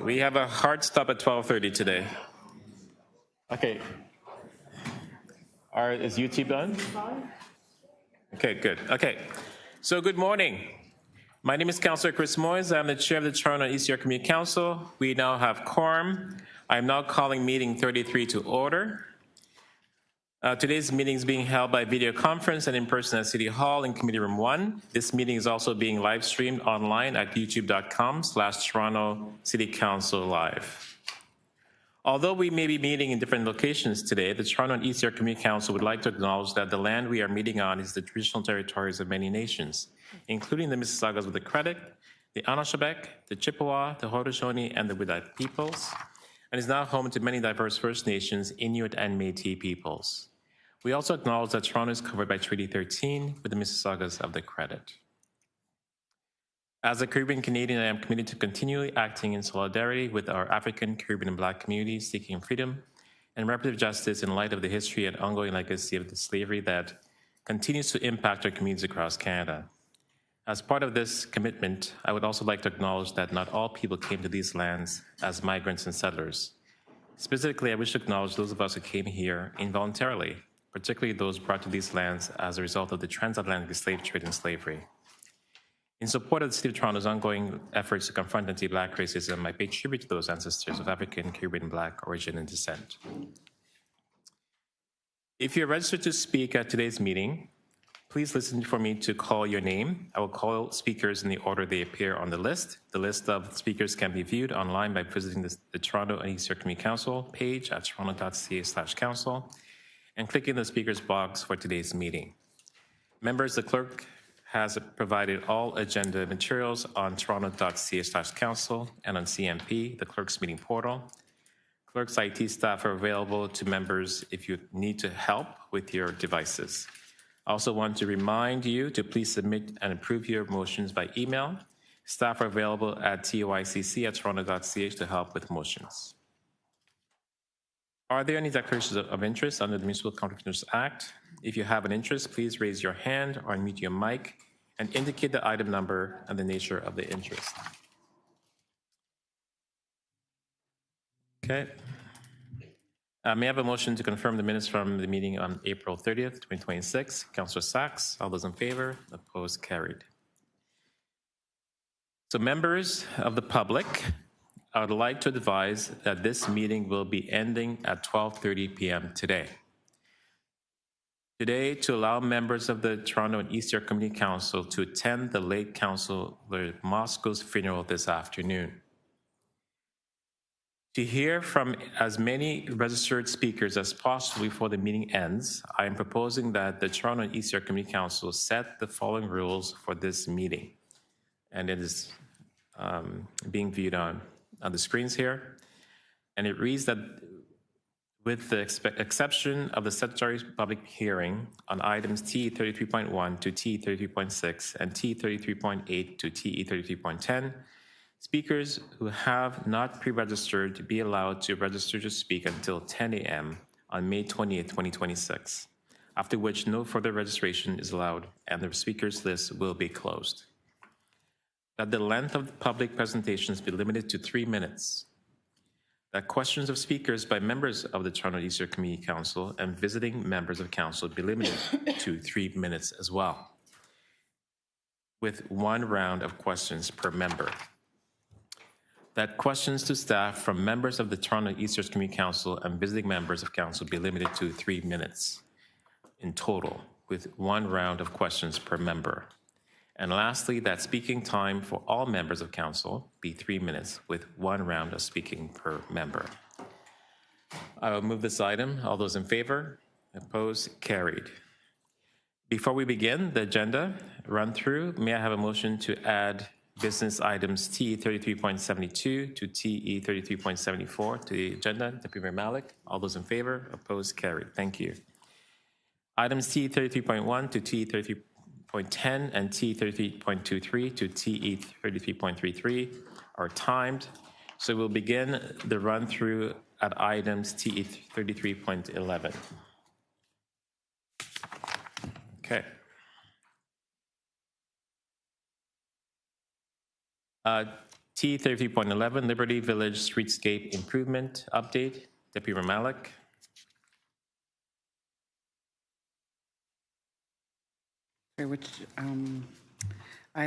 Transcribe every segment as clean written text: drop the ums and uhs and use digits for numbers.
We have a hard stop at 12:30 today. Okay. Is YouTube on? Okay, good. Okay. So good morning. My name is Councillor Chris Moyes. I'm the chair of the Toronto and East York Community Council. We now have quorum. I'm now calling meeting 33 to order. Today's meeting is being held by video conference and in person at City Hall in Committee Room 1. This meeting is also being live streamed online at youtube.com/Toronto City Council Live. Although we may be meeting in different locations today, the Toronto and East York Community Council would like to acknowledge that the land we are meeting on is the traditional territories of many nations, including the Mississaugas of the Credit, the Anishinaabeg, the Chippewa, the Haudenosaunee, and the Wendat peoples, and is now home to many diverse First Nations, Inuit, and Métis peoples. We also acknowledge that Toronto is covered by Treaty 13 with the Mississaugas of the Credit. As a Caribbean Canadian, I am committed to continually acting in solidarity with our African, Caribbean, and Black communities seeking freedom and reproductive justice in light of the history and ongoing legacy of the slavery that continues to impact our communities across Canada. As part of this commitment, I would also like to acknowledge that not all people came to these lands as migrants and settlers. Specifically, I wish to acknowledge those of us who came here involuntarily, particularly those brought to these lands as a result of the transatlantic slave trade and slavery. In support of the City of Toronto's ongoing efforts to confront anti-Black racism, I pay tribute to those ancestors of African, Caribbean, Black origin and descent. If you're registered to speak at today's meeting, please listen for me to call your name. I will call speakers in the order they appear on the list. The list of speakers can be viewed online by visiting the Toronto and East York Community Council page at toronto.ca/council and clicking the speakers box for today's meeting. Members, the clerk has provided all agenda materials on toronto.ca/council and on CMP, the clerk's meeting portal. Clerk's IT staff are available to members if you need to help with your devices. I also want to remind you to please submit and approve your motions by email. Staff are available at toicc@toronto.ca to help with motions. Are there any declarations of interest under the Municipal Counterfeiters Act? If you have an interest, please raise your hand or unmute your mic and indicate the item number and the nature of the interest. Okay. May I have a motion to confirm the minutes from the meeting on April 30th, 2026? Councillor Sachs, all those in favor? Opposed? Carried. So members of the public, I would like to advise that this meeting will be ending at 12:30 p.m. today. Today, to allow members of the Toronto and East York Community Council to attend the late Councillor Mosco's funeral this afternoon. To hear from as many registered speakers as possible before the meeting ends, I am proposing that the Toronto and East York Community Council set the following rules for this meeting. And it is being viewed on the screens here. And it reads that with the exception of the statutory public hearing on items T33.1 to T33.6 and T33.8 to TE33.10, speakers who have not pre-registered be allowed to register to speak until 10 a.m. on May 20th, 2026, after which no further registration is allowed and the speakers list will be closed. That the length of the public presentations be limited to 3 minutes. That questions of speakers by members of the Toronto East York Community Council and visiting members of council be limited to 3 minutes as well, with 1 round of questions per member. That questions to staff from members of the Toronto East York Community Council and visiting members of council be limited to 3 minutes in total, with 1 round of questions per member. And lastly, that speaking time for all members of council be 3 minutes with 1 round of speaking per member. I will move this item. All those in favor? Opposed? Carried. Before we begin the agenda run through, may I have a motion to add business items TE33.72 to TE33.74 to the agenda? Deputy Mayor Malik, all those in favor? Opposed? Carried. Thank you. Items TE33.1 to TE33.10 and T33.23 to TE33.33 are timed, so we'll begin the run through at items TE33.11. Okay. T 33.11, Liberty Village Streetscape Improvement Update. Deputy Malik. I'd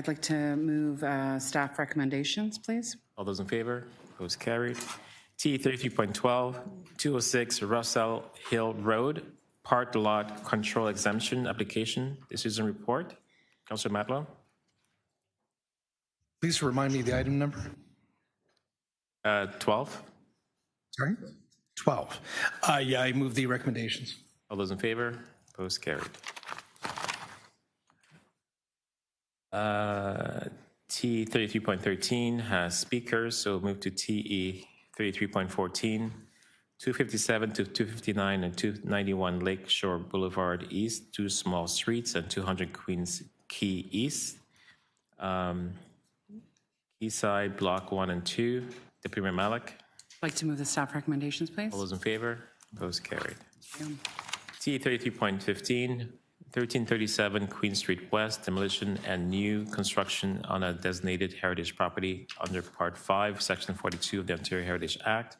like to move staff recommendations, please. All those in favor? Opposed? Carried. T 33.12, 206 Russell Hill Road, Part Lot Control Exemption Application. Decision report. Councilor Matlow. Please remind me the item number. 12. Sorry? 12. Yeah, I move the recommendations. All those in favor? Opposed? Carried. T 33.13 has speakers, so we'll move to TE 33.14, 257 to 259 and 291 Lakeshore Boulevard East, 2 small streets, and 200 Queens Quay East. Eastside Block 1 and 2. Deputy Mayor Malik. I'd like to move the staff recommendations, please. All those in favor? Opposed? Carried. Yeah. T 33.15, 1337 Queen Street West, demolition and new construction on a designated heritage property under Part 5, Section 42 of the Ontario Heritage Act.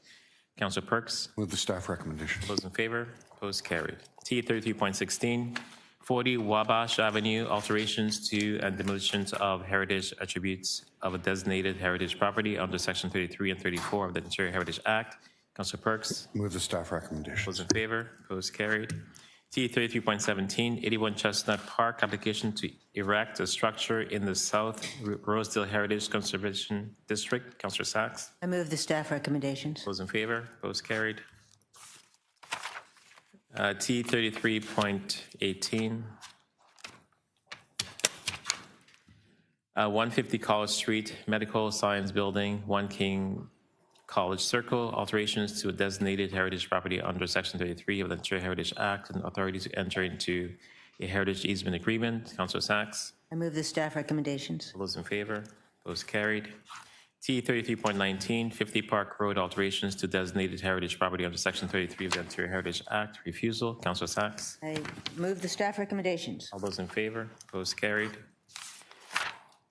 Councillor Perks. Move the staff recommendation. Those in favor? Opposed? Carried. T 33.16, 40 Wabash Avenue, alterations to and demolitions of heritage attributes of a designated heritage property under Section 33 and 34 of the Ontario Heritage Act. Councillor Perks. Move the staff recommendation. Those in favor? Opposed? Carried. T 33.17, 81 Chestnut Park, application to erect a structure in the South Rosedale Heritage Conservation District. Councillor Sachs. I move the staff recommendations. Those in favor? Opposed? Carried. T 33.18, 150 College Street, Medical Science Building, 1 King College Circle, alterations to a designated heritage property under Section 33 of the Ontario Heritage Act and authority to enter into a heritage easement agreement. Councillor Sachs. I move the staff recommendations. All those in favor? Opposed? Carried. T 33.19, 50 Park Road, alterations to designated heritage property under Section 33 of the Ontario Heritage Act. Refusal. Councillor Sachs. I move the staff recommendations. All those in favor? Opposed? Carried.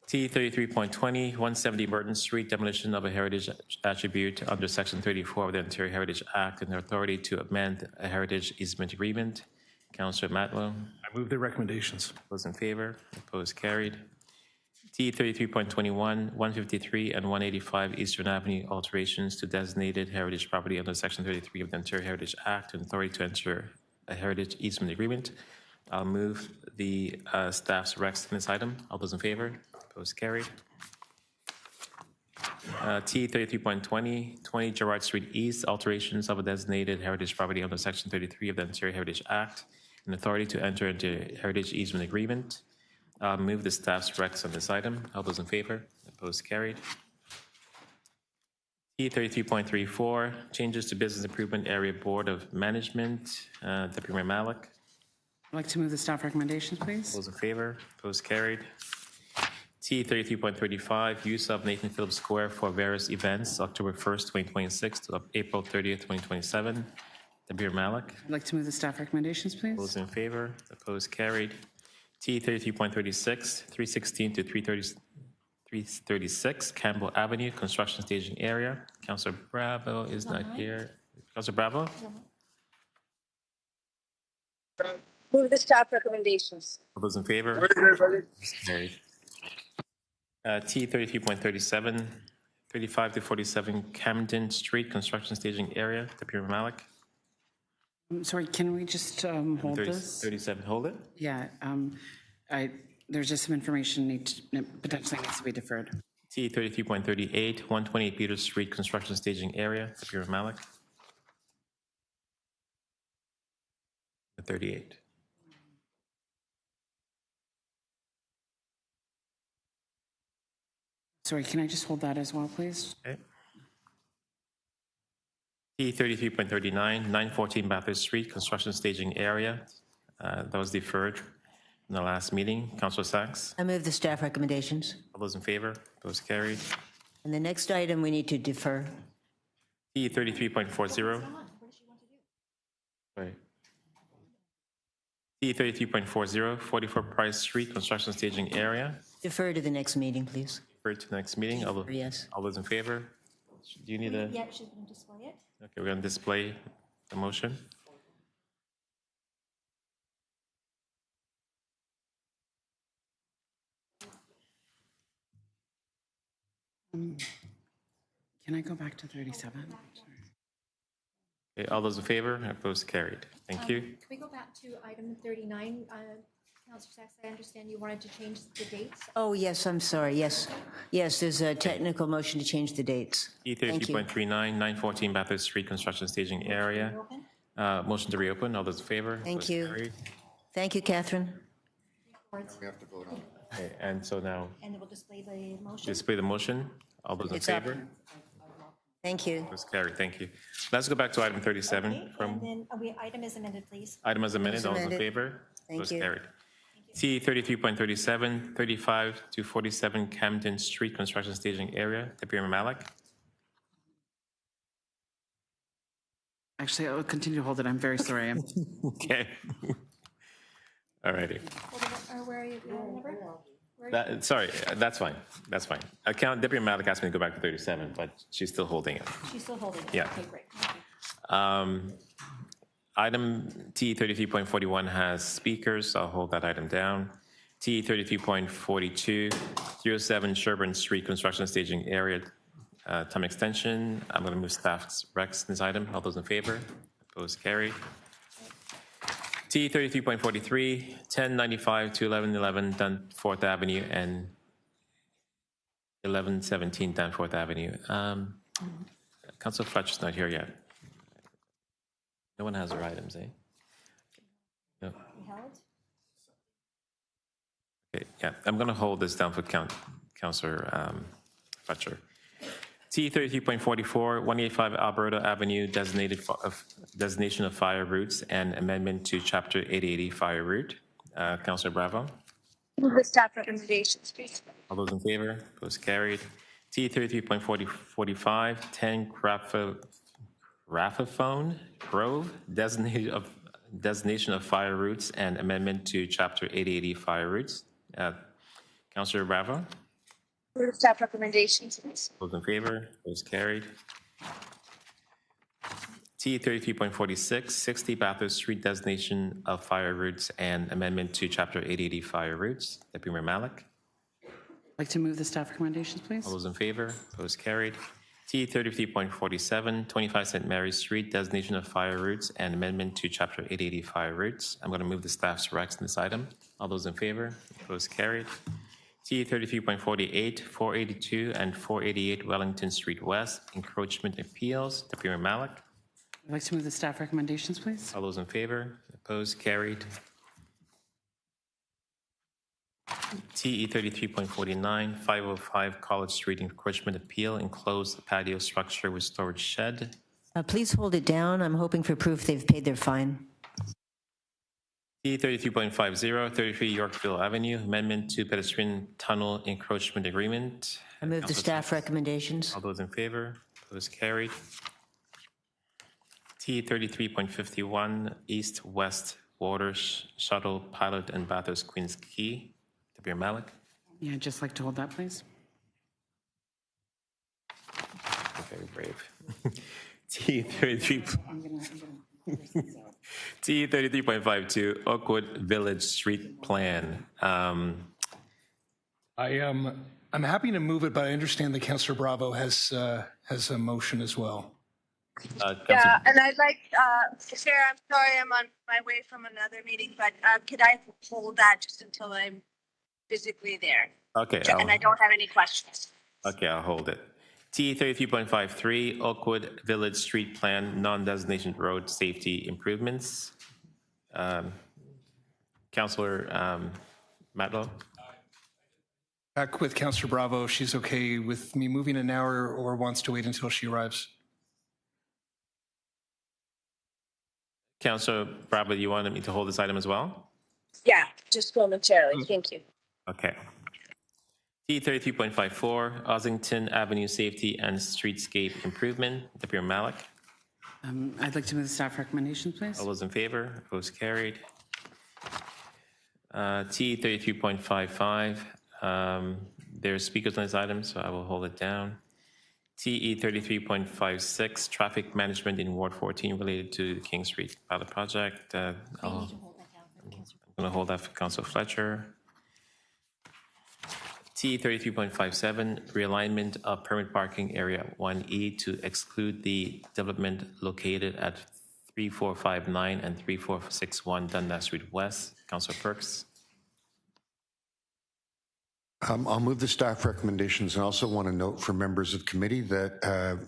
T 33.20, 170 Burton Street, demolition of a heritage attribute under Section 34 of the Ontario Heritage Act and the authority to amend a heritage easement agreement. Councillor Matlow. I move the recommendations. Those in favor? Opposed? Carried. T 33.21, 153 and 185 Eastern Avenue, alterations to designated heritage property under Section 33 of the Ontario Heritage Act and authority to enter a heritage easement agreement. I'll move the staff's recs in this item. All those in favor? Opposed? Carried. T 33.20, 20 Gerard Street East, alterations of a designated heritage property under Section 33 of the Ontario Heritage Act and authority to enter into a heritage easement agreement. I'll move the staff's recs on this item. All those in favor? Opposed? Carried. T 33.34, changes to Business Improvement Area Board of Management. Deputy Mayor Malik. I'd like to move the staff recommendations, please. Those in favor? Opposed? Carried. T 33.35, use of Nathan Phillips Square for various events, October 1st, 2026 to April 30th, 2027. Deputy Mayor Malik. I'd like to move the staff recommendations, please. Those in favor? Opposed? Carried. T 33.36, 316 to 336 Campbell Avenue, construction staging area. Councillor Bravo is not here. Councillor Bravo? Move the staff recommendations. All those in favor? Carried. T 33.37, 35 to 47 Camden Street, construction staging area. Deputy Mayor Malik. I'm sorry, can we just hold 30, this? 37, hold it. Yeah, there's just some information potentially needs to be deferred. T 33.38, 128 Peters Street, construction staging area. Deputy Mayor Malik. 38. Sorry, can I just hold that as well, please? Okay. T 33.39, 914 Bathurst Street, construction staging area. That was deferred in the last meeting. Councillor Sachs. I move the staff recommendations. All those in favor? Those carried. And the next item we need to defer. T 33.40. Right. T 33.40, 44 Price Street, construction staging area. Defer to the next meeting, please. defer to the next meeting? Yes. All those in favor? Do you need a? Yeah, she's going to display it. Okay, we're going to display the motion. Can I go back to 37? Okay, all those in favor? Opposed? Carried. Thank you. Can we go back to item 39? Councillor Sachs, I understand you wanted to change the dates. Oh, yes, I'm sorry, yes. Yes, there's a technical motion to change the dates. Thank you. E33.39, 914 Bathurst Street Construction Staging Area. Open. Motion to reopen. All those in favor? Thank Opposed? you. Carried. Thank you, Catherine. Words. Okay, and so now And then we'll display the motion. display the motion. All those in It's up. favor? Thank you. Opposed? Carried. Thank you. Let's go back to item 37 Okay, from and then item is amended, please. item as amended. As All those in amended. favor? Thank Opposed? you. Carried. T 33.37, 35 to 47 Camden Street Construction Staging Area. Deputy Mayor Malik. Actually, I'll continue to hold it. I'm very sorry. Okay. All righty. Where are you? Number? Where are you? Sorry, that's fine. That's fine. Deputy Malik asked me to go back to 37, but she's still holding it. She's still holding it. Yeah. Okay, great. Thank you. Item T 33.41 has speakers. I'll hold that item down. T 33.42, 307 Sherburne Street Construction Staging Area time extension. I'm going to move staff's recs in this item. All those in favor? Opposed? Carried. T 33.43, 1095 to 1111 Danforth Avenue and 1117 Danforth Avenue. Councilor Fletcher's not here yet. No one has their items, eh? No. We held. Okay, yeah, I'm going to hold this down for Councilor Fletcher. T 33.44, 185 Alberta Avenue, designation of fire routes and amendment to Chapter 880 fire route. Councilor Bravo. Move the staff recommendations, please. All those in favor? Opposed? Carried. T 33.45, 10 Raphaphone Grove, designation of fire routes and amendment to Chapter 880 fire routes. Councilor Bravo. Move the staff recommendations, please. Those in favor? Those carried. T 33.46, 60 Bathurst Street, designation of fire routes and amendment to Chapter 880 fire routes. Deputy Mayor Malik. I'd like to move the staff recommendations, please. All those in favor? Those carried. T 33.47, 25 St. Mary's Street, designation of fire routes and amendment to Chapter 880 fire routes. I'm going to move the staff's recs in this item. All those in favor? Those carried. T 33.48, 482 and 488 Wellington Street West, encroachment appeals. Deputy Mayor Malik. I'd like to move the staff recommendations, please. All those in favor? Opposed? Carried. TE 33.49, 505 College Street encroachment appeal, enclosed patio structure with storage shed. Please hold it down. I'm hoping for proof they've paid their fine. TE 33.50, 33 Yorkville Avenue, amendment to pedestrian tunnel encroachment agreement. I move the staff recommendations. All those in favor? Opposed? Carried. TE 33.51, east-west water shuttle pilot and Bathurst Queens Quay. Deputy Mayor Malik. Yeah, I'd just like to hold that, please. Very brave. T 33.52, Oakwood Village Street Plan. I'm happy to move it, but I understand that Councillor Bravo has a motion as well. Yeah, and I'd like, Chair, I'm sorry, I'm on my way from another meeting, but could I hold that just until I'm physically there? Okay. And I don't have any questions. Okay, I'll hold it. T 33.53, Oakwood Village Street Plan, non-designation road safety improvements. Councillor Matlow. Back with Councillor Bravo, if she's okay with me moving it now or wants to wait until she arrives. Councillor Bravo, you wanted me to hold this item as well? Yeah, just momentarily, thank you. Okay. T 33.54, Ossington Avenue Safety and Streetscape Improvement. Deputy Mayor Malik. I'd like to move the staff recommendations, please. All those in favor? Opposed? Carried. T 33.55, There's speakers on this item, so I will hold it down. TE 33.56, traffic management in Ward 14 related to the King Street pilot project. I'm going to hold that for Council Fletcher. TE 33.57, realignment of permit parking area 1E to exclude the development located at 3459 and 3461 Dundas Street West. Council Perks. I'll move the staff recommendations and also want to note for members of committee that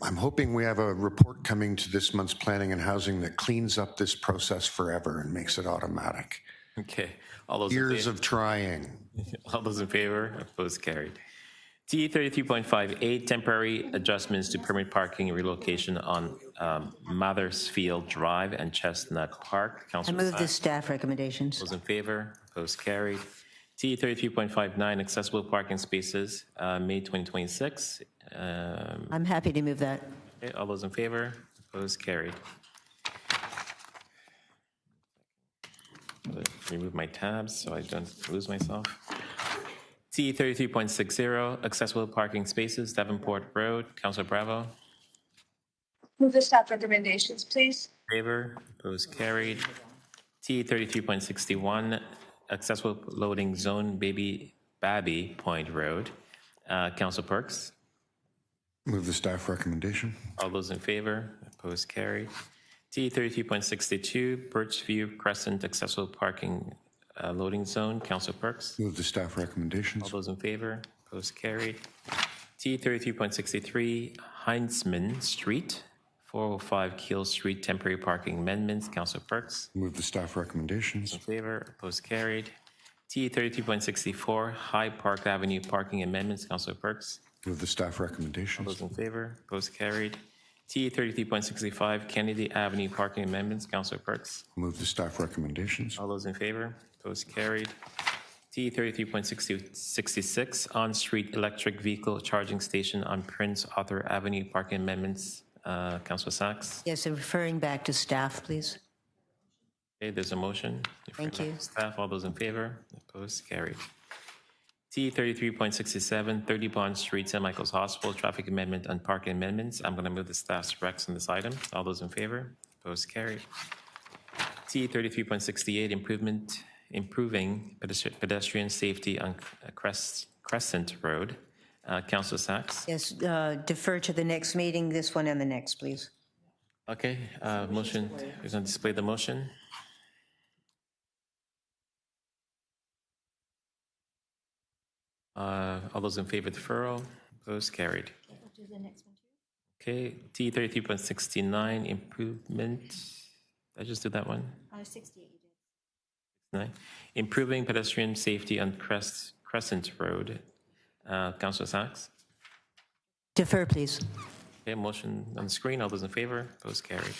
I'm hoping we have a report coming to this month's planning and housing that cleans up this process forever and makes it automatic. Okay. All those Years of trying. All those in favor? Opposed? Carried. TE 33.58, temporary adjustments to permit parking relocation on Mothersfield Drive and Chestnut Park. I Councilor move the Sacks. staff recommendations. Those in favor? Opposed? Carried. TE 33.59, accessible parking spaces, May 2026. I'm happy to move that. Okay, all those in favor? Opposed? Carried. Remove my tabs so I don't lose myself. TE 33.60, accessible parking spaces, Davenport Road. Councilor Bravo. Move the staff recommendations, please. Favor? Opposed? Carried. TE 33.61, accessible loading zone, Babby Point Road. Council Perks. Move the staff recommendation. All those in favor? Opposed? Carried. T 33.62, Birchview Crescent accessible parking loading zone. Council Perks. Move the staff All recommendations. those in favor? Opposed? Carried. T 33.63, Heinzman Street, 405 Keel Street temporary parking amendments. Council Perks. Move the staff recommendations. In favor? Opposed? Carried. T 32.64, Hyde Park Avenue parking amendments. Council Perks. Move the staff All recommendations. those in favor? Opposed? Carried. T 33.65, Kennedy Avenue parking amendments. Councilor Perks. Move the staff recommendations. All those in favor? Opposed? Carried. T 33.66, on-street electric vehicle charging station on Prince Arthur Avenue parking amendments. Councilor Sacks. Yes, and referring back to staff, please. Okay, there's a motion. Thank you. Staff, all those in favor? Opposed? Carried. T 33.67, 30 Bond Street, St. Michael's Hospital, traffic amendment and parking amendments. I'm going to move the staff's recs on this item. All those in favor? Opposed? Carried. T 33.68, improving pedestrian safety on Crescent Road. Councilor Sacks. Yes, defer to the next meeting, this one and the next, please. Okay, motion, we're going to display the motion. All those in favor of deferral? Opposed? Carried. We'll do the next one too. Okay, T 33.69, improvement. Did I just do that one? 68 you did. 9. Improving pedestrian safety on Crescent Road. Councilor Sacks. Defer, please. Okay, motion on the screen. All those in favor? Opposed? Carried.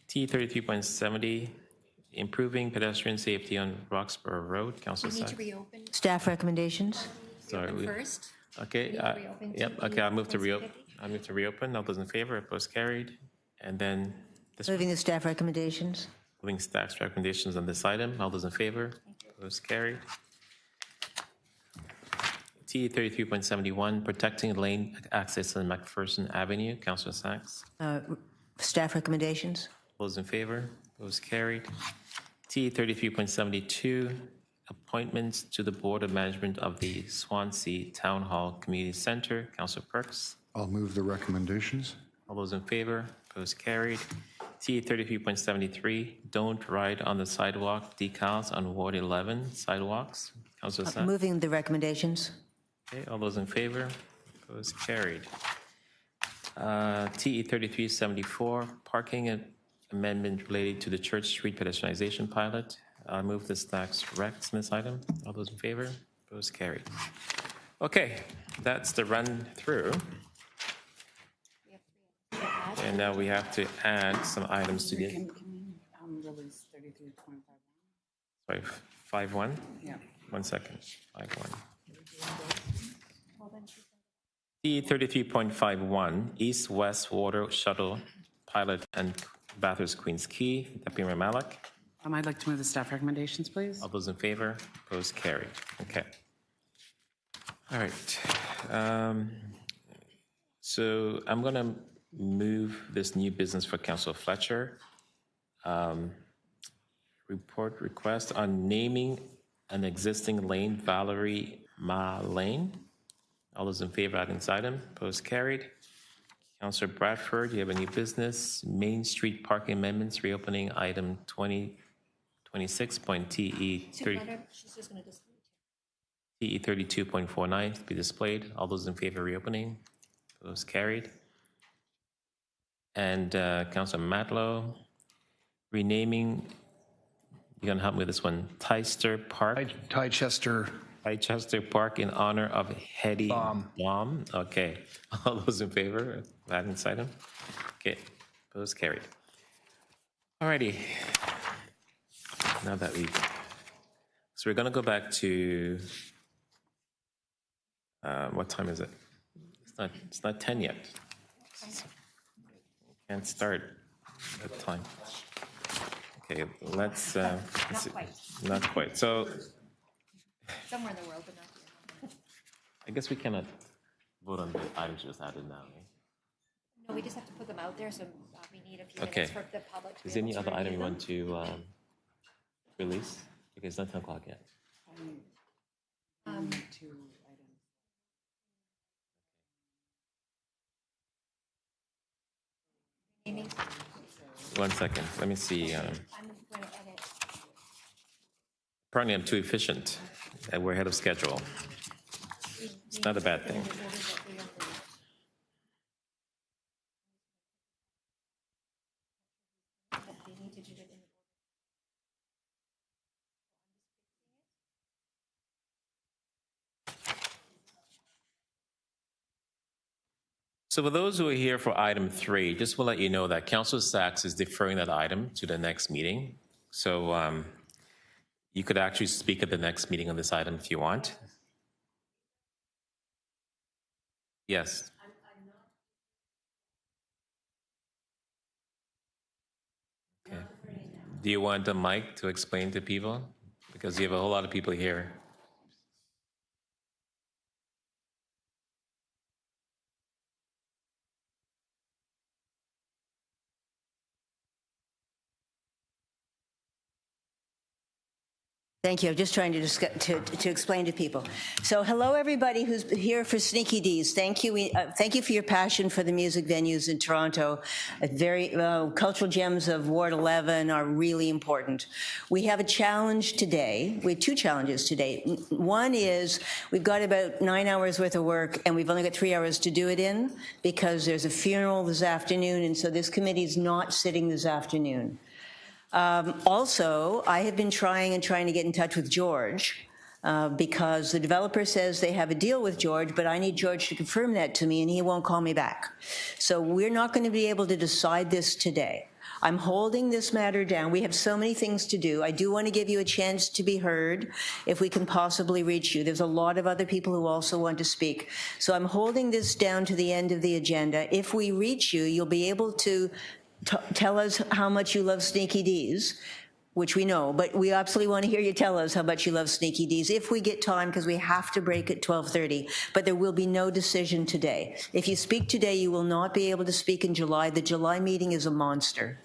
T 33.70, improving pedestrian safety on Roxborough Road. Councilor We need Sacks. to reopen. Staff recommendations. Sorry, Reopen we- first. Okay, We need to reopen yep, to okay, I'll move to 33.50. I'll move to reopen. All those in favor? Opposed? Carried. And then this Moving the staff recommendations. moving staff's recommendations on this item. All those in favor? Opposed? Carried. T 33.71, protecting lane access on McPherson Avenue. Councilor Sacks. Staff recommendations. Those in favor? Opposed? Carried. T 33.72, appointments to the Board of Management of the Swansea Town Hall Community Center. Councilor Perks. I'll move the recommendations. All those in favor? Opposed? Carried. T 33.73, don't ride on the sidewalk decals on Ward 11 sidewalks. Councilor Sacks. Moving the recommendations. Okay, all those in favor? Opposed? Carried. TE 3374, parking amendment related to the Church Street pedestrianization pilot. I'll move the staff's recs in this item. All those in favor? Opposed? Carried. Okay, that's the run through. And now we have to add some items to the, Can we release 33.51? sorry, 5-1? Yeah. 1 second, 5-1. T 33.51, East-West Water Shuttle Pilot and Bathurst Queens Quay, Deputy Mayor Malik. I'd like to move the staff recommendations, please. All those in favor? Opposed? Carried. Okay. All right. So I'm going to move this new business for Councilor Fletcher. Report request on naming an existing lane, Valerie Ma Lane. All those in favor of this item, opposed, carried. Councilor Bradford, you have a new business, Main Street Parking Amendments, reopening item 2026.TE 30. She's just going to display. TE 32.49 to be displayed. All those in favor of reopening, opposed, carried. And Councilor Matlow, renaming, you're going to help me with this one, Tyster Park. Chichester. Chichester Park in honor of Hetty Baum. Okay. All those in favor of adding this item? Okay. Opposed, carried. All righty. Now that so we're going to go back to, what time is it? It's not 10 yet. Can't start at time. Okay, let's. Not quite. Not quite. So Somewhere in the world, but not here. I guess we cannot vote on the items just added now. Eh? No, we just have to put them out there, so we need a few Okay. minutes for the public to be Is there able any to other item you review want to release? Because it's not 10 o'clock yet. them. Amy, 1 second. Let me see. I'm going to edit. Apparently, I'm too efficient, and we're ahead of schedule. It's not a bad thing. So for those who are here for item 3, just want to let you know that Councilor Sachs is deferring that item to the next meeting. So you could actually speak at the next meeting on this item if you want. Yes. Okay. Do you want the mic to explain to people? Because you have a whole lot of people here. Thank you. I'm just trying to explain to people. So, hello everybody who's here for Sneaky D's. Thank you. Thank you for your passion for the music venues in Toronto. Very cultural gems of Ward 11 are really important. We have a challenge today. We have 2 challenges today. One is we've got about 9 hours worth of work, and we've only got 3 hours to do it in because there's a funeral this afternoon, and so this committee is not sitting this afternoon. Also, I have been trying to get in touch with George because the developer says they have a deal with George, but I need George to confirm that to me, and he won't call me back. So we're not going to be able to decide this today. I'm holding this matter down. We have so many things to do. I do want to give you a chance to be heard if we can possibly reach you. There's a lot of other people who also want to speak. So I'm holding this down to the end of the agenda. If we reach you, you'll be able to tell us how much you love Sneaky D's, which we know, but we absolutely want to hear you tell us how much you love Sneaky D's if we get time, because we have to break at 12:30, but there will be no decision today. If you speak today, you will not be able to speak in July. The July meeting is a monster.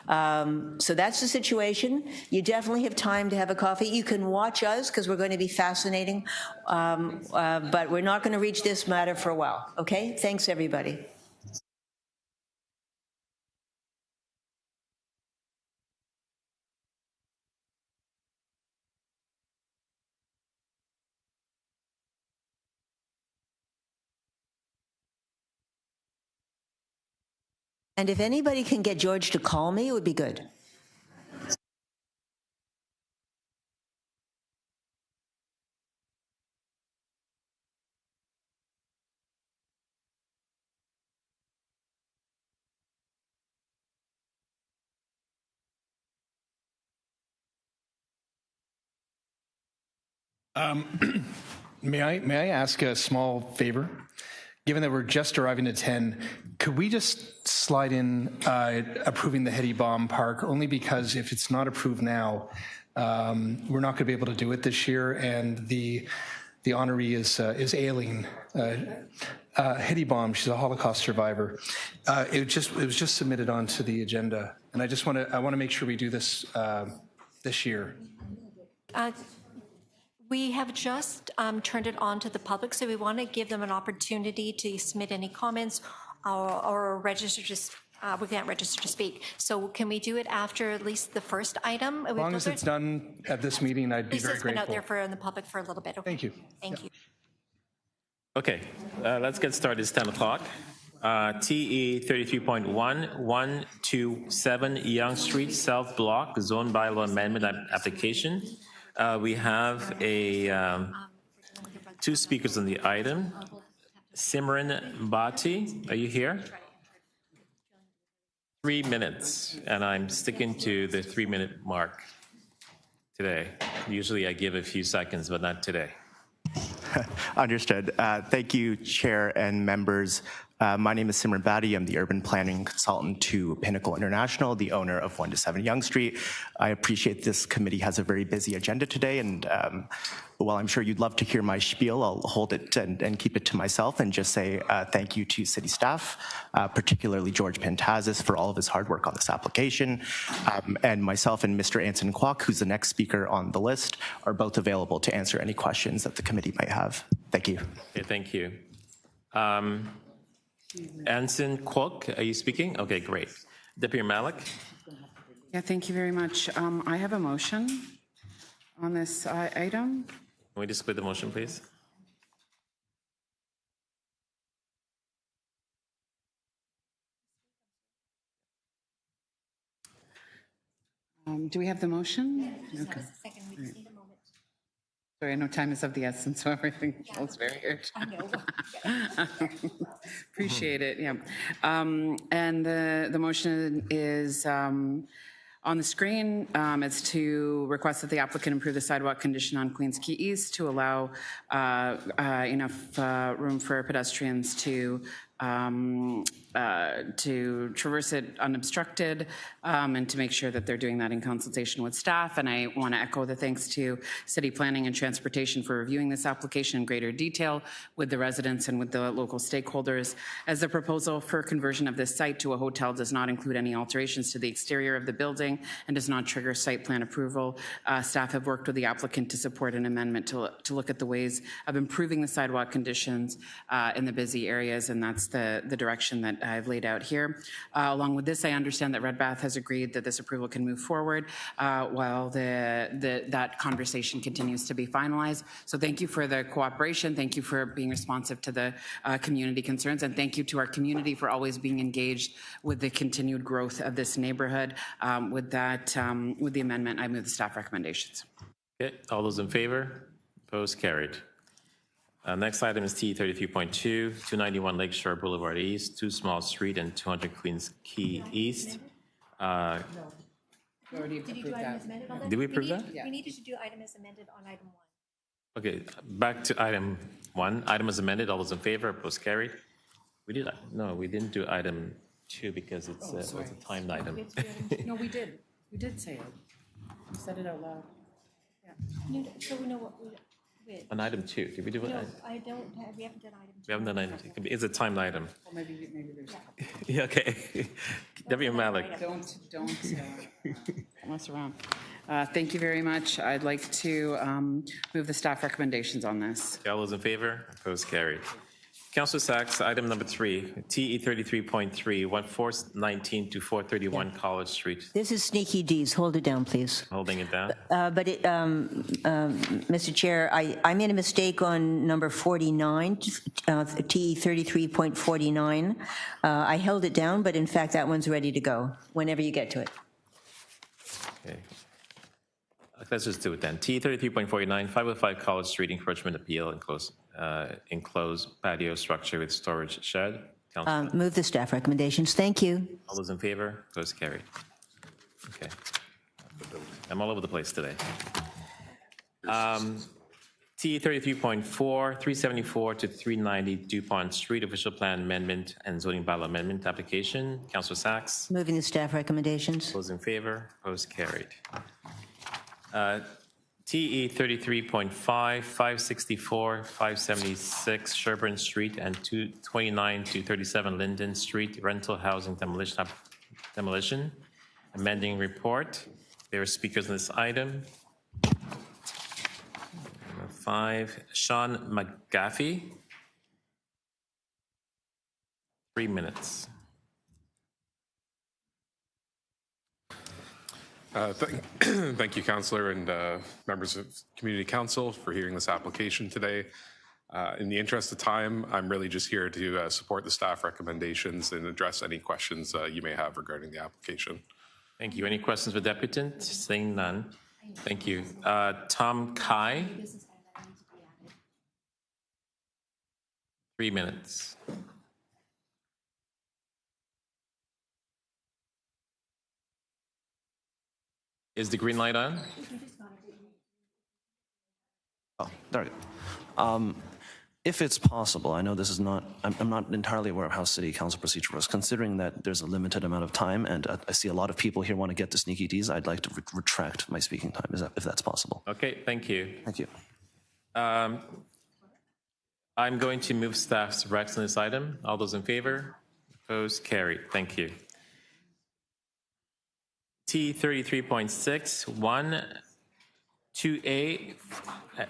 So that's the situation. You definitely have time to have a coffee. You can watch us because we're going to be fascinating, but we're not going to reach this matter for a while, okay? Thanks, everybody. And if anybody can get George to call me, it would be good. May I ask a small favor? Given that we're just arriving at 10, could we just slide in approving the Hetty Baum Park, only because if it's not approved now, we're not going to be able to do it this year, and the the honoree is Aileen Hittybomb. She's a Holocaust survivor. It was just submitted onto the agenda, and I want to make sure we do this this year. We have just turned it on to the public, so we want to give them an opportunity to submit any comments or register we can't register to speak. So can we do it after at least the first item? As long as it's done at this meeting, I'd be very Lisa's been grateful. out there for in the public for a little bit. Okay. Thank you. Thank you. Okay, let's get started. It's 10 o'clock. TE 33.1, 127 Yonge Street, South Block, Zone Bylaw Amendment application. We have two speakers on the item. Simran Bhatti, are you here? 3 minutes, and I'm sticking to the 3-minute mark today. Usually I give a few seconds, but not today. Understood. Thank you, Chair and members. My name is Simran Bhatti. I'm the urban planning consultant to Pinnacle International, the owner of 127 Yonge Street. I appreciate this committee has a very busy agenda today, and while I'm sure you'd love to hear my spiel, I'll hold it and keep it to myself and just say thank you to city staff, particularly George Pentazis for all of his hard work on this application, and myself and Mr. Anson Kwok, who's the next speaker on the list, are both available to answer any questions that the committee might have. Thank you. Okay, thank you. Anson Kwok, are you speaking? Okay, great. Deputy Malik? Yeah, thank you very much. I have a motion on this item. Can we just split the motion, please? Do we have the motion? Okay. Second, we just need a moment. Sorry, I know time is of the essence, so everything feels very urgent. I know. Appreciate it, yeah. And the motion is on the screen. It's to request that the applicant improve the sidewalk condition on Queens Quay East to allow enough room for pedestrians to traverse it unobstructed and to make sure that they're doing that in consultation with staff. And I want to echo the thanks to City Planning and Transportation for reviewing this application in greater detail with the residents and with the local stakeholders. As the proposal for conversion of this site to a hotel does not include any alterations to the exterior of the building and does not trigger site plan approval, staff have worked with the applicant to support an amendment to look at the ways of improving the sidewalk conditions in the busy areas, and that's the direction that I've laid out here. Along with this, I understand that Redbath has agreed that this approval can move forward while that conversation continues to be finalized. So thank you for the cooperation. Thank you for being responsive to the community concerns, and thank you to our community for always being engaged with the continued growth of this neighborhood. With the amendment, I move the staff recommendations. Okay, all those in favor? Opposed? Carried. Next item is T 33.2, 291 Lakeshore Boulevard East, 2 Small Street, and 200 Queens Quay East. Did you do item as amended on that? Did we approve that? We needed to do item as amended on item 1. Okay, back to item 1. Item is amended. All those in favor? Opposed? Carried. We didn't do item 2 because it's a timed item. No, we did. We did say it. We said it out loud. No, so we know what we. On item 2, did we do it? No, I don't have, we haven't done item 2. We haven't done item 2. It's a timed item. Well, maybe there's a couple. Yeah, okay. Deputy Malik. Don't mess around. Thank you very much. I'd like to move the staff recommendations on this. All those in favor? Opposed? Carried. Councillor Sachs, item number 3, TE 33.3, 1419 to 431 College Street. This is Sneaky D's. Hold it down, please. Holding it down. Mr. Chair, I made a mistake on number 49, TE 33.49. I held it down, but in fact, that one's ready to go whenever you get to it. Okay. Let's just do it then. TE 33.49, 505 College Street encroachment appeal, enclosed patio structure with storage shed. Councilor. Move the staff recommendations. Thank you. All those in favor? Opposed? Carried. Okay. I'm all over the place today. TE 33.4, 374 to 390 DuPont Street official plan amendment and zoning bylaw amendment application. Councilor Sachs. Moving the staff recommendations. Those in favor? Opposed? Carried. TE 33.5, 564, 576 Sherburne Street and 229 to 37 Linden Street rental housing demolition. Amending report. There are speakers on this item. Number 5, Sean McGaffey. 3 minutes. Thank you, Councillor, and members of Community Council for hearing this application today. In the interest of time, I'm really just here to support the staff recommendations and address any questions you may have regarding the application. Thank you. Any questions for Deputant? Seeing none. Thank you. Tom Kai. 3 minutes. Is the green light on? Oh, there we go. If it's possible, I know this is not, I'm not entirely aware of how City Council procedure works. Considering that there's a limited amount of time and I see a lot of people here want to get to Sneaky D's, I'd like to retract my speaking time, if that's possible. Okay, thank you. Thank you. I'm going to move staff's recs on this item. All those in favor? Opposed? Carried. Thank you. T 33.6, 1, 2A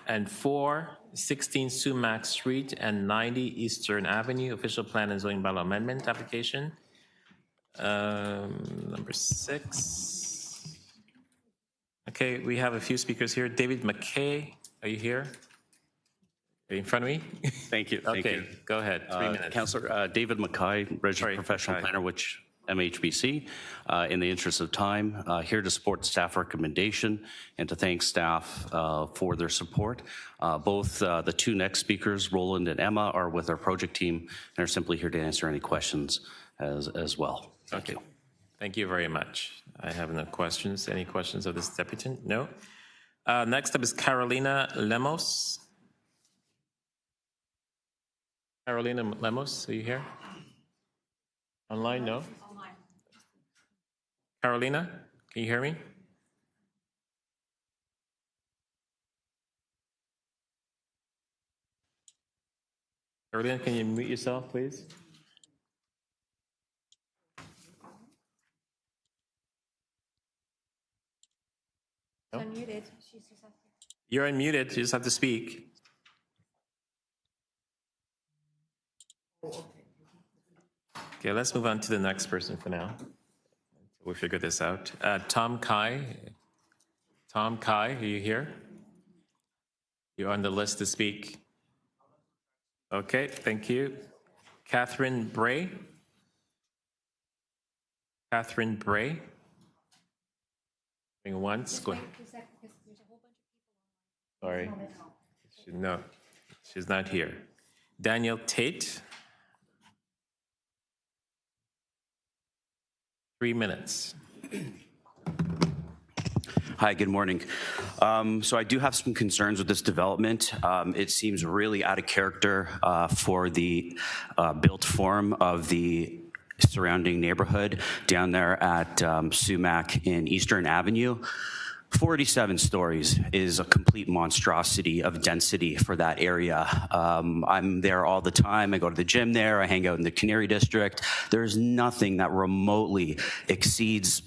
and 4, 16 Sumac Street and 90 Eastern Avenue, official plan and zoning bylaw amendment application. Number 6. Okay, we have a few speakers here. David McKay, are you here? Are you in front of me? Thank you. Thank okay, you. Go ahead. 3 minutes. Councillor David McKay, registered professional planner, which MHBC. In the interest of time, here to support staff recommendation and to thank staff for their support. Both the two next speakers, Roland and Emma, are with our project team and are simply here to answer any questions as well. Thank you. Thank you very much. I have no questions. Any questions of this deputant? No. Next up is Carolina Lemos. Carolina Lemos, are you here? Online? No? Carolina, can you hear me? Carolina, can you mute yourself, please? No? Unmuted. You're unmuted. You just have to speak. Okay, let's move on to the next person for now. We'll figure this out. Tom Kai. Tom Kai, are you here? You're on the list to speak. Okay, thank you. Catherine Bray. Catherine Bray. Going once. Go ahead. Sorry. No, she's not here. Daniel Tate. 3 minutes. Hi, good morning. So I do have some concerns with this development. It seems really out of character for the built form of the surrounding neighborhood down there at Sumac in Eastern Avenue. 47 stories is a complete monstrosity of density for that area. I'm there all the time. I go to the gym there. I hang out in the Canary District. There's nothing that remotely exceeds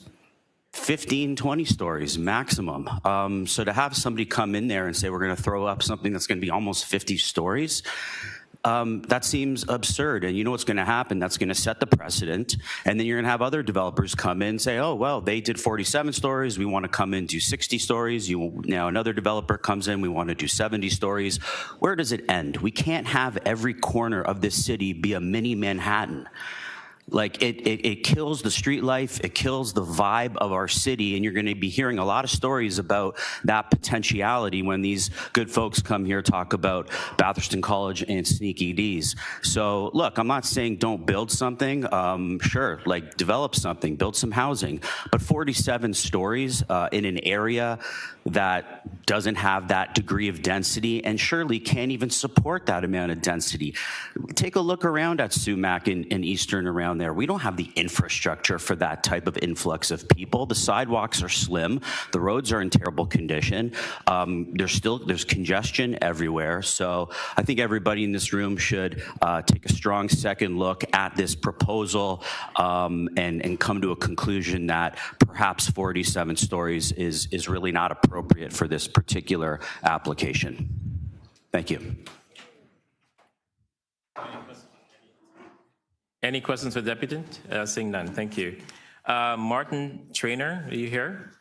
15, 20 stories maximum. So to have somebody come in there and say, we're going to throw up something that's going to be almost 50 stories, that seems absurd. And you know what's going to happen? That's going to set the precedent. And then you're going to have other developers come in and say, oh, well, they did 47 stories. We want to come in and do 60 stories. Now another developer comes in. We want to do 70 stories. Where does it end? We can't have every corner of this city be a mini Manhattan. Like it kills the street life, it kills the vibe of our city, and you're going to be hearing a lot of stories about that potentiality when these good folks come here talk about Batherston College and Sneaky D's. So look, I'm not saying don't build something. Sure, like develop something, build some housing, but 47 stories in an area that doesn't have that degree of density and surely can't even support that amount of density. Take a look around at Sumac and Eastern around there. We don't have the infrastructure for that type of influx of people. The sidewalks are slim. The roads are in terrible condition. There's congestion everywhere. So I think everybody in this room should take a strong second look at this proposal and come to a conclusion that perhaps 47 stories is really not appropriate for this particular application. Thank you. Any questions for the deputant? Seeing none, thank you. Martin Trainer, are you here?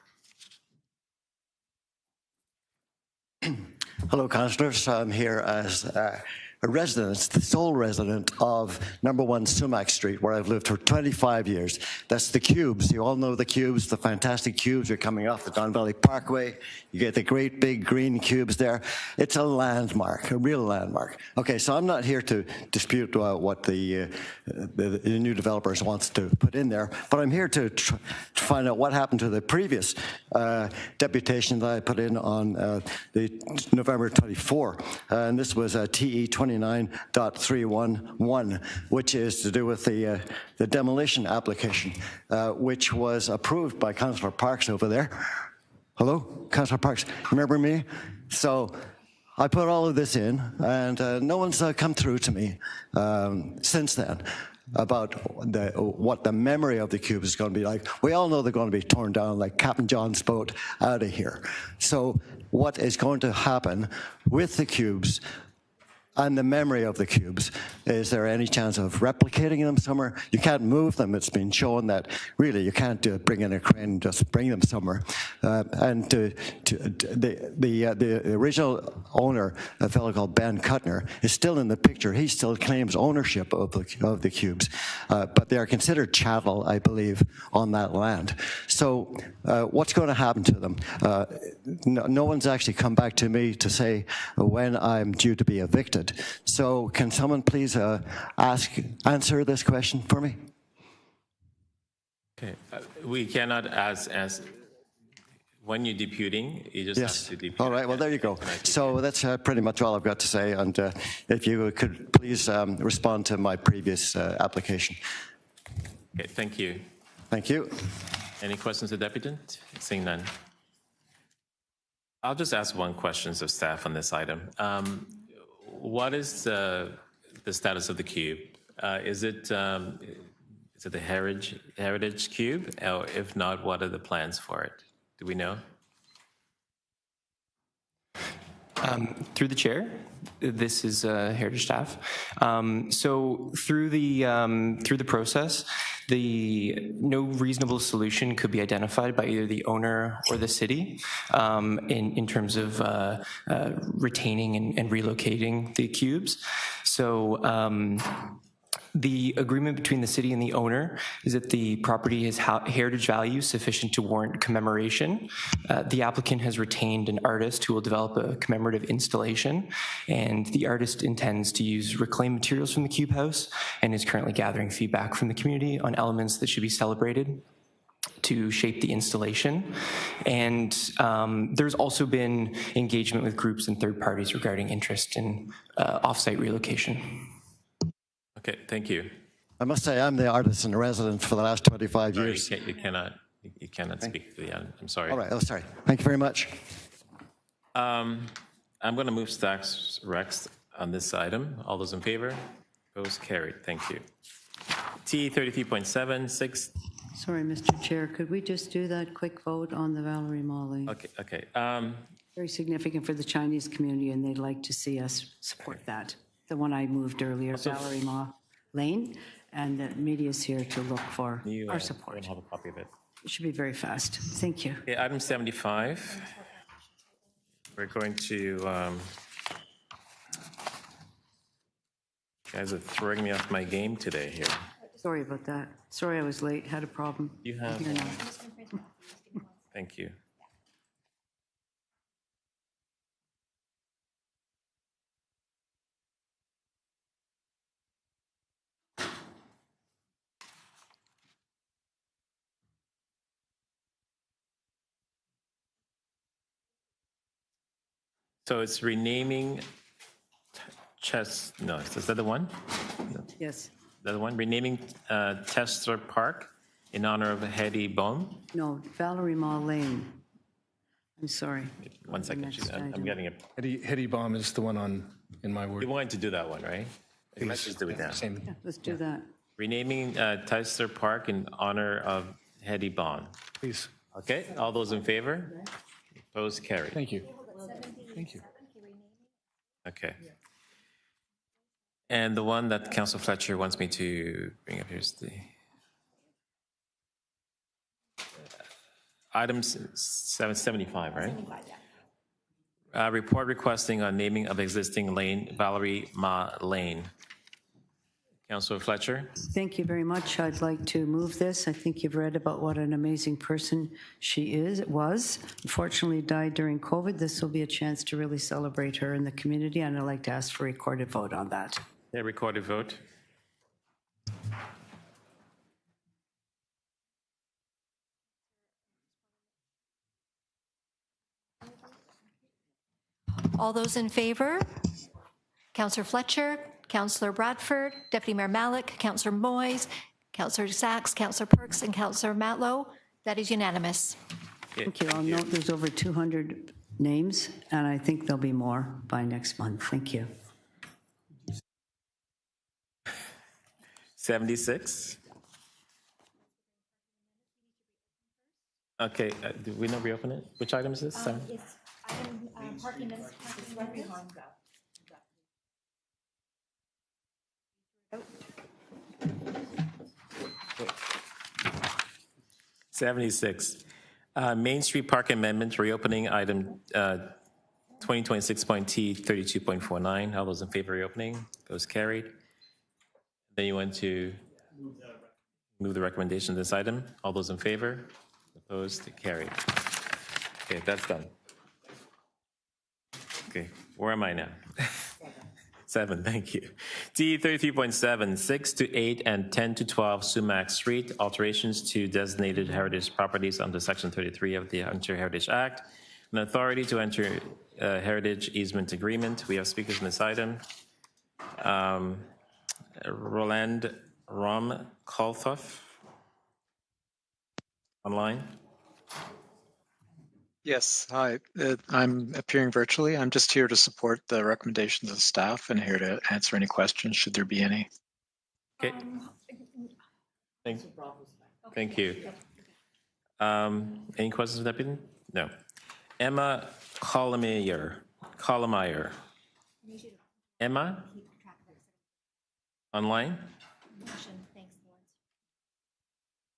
Hello, councillors. I'm here as a resident, the sole resident of number 1 Sumac Street, where I've lived for 25 years. That's the Cubes. You all know the Cubes, the fantastic Cubes. You're coming off the Don Valley Parkway. You get the great big green cubes there. It's a landmark, a real landmark. Okay, so I'm not here to dispute what the new developers wants to put in there, but I'm here to find out what happened to the previous deputation that I put in on the November 24, and this was TE 29.311, which is to do with the demolition application, which was approved by Councillor Parks over there. Hello, Councillor Parks, remember me? So I put all of this in, and no one's come through to me since then about what the memory of the cubes is going to be like. We all know they're going to be torn down like Captain John's boat out of here. So what is going to happen with the cubes and the memory of the cubes? Is there any chance of replicating them somewhere? You can't move them. It's been shown that really you can't bring in a crane and just bring them somewhere. The original owner, a fellow called Ben Kuttner, is still in the picture. He still claims ownership of the cubes, but they are considered chattel, I believe, on that land. So what's going to happen to them? No one's actually come back to me to say when I'm due to be evicted. So can someone please answer this question for me? Okay, we cannot ask when you're deputing, you just have to depute. All right, well, there you go. So that's pretty much all I've got to say, and if you could please respond to my previous application. Okay, thank you. Thank you. Any questions to the deputant? Seeing none. I'll just ask one question of staff on this item. What is the status of the cube? Is it the heritage cube? Or if not, what are the plans for it? Do we know? Through the chair, this is heritage staff. So through the process, no reasonable solution could be identified by either the owner or the city in terms of retaining and relocating the cubes. So the agreement between the city and the owner is that the property has heritage value sufficient to warrant commemoration. The applicant has retained an artist who will develop a commemorative installation, and the artist intends to use reclaimed materials from the Cube House and is currently gathering feedback from the community on elements that should be celebrated to shape the installation. And there's also been engagement with groups and third parties regarding interest in off-site relocation. Okay, thank you. I must say I'm the artist in residence for the last 25 years. You cannot speak to the end. I'm sorry. All right, sorry. Thank you very much. I'm going to move stacks Rex on this item. All those in favor? Opposed? Carried. Thank you. T 33.76. Sorry, Mr. Chair, could we just do that quick vote on the Valerie Ma Lane? Okay. Very significant for the Chinese community, and they'd like to see us support that. The one I moved earlier, Valerie Ma Lane, and the media is here to look for our support. I don't have a copy of it. It should be very fast. Thank you. Okay, item 75. We're going to, you guys are throwing me off my game today here. Sorry about that. Sorry I was late, had a problem. You have, Here now. thank you. So it's renaming no, is that the one? Yes. the one, renaming Tester Park in honor of Hetty Bone. No, Valerie Ma Lane. I'm sorry. One second, I'm getting it. Hetty Bomb is the one in my word. You wanted to do that one, right? Okay, let's just do it now. Same. Yeah, let's do that. Renaming Tester Park in honor of Hetty Bond. Please. Okay, all those in favor? Opposed, carried. Thank you. Thank you. Okay. And the one that Council Fletcher wants me to bring up here is the item 775, right? 75, yeah. Report requesting a naming of existing lane, Valerie Ma Lane. Councilor Fletcher. Thank you very much. I'd like to move this. I think you've read about what an amazing person she was. Unfortunately, died during COVID. This will be a chance to really celebrate her in the community, and I'd like to ask for a recorded vote on that. Yeah, recorded vote. All those in favor? Councillor Fletcher, Councillor Bradford, Deputy Mayor Malik, Councillor Moyes, Councillor Sachs, Councillor Perks, and Councillor Matlow. That is unanimous. Thank you. I'll note there's over 200 names, and I think there'll be more by next month. Thank you. 76. Okay, do we not reopen it? Which item is this? It's item parking minutes right behind that. 76. Main Street Park Amendment, reopening item 2026.T 32.49. All those in favor of reopening? Those carried. Then you want to move the recommendation of this item. All those in favor? Opposed? Carried. Okay, that's done. Okay, where am I now? 7, thank you. D 33.7, 6 to 8 and 10 to 12 Sumac Street, alterations to designated heritage properties under Section 33 of the Ontario Heritage Act, an authority to enter a heritage easement agreement. We have speakers in this item. Roland Rom Kolthoff, online. Yes, hi. I'm appearing virtually. I'm just here to support the recommendations of staff and here to answer any questions, should there be any. Okay. Thank you. Any questions of Deputy? No. Emma Colomeyer. Emma? Online?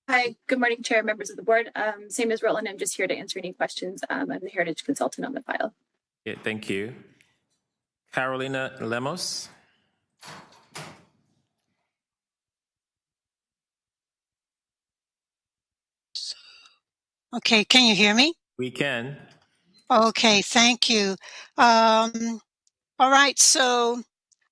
Hi, good morning, Chair, members of the board. Same as Roland, I'm just here to answer any questions. I'm the Heritage Consultant on the file. Yeah, thank you. Carolina Lemos. Okay, can you hear me? We can. Okay, thank you. All right, so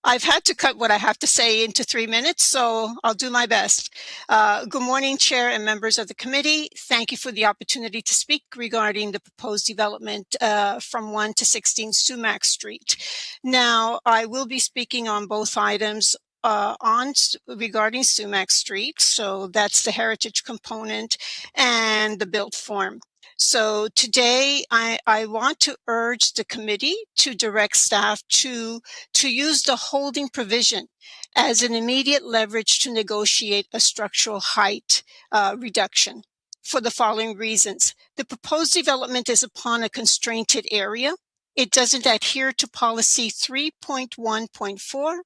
I've had to cut what I have to say into 3 minutes, so I'll do my best. Good morning, Chair and members of the committee. Thank you for the opportunity to speak regarding the proposed development from 1 to 16 Sumac Street. Now, I will be speaking on both items regarding Sumac Street, so that's the heritage component and the built form. So today, I want to urge the committee to direct staff to use the holding provision as an immediate leverage to negotiate a structural height reduction for the following reasons. The proposed development is upon a constrained area. It doesn't adhere to policy 3.1.4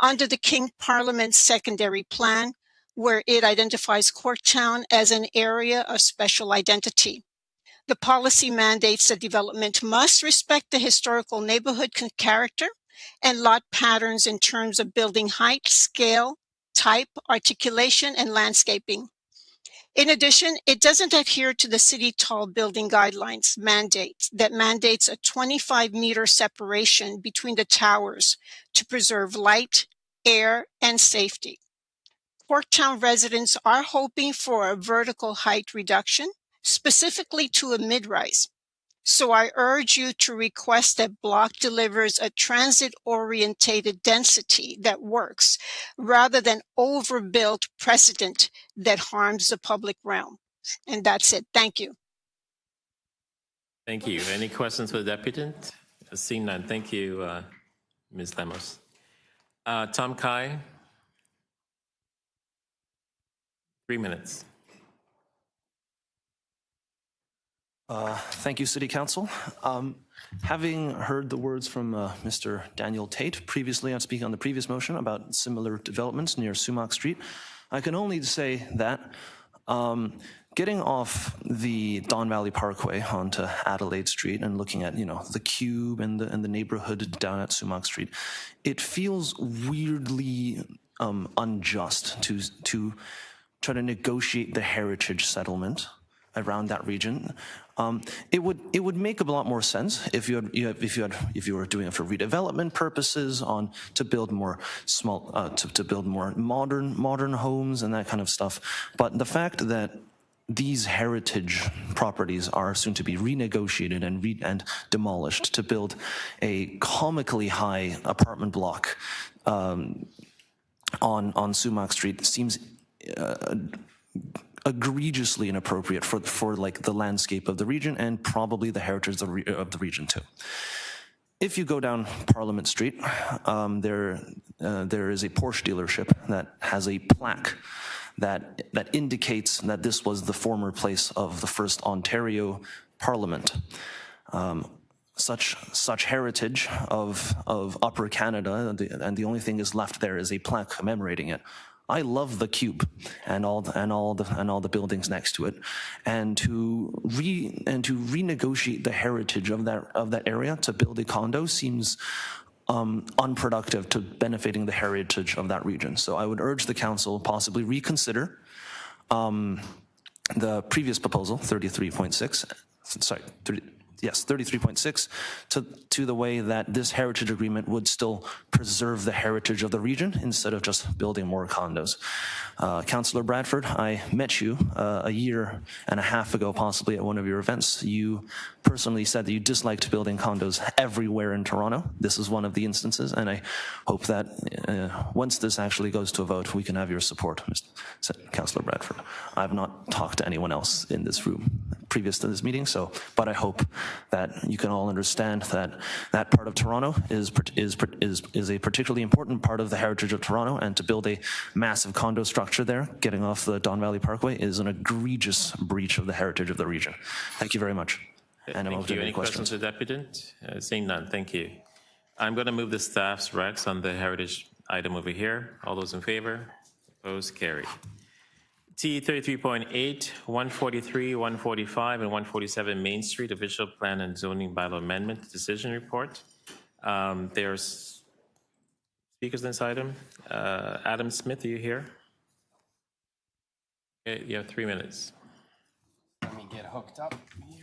under the King Parliament secondary plan, where it identifies Corktown as an area of special identity. The policy mandates that development must respect the historical neighborhood character and lot patterns in terms of building height, scale, type, articulation, and landscaping. In addition, it doesn't adhere to the city tall building guidelines that mandates a 25-meter separation between the towers to preserve light, air, and safety. Corktown residents are hoping for a vertical height reduction, specifically to a mid-rise. So I urge you to request that block delivers a transit-orientated density that works rather than overbuilt precedent that harms the public realm. And that's it. Thank you. Thank you. Any questions for the deputant? Seeing none. Thank you, Ms. Lemos. Tom Kai, 3 minutes. Thank you, City Council. Having heard the words from Mr. Daniel Tate previously on speaking on the previous motion about similar developments near Sumac Street, I can only say that getting off the Don Valley Parkway onto Adelaide Street and looking at, the Cube and the neighborhood down at Sumac Street, it feels weirdly unjust to try to negotiate the heritage settlement around that region. It would make a lot more sense if you were doing it for redevelopment purposes, to build more to build more modern homes and that kind of stuff. But the fact that these heritage properties are soon to be renegotiated and demolished to build a comically high apartment block on Sumac Street seems egregiously inappropriate for like the landscape of the region and probably the heritage of the region too. If you go down Parliament Street, there is a Porsche dealership that has a plaque that indicates that this was the former place of the first Ontario Parliament. Such heritage of Upper Canada, and the only thing is left there is a plaque commemorating it. I love the Cube and all the buildings next to it, and to renegotiate the heritage of that area to build a condo seems unproductive to benefiting the heritage of that region. So I would urge the council possibly reconsider the previous proposal, 33.6, to the way that this heritage agreement would still preserve the heritage of the region instead of just building more condos. Councillor Bradford, I met you a year and a half ago, possibly at one of your events. You personally said that you disliked building condos everywhere in Toronto. This is one of the instances, and I hope that once this actually goes to a vote, we can have your support, Councillor Bradford. I have not talked to anyone else in this room previous to this meeting, but I hope that you can all understand that that part of Toronto is a particularly important part of the heritage of Toronto, and to build a massive condo structure there, getting off the Don Valley Parkway, is an egregious breach of the heritage of the region. Thank you very much. And Thank you. Any questions to the deputant? Seeing none, thank you. I'm going to move the staff's recs on the heritage item over here. All those in favor? Opposed? Carried. T 33.8, 143, 145, and 147 Main Street Official Plan and Zoning Bylaw Amendment Decision Report. There's speakers on this item. Adam Smith, are you here? Okay, you have 3 minutes. Let me get hooked up here.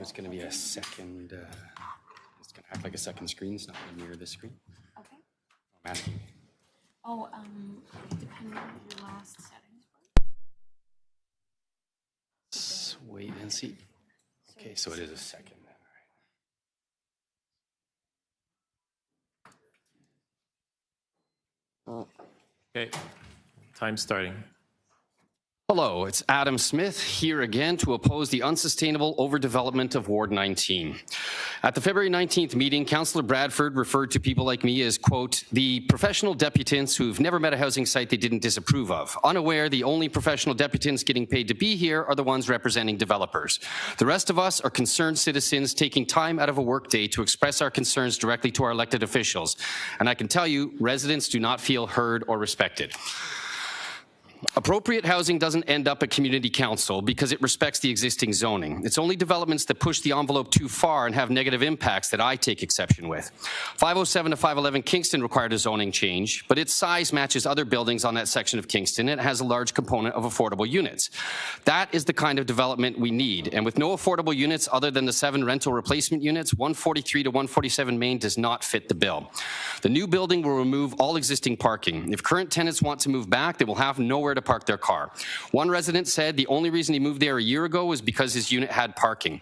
It's going to be a second, it's going to act like a second screen. It's not going to mirror this screen. Okay. I'm asking you. Oh, depending on your last settings. Let's wait and see. Okay, so it is a second then, all right. Okay, time starting. Hello, it's Adam Smith here again to oppose the unsustainable overdevelopment of Ward 19. At the February 19th meeting, Councillor Bradford referred to people like me as, quote, the professional deputants who've never met a housing site they didn't disapprove of. Unaware the only professional deputants getting paid to be here are the ones representing developers. The rest of us are concerned citizens taking time out of a workday to express our concerns directly to our elected officials. And I can tell you, residents do not feel heard or respected. Appropriate housing doesn't end up at community council because it respects the existing zoning. It's only developments that push the envelope too far and have negative impacts that I take exception with. 507 to 511 Kingston required a zoning change, but its size matches other buildings on that section of Kingston and it has a large component of affordable units. That is the kind of development we need, and with no affordable units other than the 7 rental replacement units, 143 to 147 Main does not fit the bill. The new building will remove all existing parking. If current tenants want to move back, they will have nowhere to park their car. One resident said the only reason he moved there a year ago was because his unit had parking.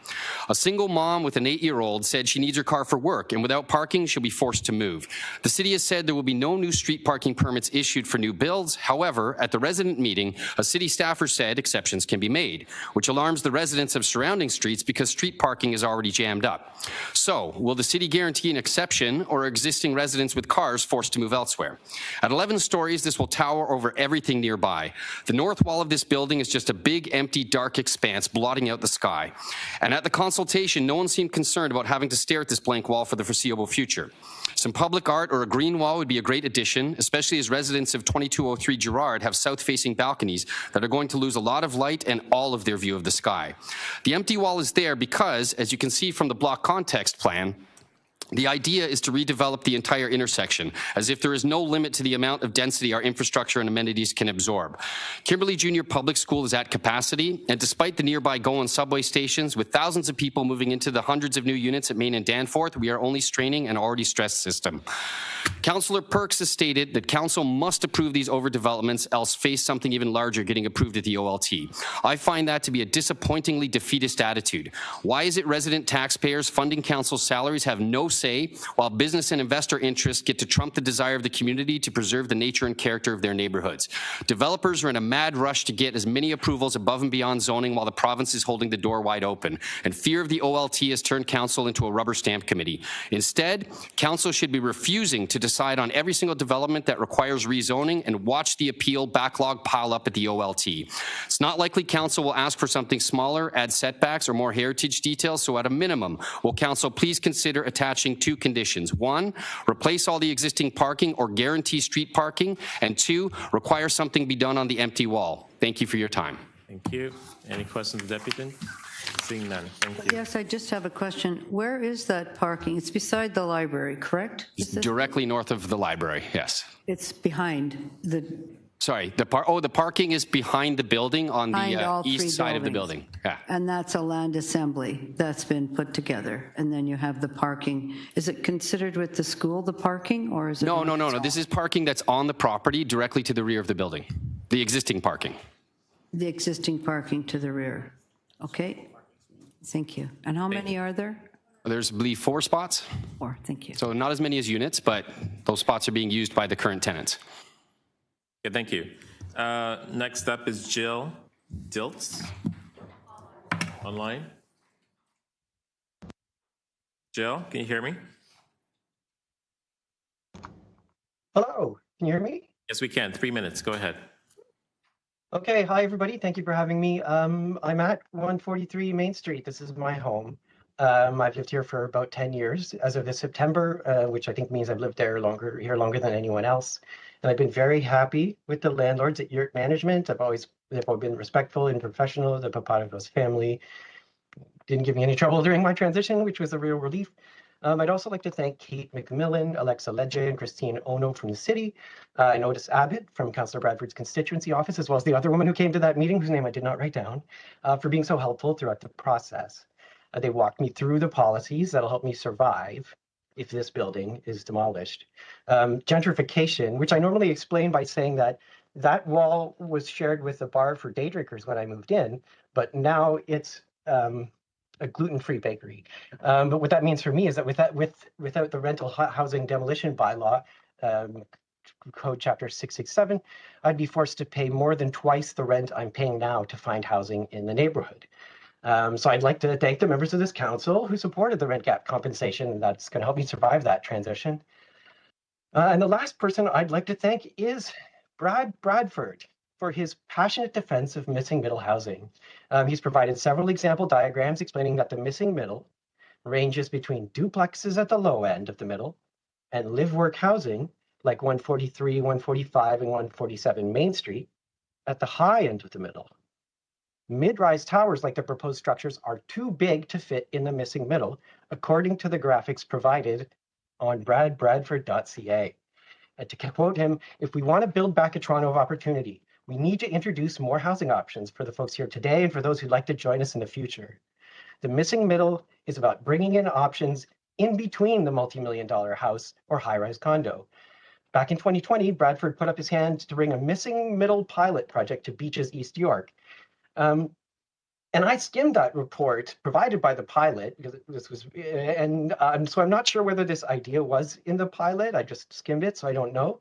A single mom with an 8-year-old said she needs her car for work, and without parking, she'll be forced to move. The city has said there will be no new street parking permits issued for new builds. However, at the resident meeting, a city staffer said exceptions can be made, which alarms the residents of surrounding streets because street parking is already jammed up. So, will the city guarantee an exception, or are existing residents with cars forced to move elsewhere? At 11 stories, this will tower over everything nearby. The north wall of this building is just a big, empty, dark expanse blotting out the sky. And at the consultation, no one seemed concerned about having to stare at this blank wall for the foreseeable future. Some public art or a green wall would be a great addition, especially as residents of 2203 Girard have south-facing balconies that are going to lose a lot of light and all of their view of the sky. The empty wall is there because, as you can see from the block context plan, the idea is to redevelop the entire intersection, as if there is no limit to the amount of density our infrastructure and amenities can absorb. Kimberley Junior Public School is at capacity, and despite the nearby GO and subway stations, with thousands of people moving into the hundreds of new units at Main and Danforth, we are only straining an already stressed system. Councillor Perks has stated that council must approve these overdevelopments, else face something even larger getting approved at the OLT. I find that to be a disappointingly defeatist attitude. Why is it resident taxpayers funding council's salaries have no say, while business and investor interests get to trump the desire of the community to preserve the nature and character of their neighborhoods? Developers are in a mad rush to get as many approvals above and beyond zoning while the province is holding the door wide open, and fear of the OLT has turned council into a rubber stamp committee. Instead, council should be refusing to decide on every single development that requires rezoning and watch the appeal backlog pile up at the OLT. It's not likely council will ask for something smaller, add setbacks or more heritage details, so at a minimum, will council please consider attaching 2 conditions. 1, replace all the existing parking or guarantee street parking, and 2, require something be done on the empty wall. Thank you for your time. Thank you. Any questions, Deputy? Seeing none. Thank you. Yes, I just have a question. Where is that parking? It's beside the library, correct? It's directly north of the library, yes. It's behind the... Sorry, the parking is behind the building on the east side of the building. Yeah. And that's a land assembly that's been put together. And then you have the parking. Is it considered with the school, the parking, or is it? No. This is parking that's on the property directly to the rear of the building, the existing parking. The existing parking to the rear. Okay. Thank you. And how many are there? There's, I believe, 4 spots. 4, thank you. So not as many as units, but those spots are being used by the current tenants. Okay, thank you. Next up is Jill Diltz. Online. Jill, can you hear me? Hello, can you hear me? Yes, we can. 3 minutes. Go ahead. Okay, hi everybody. Thank you for having me. I'm at 143 Main Street. This is my home. I've lived here for about 10 years as of this September, which I think means I've lived there longer than anyone else. And I've been very happy with the landlords at Yurt Management. They've always been respectful and professional. The Papados family didn't give me any trouble during my transition, which was a real relief. I'd also like to thank Kate McMillan, Alexa Ledge, and Christine Ono from the city, and Otis Abbott from Councillor Bradford's constituency office, as well as the other woman who came to that meeting, whose name I did not write down, for being so helpful throughout the process. They walked me through the policies that'll help me survive if this building is demolished. Gentrification, which I normally explain by saying that that wall was shared with a bar for day drinkers when I moved in, but now it's a gluten-free bakery. But what that means for me is that without the rental housing demolition bylaw, Code Chapter 667, I'd be forced to pay more than twice the rent I'm paying now to find housing in the neighborhood. So I'd like to thank the members of this council who supported the rent gap compensation, and that's going to help me survive that transition. And the last person I'd like to thank is Brad Bradford for his passionate defense of missing middle housing. He's provided several example diagrams explaining that the missing middle ranges between duplexes at the low end of the middle and live-work housing like 143, 145, and 147 Main Street, at the high end of the middle. Mid-rise towers like the proposed structures are too big to fit in the missing middle, according to the graphics provided on bradbradford.ca. And to quote him, if we want to build back a Toronto of opportunity, we need to introduce more housing options for the folks here today and for those who'd like to join us in the future. The missing middle is about bringing in options in between the multi-million-dollar house or high-rise condo. Back in 2020, Bradford put up his hand to bring a missing middle pilot project to Beaches East York. And I skimmed that report provided by the pilot, because this was, so I'm not sure whether this idea was in the pilot. I just skimmed it, so I don't know.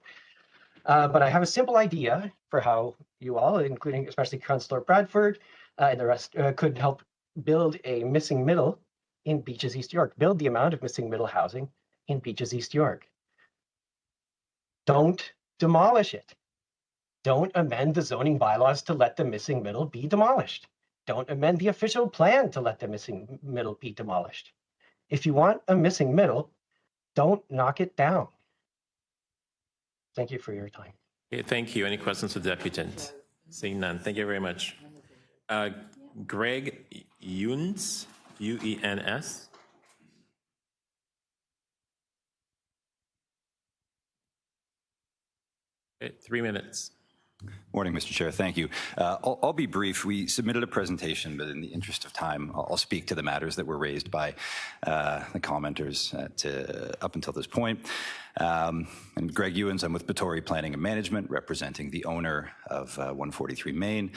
But I have a simple idea for how you all, including especially Councillor Bradford and the rest, could help build a missing middle in Beaches East York, build the amount of missing middle housing in Beaches East York. Don't demolish it. Don't amend the zoning bylaws to let the missing middle be demolished. Don't amend the official plan to let the missing middle be demolished. If you want a missing middle, don't knock it down. Thank you for your time. Okay, thank you. Any questions for the deputant? Seeing none. Thank you very much. Greg Euns, U-E-N-S. Okay, 3 minutes. Morning, Mr. Chair. Thank you. I'll be brief. We submitted a presentation, but in the interest of time, I'll speak to the matters that were raised by the commenters up until this point. And Greg Ewens, I'm with Batory Planning and Management, representing the owner of 143 Main.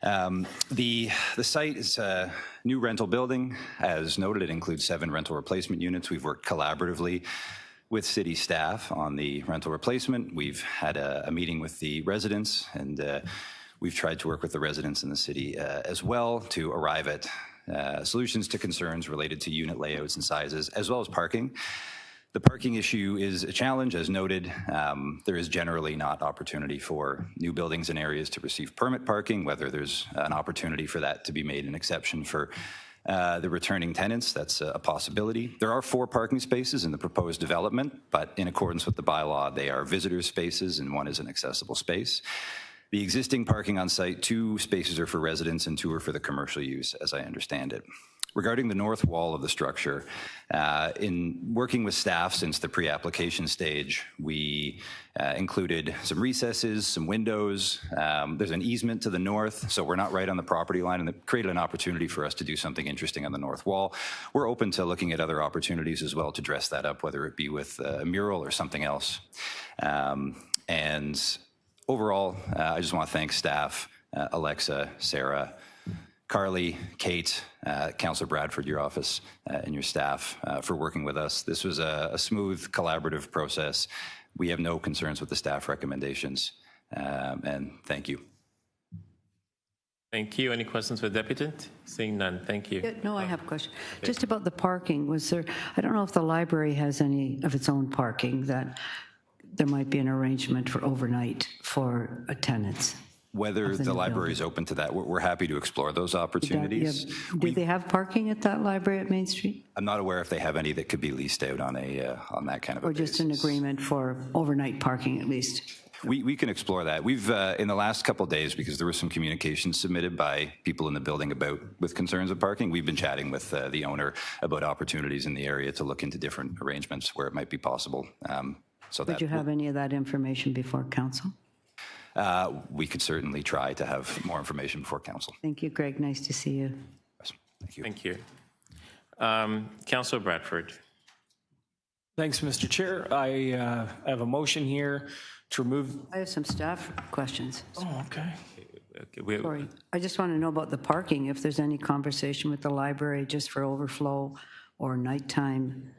The site is a new rental building. As noted, it includes 7 rental replacement units. We've worked collaboratively with city staff on the rental replacement. We've had a meeting with the residents, and we've tried to work with the residents in the city as well to arrive at solutions to concerns related to unit layouts and sizes, as well as parking. The parking issue is a challenge, as noted. There is generally not opportunity for new buildings and areas to receive permit parking, whether there's an opportunity for that to be made an exception for the returning tenants, that's a possibility. There are 4 parking spaces in the proposed development, but in accordance with the bylaw, they are visitor spaces and 1 is an accessible space. The existing parking on site, 2 spaces are for residents and 2 are for the commercial use, as I understand it. Regarding the north wall of the structure, in working with staff since the pre-application stage, we included some recesses, some windows. There's an easement to the north, so we're not right on the property line, and it created an opportunity for us to do something interesting on the north wall. We're open to looking at other opportunities as well to dress that up, whether it be with a mural or something else. And overall, I just want to thank staff, Alexa, Sarah, Carly, Kate, Councillor Bradford, your office, and your staff for working with us. This was a smooth, collaborative process. We have no concerns with the staff recommendations, and thank you. Thank you. Any questions for the deputant? Seeing none, thank you. No, I have a question. Just about the parking, was there, I don't know if the library has any of its own parking, that there might be an arrangement for overnight for tenants. Whether the library is open to that, we're happy to explore those opportunities. Do they have parking at that library at Main Street? I'm not aware if they have any that could be leased out on that kind of a Or just an agreement for overnight parking at least? We can explore that. We've, in the last couple of days, because there was some communication submitted by people in the building with concerns of parking, we've been chatting with the owner about opportunities in the area to look into different arrangements where it might be possible. Would you have any of that information before council? We could certainly try to have more information before council. Thank you, Greg. Nice to see you. Yes, thank you. Thank you. Councillor Bradford. Thanks, Mr. Chair. I have a motion here to remove. I have some staff questions. Oh, okay. Sorry. I just want to know about the parking, if there's any conversation with the library just for overflow or nighttime,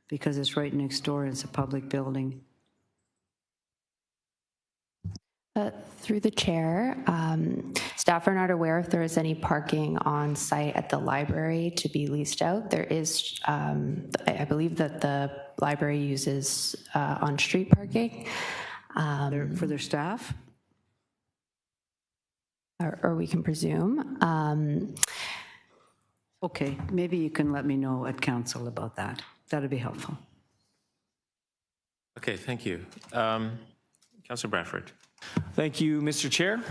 because it's right next door. It's a public building. Through the chair, staff are not aware if there is any parking on site at the library to be leased out. There is, I believe that the library uses on-street parking. For their staff? Or we can presume. Okay, maybe you can let me know at council about that. That'd be helpful. Okay, thank you. Councillor Bradford. Thank you, Mr. Chair.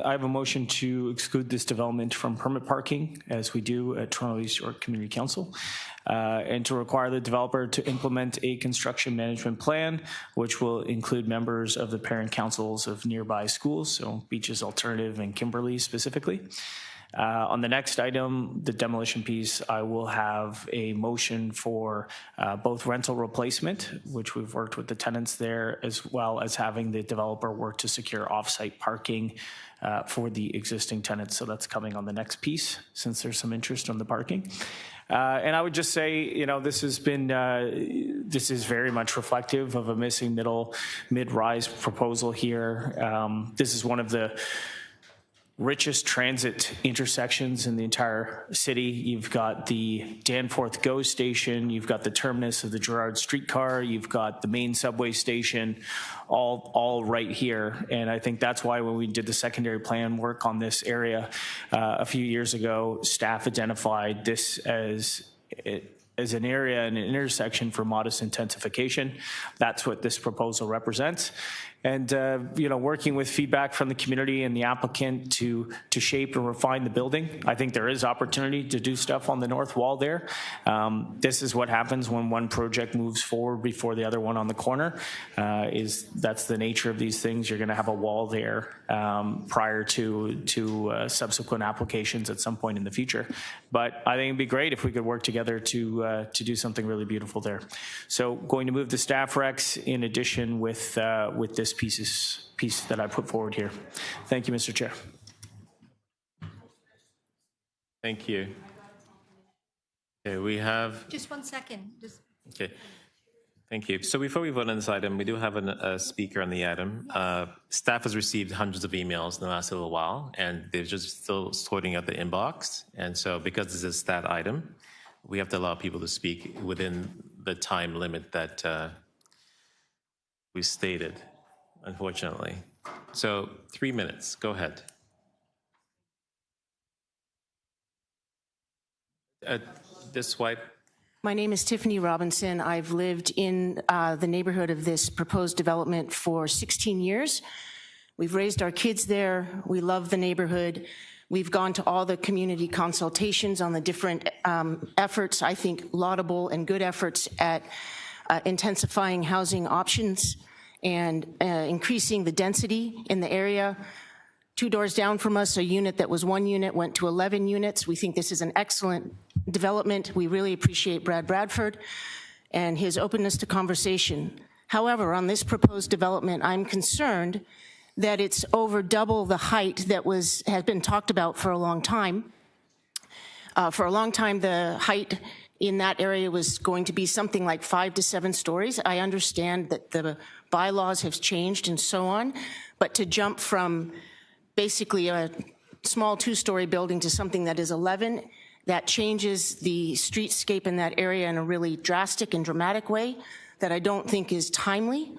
I have a motion to exclude this development from permit parking, as we do at Toronto East York Community Council, and to require the developer to implement a construction management plan, which will include members of the parent councils of nearby schools, so Beaches Alternative and Kimberley specifically. On the next item, the demolition piece, I will have a motion for both rental replacement, which we've worked with the tenants there, as well as having the developer work to secure off-site parking for the existing tenants. So that's coming on the next piece, since there's some interest on the parking. And I would just say, you know, this has been, this is very much reflective of a missing mid-rise proposal here. This is one of the richest transit intersections in the entire city. You've got the Danforth GO station, you've got the terminus of the Gerrard streetcar, you've got the main subway station, all right here. And I think that's why when we did the secondary plan work on this area a few years ago, staff identified this as an area and an intersection for modest intensification. That's what this proposal represents. And, you know, working with feedback from the community and the applicant to shape and refine the building, I think there is opportunity to do stuff on the north wall there. This is what happens when one project moves forward before the other one on the corner. That's the nature of these things. You're going to have a wall there prior to subsequent applications at some point in the future. But I think it'd be great if we could work together to do something really beautiful there. So going to move the staff recs in addition with this piece that I put forward here. Thank you, Mr. Chair. Thank you. Okay, we have. Just 1 second. Okay. Thank you. So before we vote on this item, we do have a speaker on the item. Staff has received hundreds of emails in the last little while, and they're just still sorting out the inbox. And so because this is a stat item, we have to allow people to speak within the time limit that we stated, unfortunately. So 3 minutes. Go ahead. This wipe. My name is Tiffany Robinson. I've lived in the neighborhood of this proposed development for 16 years. We've raised our kids there. We love the neighborhood. We've gone to all the community consultations on the different efforts, I think laudable and good efforts at intensifying housing options and increasing the density in the area. 2 doors down from us, a unit that was 1 unit went to 11 units. We think this is an excellent development. We really appreciate Brad Bradford and his openness to conversation. However, on this proposed development, I'm concerned that it's over double the height that has been talked about for a long time. For a long time, the height in that area was going to be something like 5 to 7 stories. I understand that the bylaws have changed and so on, but to jump from basically a small 2-story building to something that is 11, that changes the streetscape in that area in a really drastic and dramatic way that I don't think is timely.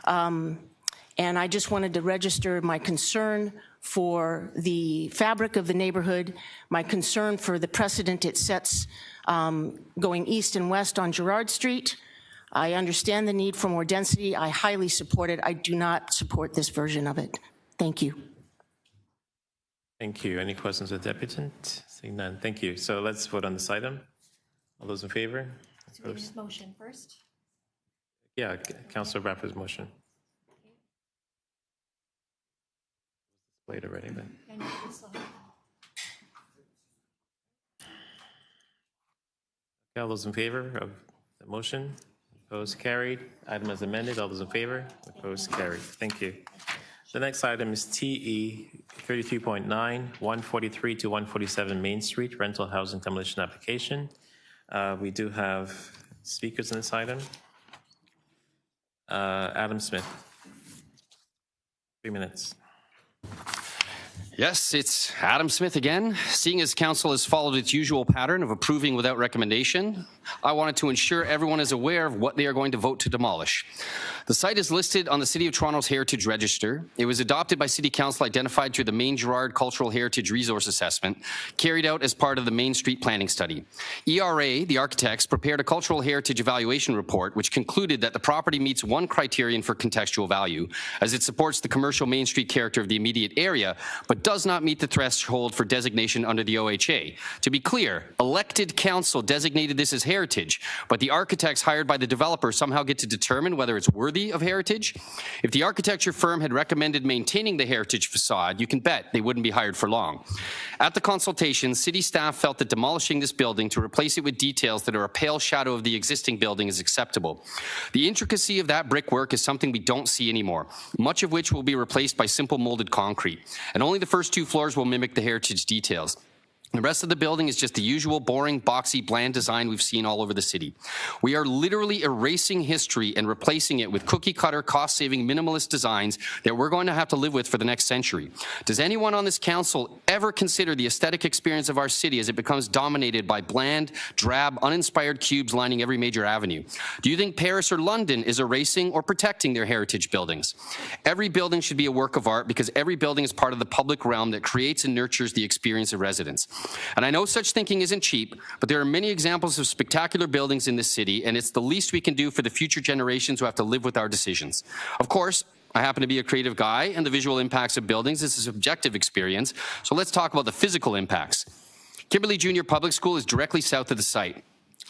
And I just wanted to register my concern for the fabric of the neighborhood, my concern for the precedent it sets going east and west on Gerrard Street. I understand the need for more density. I highly support it. I do not support this version of it. Thank you. Thank you. Any questions of the deputant? Seeing none. Thank you. So let's vote on this item. All those in favor? So we need a motion first. Yeah, Councillor Bradford's motion. Played already, but. Okay, all those in favor of the motion? Opposed, carried. Item as amended. All those in favor? Opposed, carried. Thank you. The next item is TE 33.9, 143 to 147 Main Street, rental housing demolition application. We do have speakers in this item. Adam Smith, 3 minutes. Yes, it's Adam Smith again. Seeing as council has followed its usual pattern of approving without recommendation, I wanted to ensure everyone is aware of what they are going to vote to demolish. The site is listed on the City of Toronto's Heritage Register. It was adopted by City Council, identified through the Main Girard Cultural Heritage Resource Assessment, carried out as part of the Main Street Planning Study. ERA, the architects, prepared a cultural heritage evaluation report which concluded that the property meets one criterion for contextual value, as it supports the commercial Main Street character of the immediate area, but does not meet the threshold for designation under the OHA. To be clear, elected council designated this as heritage, but the architects hired by the developer somehow get to determine whether it's worthy of heritage. If the architecture firm had recommended maintaining the heritage facade, you can bet they wouldn't be hired for long. At the consultation, city staff felt that demolishing this building to replace it with details that are a pale shadow of the existing building is acceptable. The intricacy of that brickwork is something we don't see anymore, much of which will be replaced by simple molded concrete, and only the first 2 floors will mimic the heritage details. The rest of the building is just the usual boring, boxy, bland design we've seen all over the city. We are literally erasing history and replacing it with cookie-cutter, cost-saving, minimalist designs that we're going to have to live with for the next century. Does anyone on this council ever consider the aesthetic experience of our city as it becomes dominated by bland, drab, uninspired cubes lining every major avenue? Do you think Paris or London is erasing or protecting their heritage buildings? Every building should be a work of art because every building is part of the public realm that creates and nurtures the experience of residents. And I know such thinking isn't cheap, but there are many examples of spectacular buildings in this city, and it's the least we can do for the future generations who have to live with our decisions. Of course, I happen to be a creative guy, and the visual impacts of buildings is a subjective experience, so let's talk about the physical impacts. Kimberley Junior Public School is directly south of the site.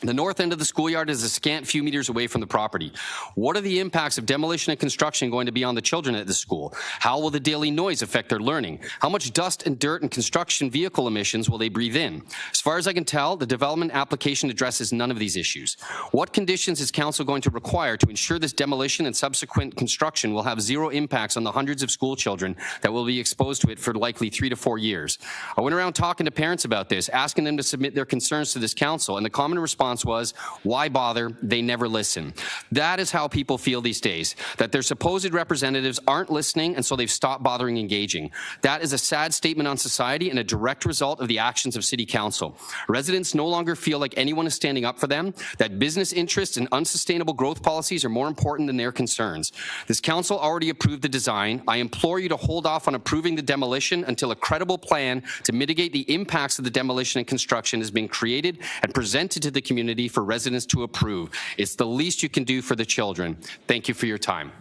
The north end of the schoolyard is a scant few meters away from the property. What are the impacts of demolition and construction going to be on the children at the school? How will the daily noise affect their learning? How much dust and dirt and construction vehicle emissions will they breathe in? As far as I can tell, the development application addresses none of these issues. What conditions is council going to require to ensure this demolition and subsequent construction will have zero impacts on the hundreds of school children that will be exposed to it for likely 3 to 4 years? I went around talking to parents about this, asking them to submit their concerns to this council, and the common response was, why bother? They never listen. That is how people feel these days, that their supposed representatives aren't listening, and so they've stopped bothering engaging. That is a sad statement on society and a direct result of the actions of City Council. Residents no longer feel like anyone is standing up for them, that business interests and unsustainable growth policies are more important than their concerns. This council already approved the design. I implore you to hold off on approving the demolition until a credible plan to mitigate the impacts of the demolition and construction has been created and presented to the community for residents to approve. It's the least you can do for the children. Thank you for your time.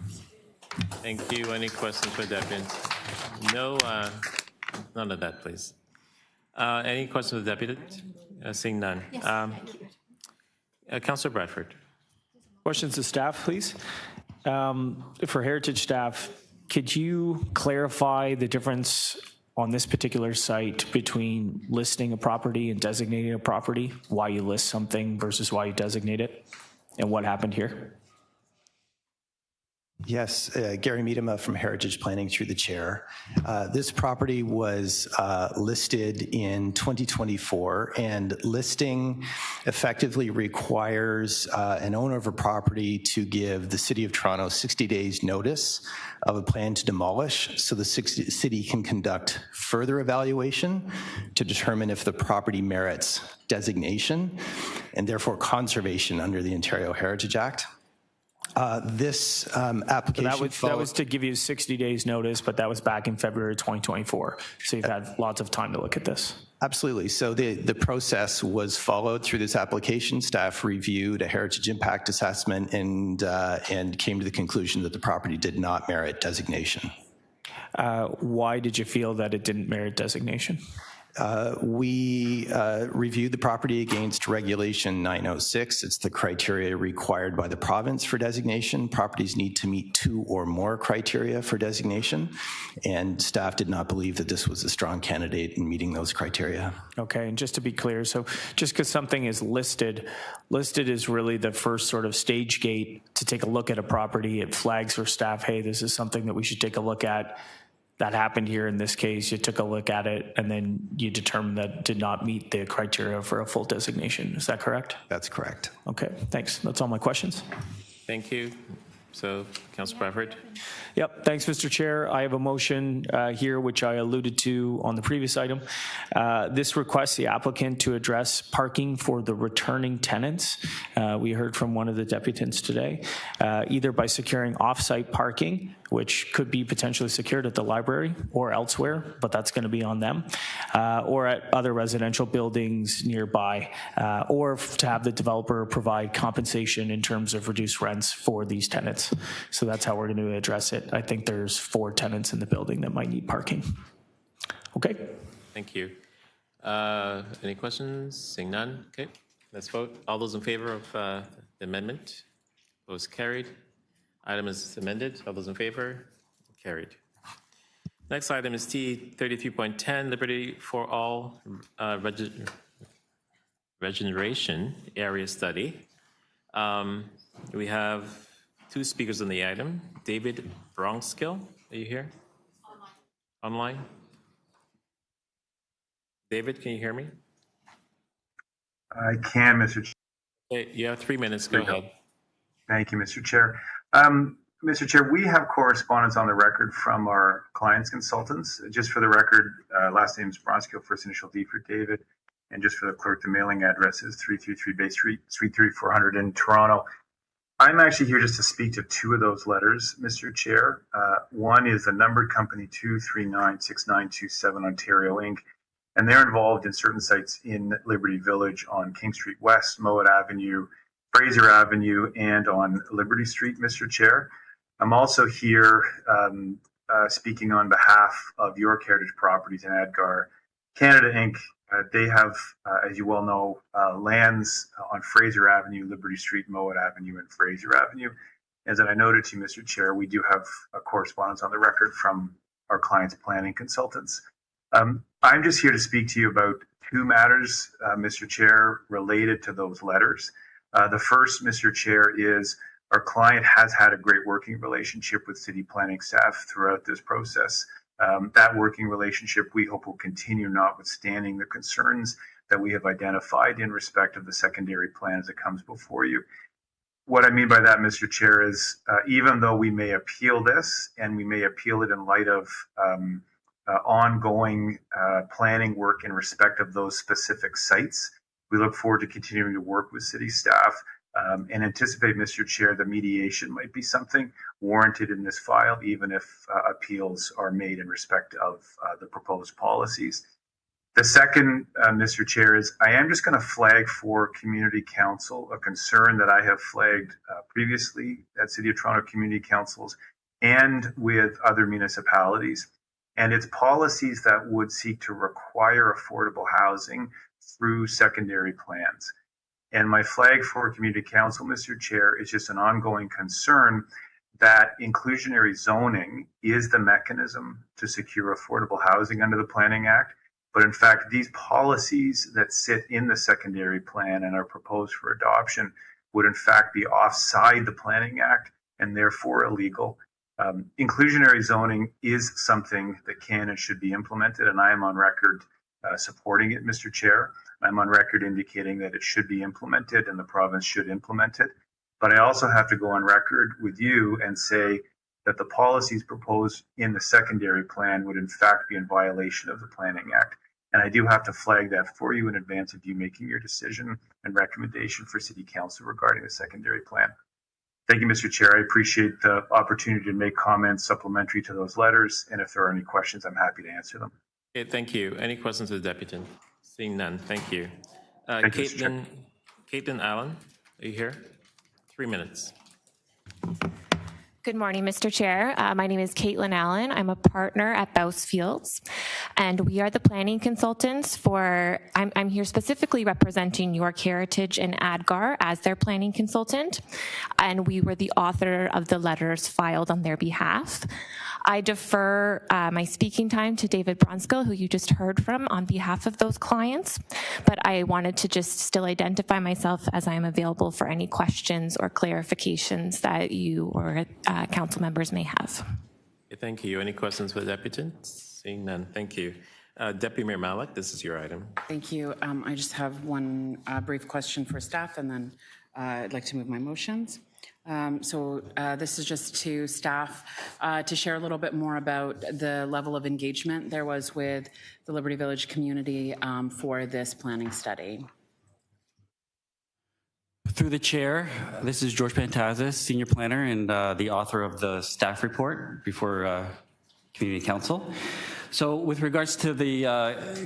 Thank you. Any questions for Deputy? No, none of that, please. Any questions for the Deputy? Seeing none. Yes, Councillor Bradford. Questions to staff, please. For Heritage staff, could you clarify the difference on this particular site between listing a property and designating a property, why you list something versus why you designate it, and what happened here? Yes, Gary Miedema from Heritage Planning through the chair. This property was listed in 2024, and listing effectively requires an owner of a property to give the City of Toronto 60 days notice of a plan to demolish, so the city can conduct further evaluation to determine if the property merits designation and therefore conservation under the Ontario Heritage Act. This application that was to give you 60 days notice, but that was back in February 2024. So you've had lots of time to look at this. Absolutely. So the process was followed through this application. Staff reviewed a heritage impact assessment and came to the conclusion that the property did not merit designation. Why did you feel that it didn't merit designation? We reviewed the property against Regulation 906. It's the criteria required by the province for designation. Properties need to meet 2 or more criteria for designation, and staff did not believe that this was a strong candidate in meeting those criteria. Okay, and just to be clear, so just because something is listed is really the first sort of stage gate to take a look at a property. It flags for staff, hey, this is something that we should take a look at. That happened here in this case. You took a look at it and then you determined that it did not meet the criteria for a full designation. Is that correct? That's correct. Okay, thanks. That's all my questions. Thank you. So, Councillor Bradford. Yep, thanks, Mr. Chair. I have a motion here, which I alluded to on the previous item. This requests the applicant to address parking for the returning tenants. We heard from one of the deputants today, either by securing off-site parking, which could be potentially secured at the library or elsewhere, but that's going to be on them, or at other residential buildings nearby, or to have the developer provide compensation in terms of reduced rents for these tenants. So that's how we're going to address it. I think there's 4 tenants in the building that might need parking. Okay. Thank you. Any questions? Seeing none. Okay, let's vote. All those in favor of the amendment? Opposed? Carried. Item is amended. All those in favor? Carried. Next item is T 33.10, Liberty for All Regeneration Area Study. We have 2 speakers on the item. David Bronskill, are you here? Online. David, can you hear me? I can, Mr. Chair. Okay, you have 3 minutes. Go ahead. Thank you, Mr. Chair. Mr. Chair, we have correspondence on the record from our client's consultants. Just for the record, last name is Bronskill, first initial D for David. And just for the clerk, the mailing address is 333 Bay Street, Suite 3400 in Toronto. I'm actually here just to speak to 2 of those letters, Mr. Chair. One is the numbered company 2396927 Ontario Inc. And they're involved in certain sites in Liberty Village on King Street West, Mowat Avenue, Fraser Avenue, and on Liberty Street, Mr. Chair. I'm also here speaking on behalf of York Heritage Properties and ADGAR Canada Inc. They have, as you well know, lands on Fraser Avenue, Liberty Street, Mowat Avenue, and Fraser Avenue. As I noted to you, Mr. Chair, we do have a correspondence on the record from our client's planning consultants. I'm just here to speak to you about 2 matters, Mr. Chair, related to those letters. The first, Mr. Chair, is our client has had a great working relationship with city planning staff throughout this process. That working relationship we hope will continue, notwithstanding the concerns that we have identified in respect of the secondary plan as it comes before you. What I mean by that, Mr. Chair, is even though we may appeal this, and we may appeal it in light of ongoing planning work in respect of those specific sites, we look forward to continuing to work with city staff and anticipate, Mr. Chair, the mediation might be something warranted in this file, even if appeals are made in respect of the proposed policies. The second, Mr. Chair, is I am just going to flag for Community Council a concern that I have flagged previously at City of Toronto Community Councils and with other municipalities. And it's policies that would seek to require affordable housing through secondary plans. And my flag for Community Council, Mr. Chair, is just an ongoing concern that inclusionary zoning is the mechanism to secure affordable housing under the Planning Act. But in fact, these policies that sit in the secondary plan and are proposed for adoption would in fact be offside the Planning Act and therefore illegal. Inclusionary zoning is something that can and should be implemented, and I am on record supporting it, Mr. Chair. I'm on record indicating that it should be implemented and the province should implement it. But I also have to go on record with you and say that the policies proposed in the secondary plan would in fact be in violation of the Planning Act. And I do have to flag that for you in advance of you making your decision and recommendation for City Council regarding the secondary plan. Thank you, Mr. Chair. I appreciate the opportunity to make comments supplementary to those letters. And if there are any questions, I'm happy to answer them. Okay, thank you. Any questions to the deputant? Seeing none, thank you. Thank you, Caitlin Allen, are you here? 3 minutes. Good morning, Mr. Chair. My name is Caitlin Allen. I'm a partner at Bouse Fields, and we are the planning consultants for, I'm here specifically representing York Heritage and ADGAR as their planning consultant, and we were the author of the letters filed on their behalf. I defer my speaking time to David Bronskill, who you just heard from on behalf of those clients, but I wanted to just still identify myself as I am available for any questions or clarifications that you or council members may have. Okay, thank you. Any questions for the deputant? Seeing none, thank you. Deputy Mayor Malik, this is your item. Thank you. I just have one brief question for staff, and then I'd like to move my motions. This is just to staff to share a little bit more about the level of engagement there was with the Liberty Village community for this planning study. Through the chair, this is George Pantazis, senior planner and the author of the staff report before Community Council. So with regards to the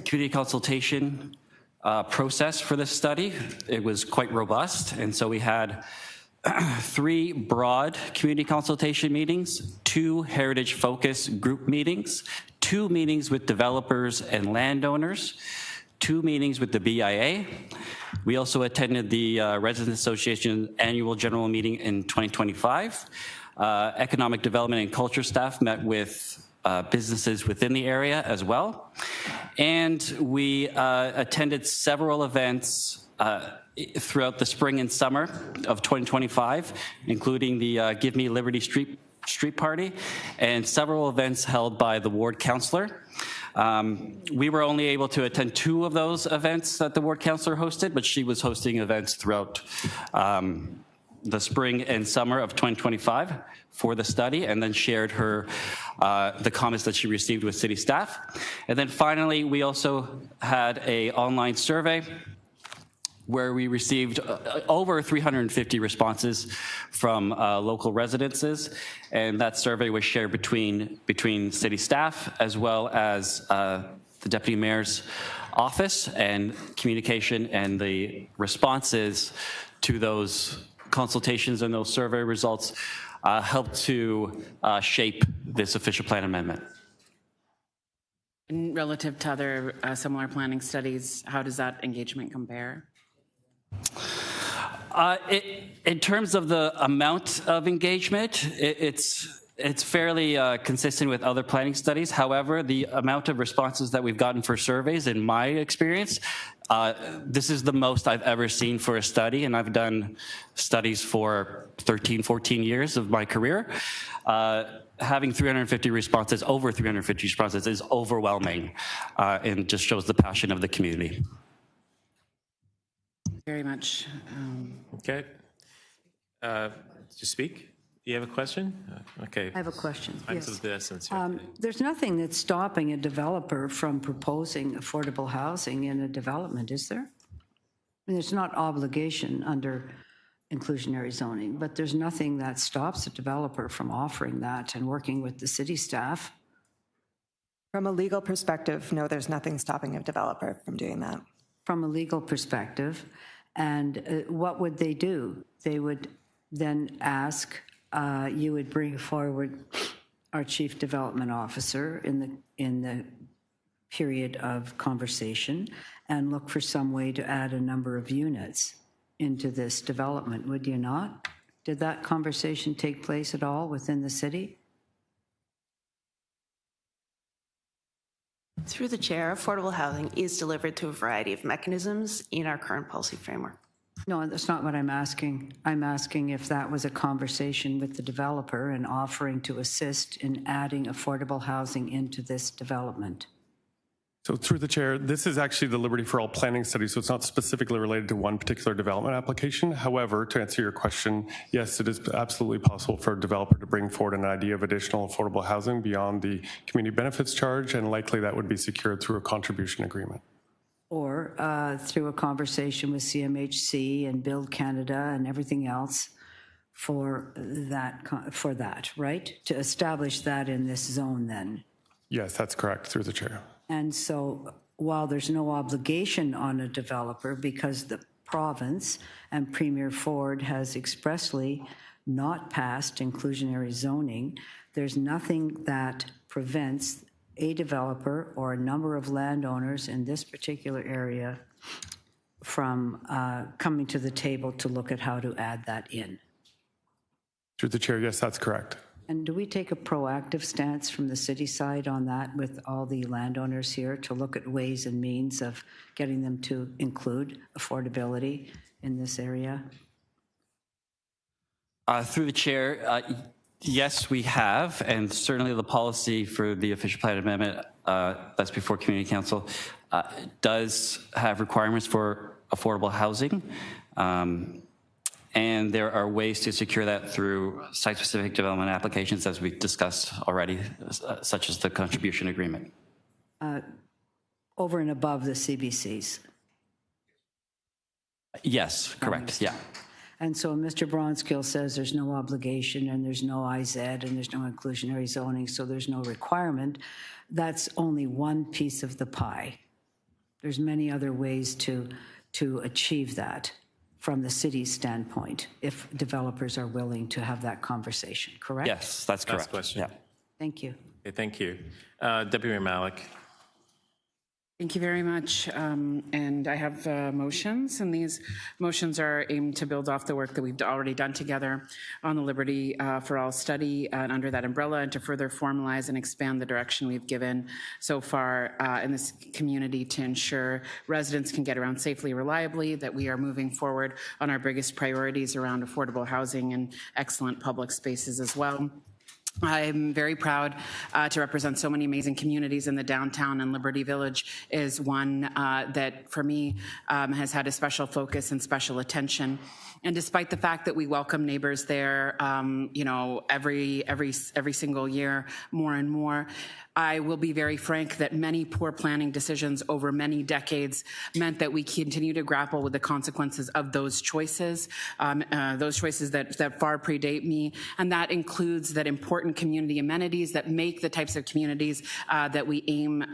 community consultation process for this study, it was quite robust. And so we had 3 broad community consultation meetings, 2 heritage focus group meetings, 2 meetings with developers and landowners, 2 meetings with the BIA. We also attended the Residents Association annual general meeting in 2025. Economic development and culture staff met with businesses within the area as well. And we attended several events throughout the spring and summer of 2025, including the Give Me Liberty Street Party and several events held by the ward councillor. We were only able to attend 2 of those events that the ward councillor hosted, but she was hosting events throughout the spring and summer of 2025 for the study, and then shared her the comments that she received with city staff. And then finally, we also had an online survey where we received over 350 responses from local residences, and that survey was shared between city staff as well as the deputy mayor's office, and communication and the responses to those consultations and those survey results helped to shape this official plan amendment. And relative to other similar planning studies, how does that engagement compare? In terms of the amount of engagement, it's fairly consistent with other planning studies. However, the amount of responses that we've gotten for surveys, in my experience, this is the most I've ever seen for a study, and I've done studies for 13, 14 years of my career. Having 350 responses, over 350 responses, is overwhelming and just shows the passion of the community. Very much. Okay. To speak? You have a question? Okay. I have a question. Time's of the essence here. There's nothing that's stopping a developer from proposing affordable housing in a development, is there? I mean, there's not obligation under inclusionary zoning, but there's nothing that stops a developer from offering that and working with the city staff. From a legal perspective, no, there's nothing stopping a developer from doing that. From a legal perspective, and what would they do? They would then ask, you would bring forward our chief development officer in the period of conversation and look for some way to add a number of units into this development, would you not? Did that conversation take place at all within the city? Through the chair, affordable housing is delivered through a variety of mechanisms in our current policy framework. No, that's not what I'm asking. I'm asking if that was a conversation with the developer and offering to assist in adding affordable housing into this development. So through the chair, this is actually the Liberty for All planning study, so it's not specifically related to one particular development application. However, to answer your question, yes, it is absolutely possible for a developer to bring forward an idea of additional affordable housing beyond the community benefits charge, and likely that would be secured through a contribution agreement. Or through a conversation with CMHC and Build Canada and everything else for that, right? To establish that in this zone then. Yes, that's correct, through the chair. And so while there's no obligation on a developer because the province and Premier Ford has expressly not passed inclusionary zoning, there's nothing that prevents a developer or a number of landowners in this particular area from coming to the table to look at how to add that in. Through the chair, yes, that's correct. And do we take a proactive stance from the city side on that with all the landowners here to look at ways and means of getting them to include affordability in this area? Through the chair, yes, we have, and certainly the policy for the official plan amendment that's before Community Council does have requirements for affordable housing. And there are ways to secure that through site-specific development applications, as we've discussed already, such as the contribution agreement. Over and above the CBCs. Yes, correct, yeah. And so Mr. Bronskill says there's no obligation and there's no IZ and there's no inclusionary zoning, so there's no requirement. That's only one piece of the pie. There's many other ways to achieve that from the city's standpoint, if developers are willing to have that conversation, correct? Yes, that's correct. Last question. Yeah. Thank you. Okay, thank you. Deputy Mayor Malik. Thank you very much. And I have motions, and these motions are aimed to build off the work that we've already done together on the Liberty for All study and under that umbrella, and to further formalize and expand the direction we've given so far in this community to ensure residents can get around safely, reliably, that we are moving forward on our biggest priorities around affordable housing and excellent public spaces as well. I'm very proud to represent so many amazing communities in the downtown, and Liberty Village is one that, for me, has had a special focus and special attention. And despite the fact that we welcome neighbors there, you know, every single year, more and more, I will be very frank that many poor planning decisions over many decades meant that we continue to grapple with the consequences of those choices that far predate me. And that includes that important community amenities that make the types of communities that we aim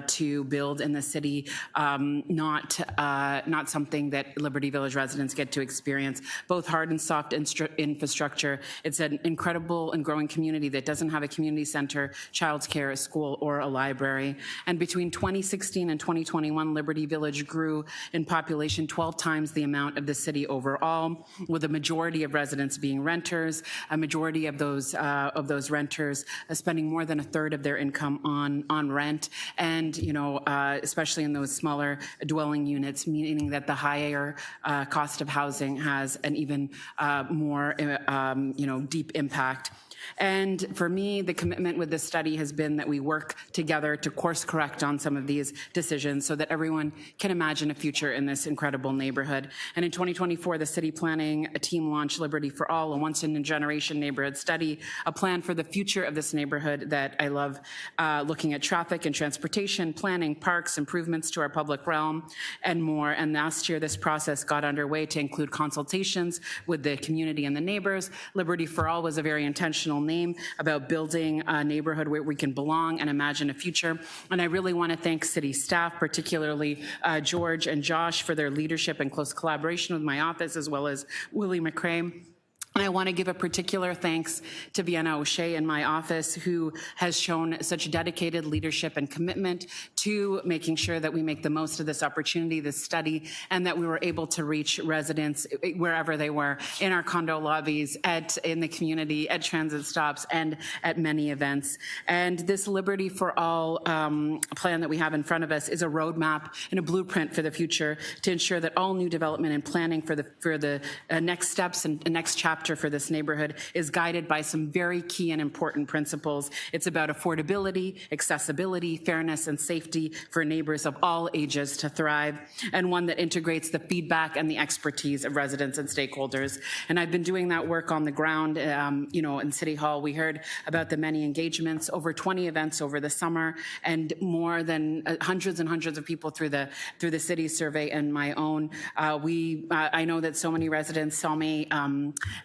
to build in the city not something that Liberty Village residents get to experience, both hard and soft infrastructure. It's an incredible and growing community that doesn't have a community center, childcare, a school, or a library. And between 2016 and 2021, Liberty Village grew in population 12 times the amount of the city overall, with a majority of residents being renters, a majority of those renters spending more than a third of their income on rent, and especially in those smaller dwelling units, meaning that the higher cost of housing has an even more deep impact. And for me, the commitment with this study has been that we work together to course correct on some of these decisions so that everyone can imagine a future in this incredible neighborhood. And in 2024, the city planning team launched Liberty for All, a once-in-a-generation neighborhood study, a plan for the future of this neighborhood that I love, looking at traffic and transportation, planning, parks, improvements to our public realm, and more. And last year, this process got underway to include consultations with the community and the neighbors. Liberty for All was a very intentional name about building a neighborhood where we can belong and imagine a future. And I really want to thank city staff, particularly George and Josh, for their leadership and close collaboration with my office, as well as Willie McCrae. And I want to give a particular thanks to Vienna O'Shea in my office, who has shown such dedicated leadership and commitment to making sure that we make the most of this opportunity, this study, and that we were able to reach residents wherever they were, in our condo lobbies, in the community, at transit stops, and at many events. And this Liberty for All plan that we have in front of us is a roadmap and a blueprint for the future to ensure that all new development and planning for the next steps and next chapter for this neighborhood is guided by some very key and important principles. It's about affordability, accessibility, fairness, and safety for neighbors of all ages to thrive, and one that integrates the feedback and the expertise of residents and stakeholders. And I've been doing that work on the ground, in City Hall. We heard about the many engagements, over 20 events over the summer, and more than hundreds and hundreds of people through the city survey and my own. I know that so many residents saw me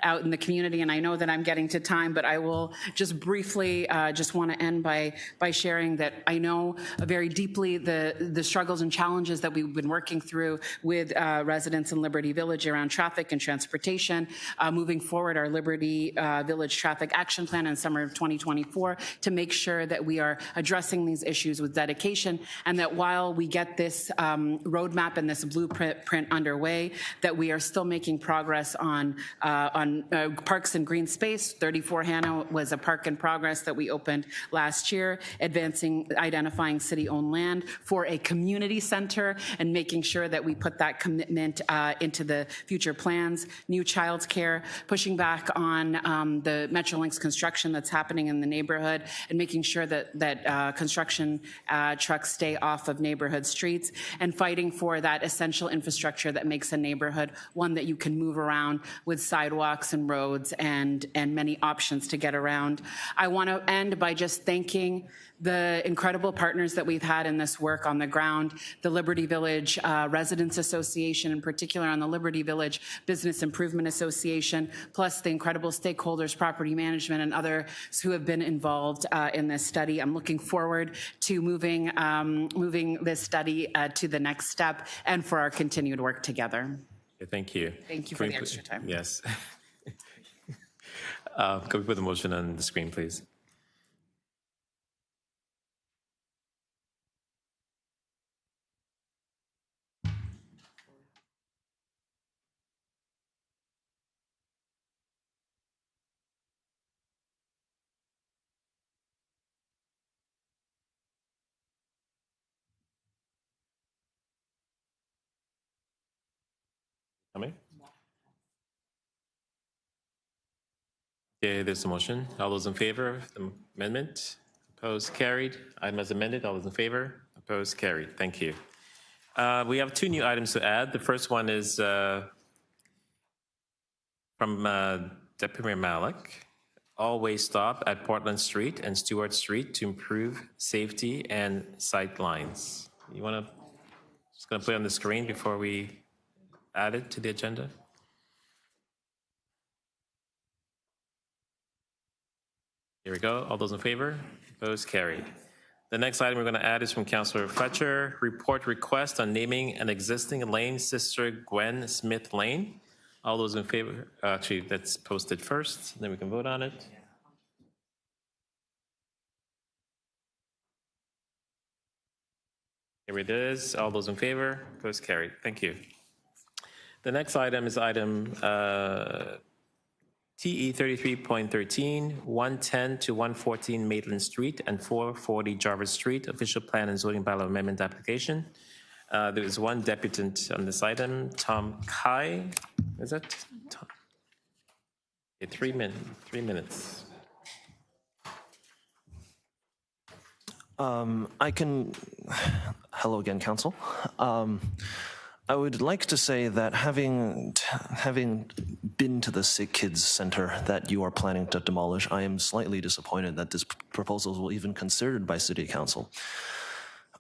out in the community, and I know that I'm getting to time, but I will just briefly just want to end by sharing that I know very deeply the struggles and challenges that we've been working through with residents in Liberty Village around traffic and transportation. Moving forward, our Liberty Village Traffic Action Plan in summer of 2024 to make sure that we are addressing these issues with dedication, and that while we get this roadmap and this blueprint underway, that we are still making progress on Parks and Green Space, 34 Hannah was a park in progress that we opened last year, identifying city-owned land for a community center and making sure that we put that commitment into the future plans. New childcare, pushing back on the Metrolinx construction that's happening in the neighborhood and making sure that construction trucks stay off of neighborhood streets, and fighting for that essential infrastructure that makes a neighborhood one that you can move around with sidewalks and roads and many options to get around. I want to end by just thanking the incredible partners that we've had in this work on the ground, the Liberty Village Residents Association, in particular on the Liberty Village Business Improvement Association, plus the incredible stakeholders, property management, and others who have been involved in this study. I'm looking forward to moving this study to the next step and for our continued work together. Thank you. Thank you for the extra time. Yes. Can we put the motion on the screen, please? Coming? Okay, there's a motion. All those in favor of the amendment? Opposed? Carried. Item as amended. All those in favor? Opposed? Carried. Thank you. We have two new items to add. The first one is from Deputy Mayor Malik. All-way stop at Portland Street and Stewart Street to improve safety and sight lines. You want to just going to play on the screen before we add it to the agenda? Here we go. All those in favor? Opposed? Carried. The next item we're going to add is from Councillor Fletcher. Report request on naming an existing lane, Sister Gwen Smith Lane. All those in favor? Actually, that's posted first, then we can vote on it. Here it is. All those in favor? Opposed? Carried. Thank you. The next item is item TE 33.13, 110 to 114 Maitland Street and 440 Jarvis Street, official plan and zoning bylaw amendment application. There is one deputant on this item, Tom Kai. Is that Tom? Okay, 3 minutes. I can, hello again, Council. I would like to say that having been to the Sick Kids Center that you are planning to demolish, I am slightly disappointed that this proposal was even considered by City Council.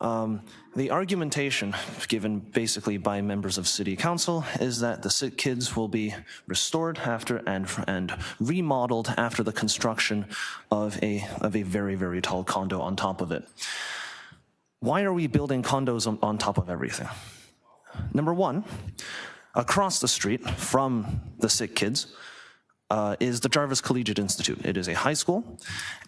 The argumentation given basically by members of City Council is that the Sick Kids will be restored after and remodeled after the construction of a very, very tall condo on top of it. Why are we building condos on top of everything? Number one, across the street from the Sick Kids is the Jarvis Collegiate Institute. It is a high school,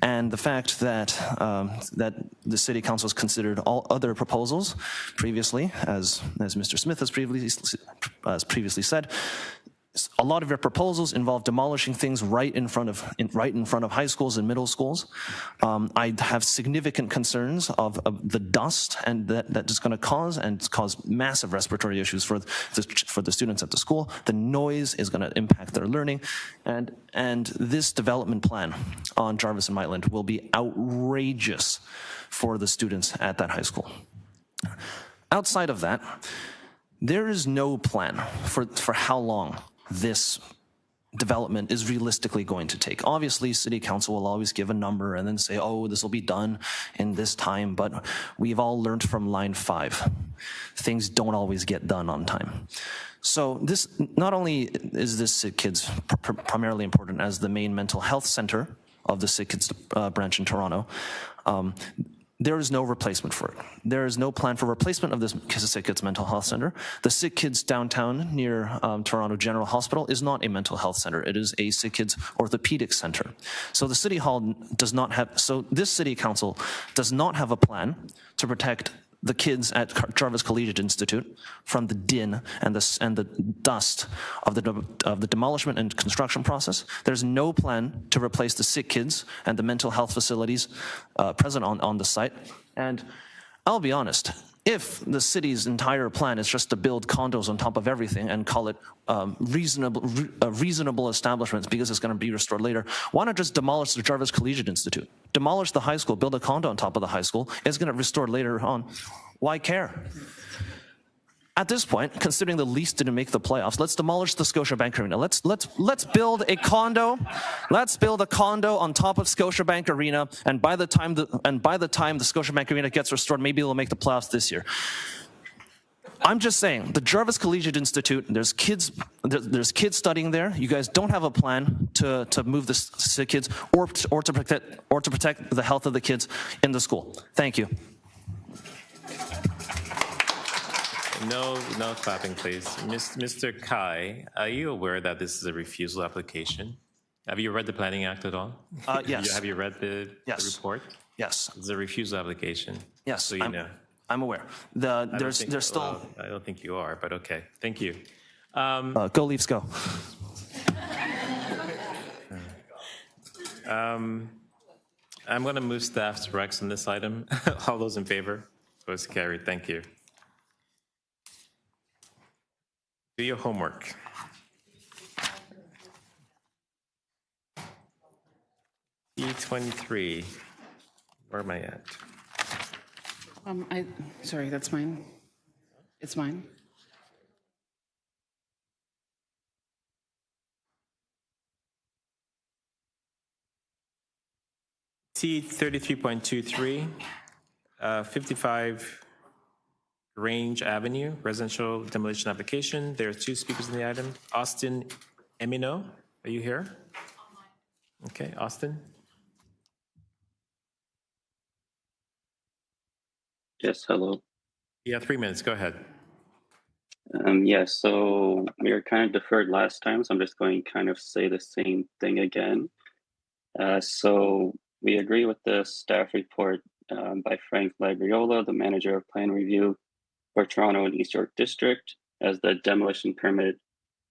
and the fact that that the City Council has considered all other proposals previously, as Mr. Smith has previously said, a lot of your proposals involve demolishing things right in front of high schools and middle schools. I have significant concerns of the dust and that is going to cause massive respiratory issues for the students at the school. The noise is going to impact their learning, and this development plan on Jarvis and Maitland will be outrageous for the students at that high school. Outside of that, there is no plan for how long this development is realistically going to take. Obviously, City Council will always give a number and then say, oh, this will be done in this time, but we've all learned from line 5. Things don't always get done on time. So this, not only is this Sick Kids primarily important as the main mental health center of the Sick Kids branch in Toronto, there is no replacement for it. There is no plan for replacement of this Sick Kids Mental Health Center. The Sick Kids downtown near Toronto General Hospital is not a mental health center. It is a Sick Kids Orthopedic Center. So the City Hall does not have, so this City Council does not have a plan to protect the kids at Jarvis Collegiate Institute from the din and the dust of the demolishment and construction process. There's no plan to replace the sick kids and the mental health facilities present on the site. And I'll be honest, if the city's entire plan is just to build condos on top of everything and call it reasonable establishments because it's going to be restored later, why not just demolish the Jarvis Collegiate Institute? Demolish the high school, build a condo on top of the high school. It's going to restore later on. Why care? At this point, considering the Leafs didn't make the playoffs, let's demolish the Scotiabank Arena. Let's build a condo. Let's build a condo on top of Scotiabank Arena, and by the time the Scotiabank Arena gets restored, maybe they'll make the playoffs this year. I'm just saying, the Jarvis Collegiate Institute, there's kids studying there. You guys don't have a plan to move the sick kids or to protect the health of the kids in the school. Thank you. No clapping, please. Mr. Kai, are you aware that this is a refusal application? Have you read the Planning Act at all? Yes. Have you read the report? Yes. It's a refusal application. Yes. So you know. I'm aware. There's still. Well, I don't think you are, but okay. Thank you. Go Leafs, go. I'm going to move staff to Rex on this item. All those in favor? Opposed? Carried. Thank you. Do your homework. E23. Where am I at? Sorry, that's mine. It's mine. T33.23, 55 Range Avenue, residential demolition application. There are two speakers in the item. Austin Emino, are you here? Okay, Austin. Yes, hello. Yeah, 3 minutes, go ahead. Yes, so we were kind of deferred last time, so I'm just going to kind of say the same thing again. So we agree with the staff report by Frank Lagriola, the manager of plan review for Toronto and East York District, as the demolition permit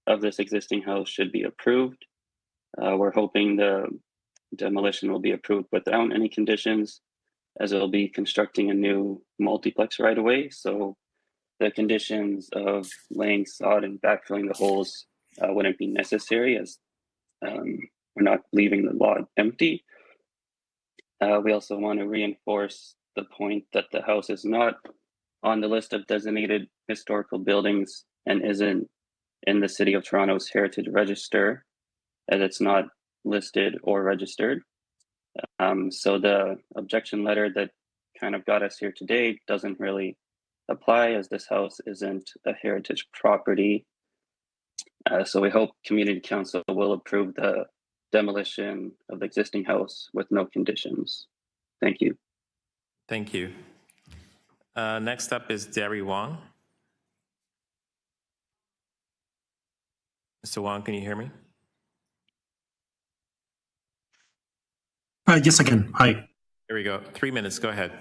of this existing house should be approved. We're hoping the demolition will be approved without any conditions, as it will be constructing a new multiplex right away. So the conditions of laying sod and backfilling the holes wouldn't be necessary, as we're not leaving the lot empty. We also want to reinforce the point that the house is not on the list of designated historical buildings and isn't in the City of Toronto's Heritage Register, as it's not listed or registered. So the objection letter that kind of got us here today doesn't really apply, as this house isn't a heritage property. So we hope Community Council will approve the demolition of the existing house with no conditions. Thank you. Thank you. Next up is Derry Wong. Mr. Wong, can you hear me? Yes, I can. Hi. Here we go. 3 minutes. Go ahead.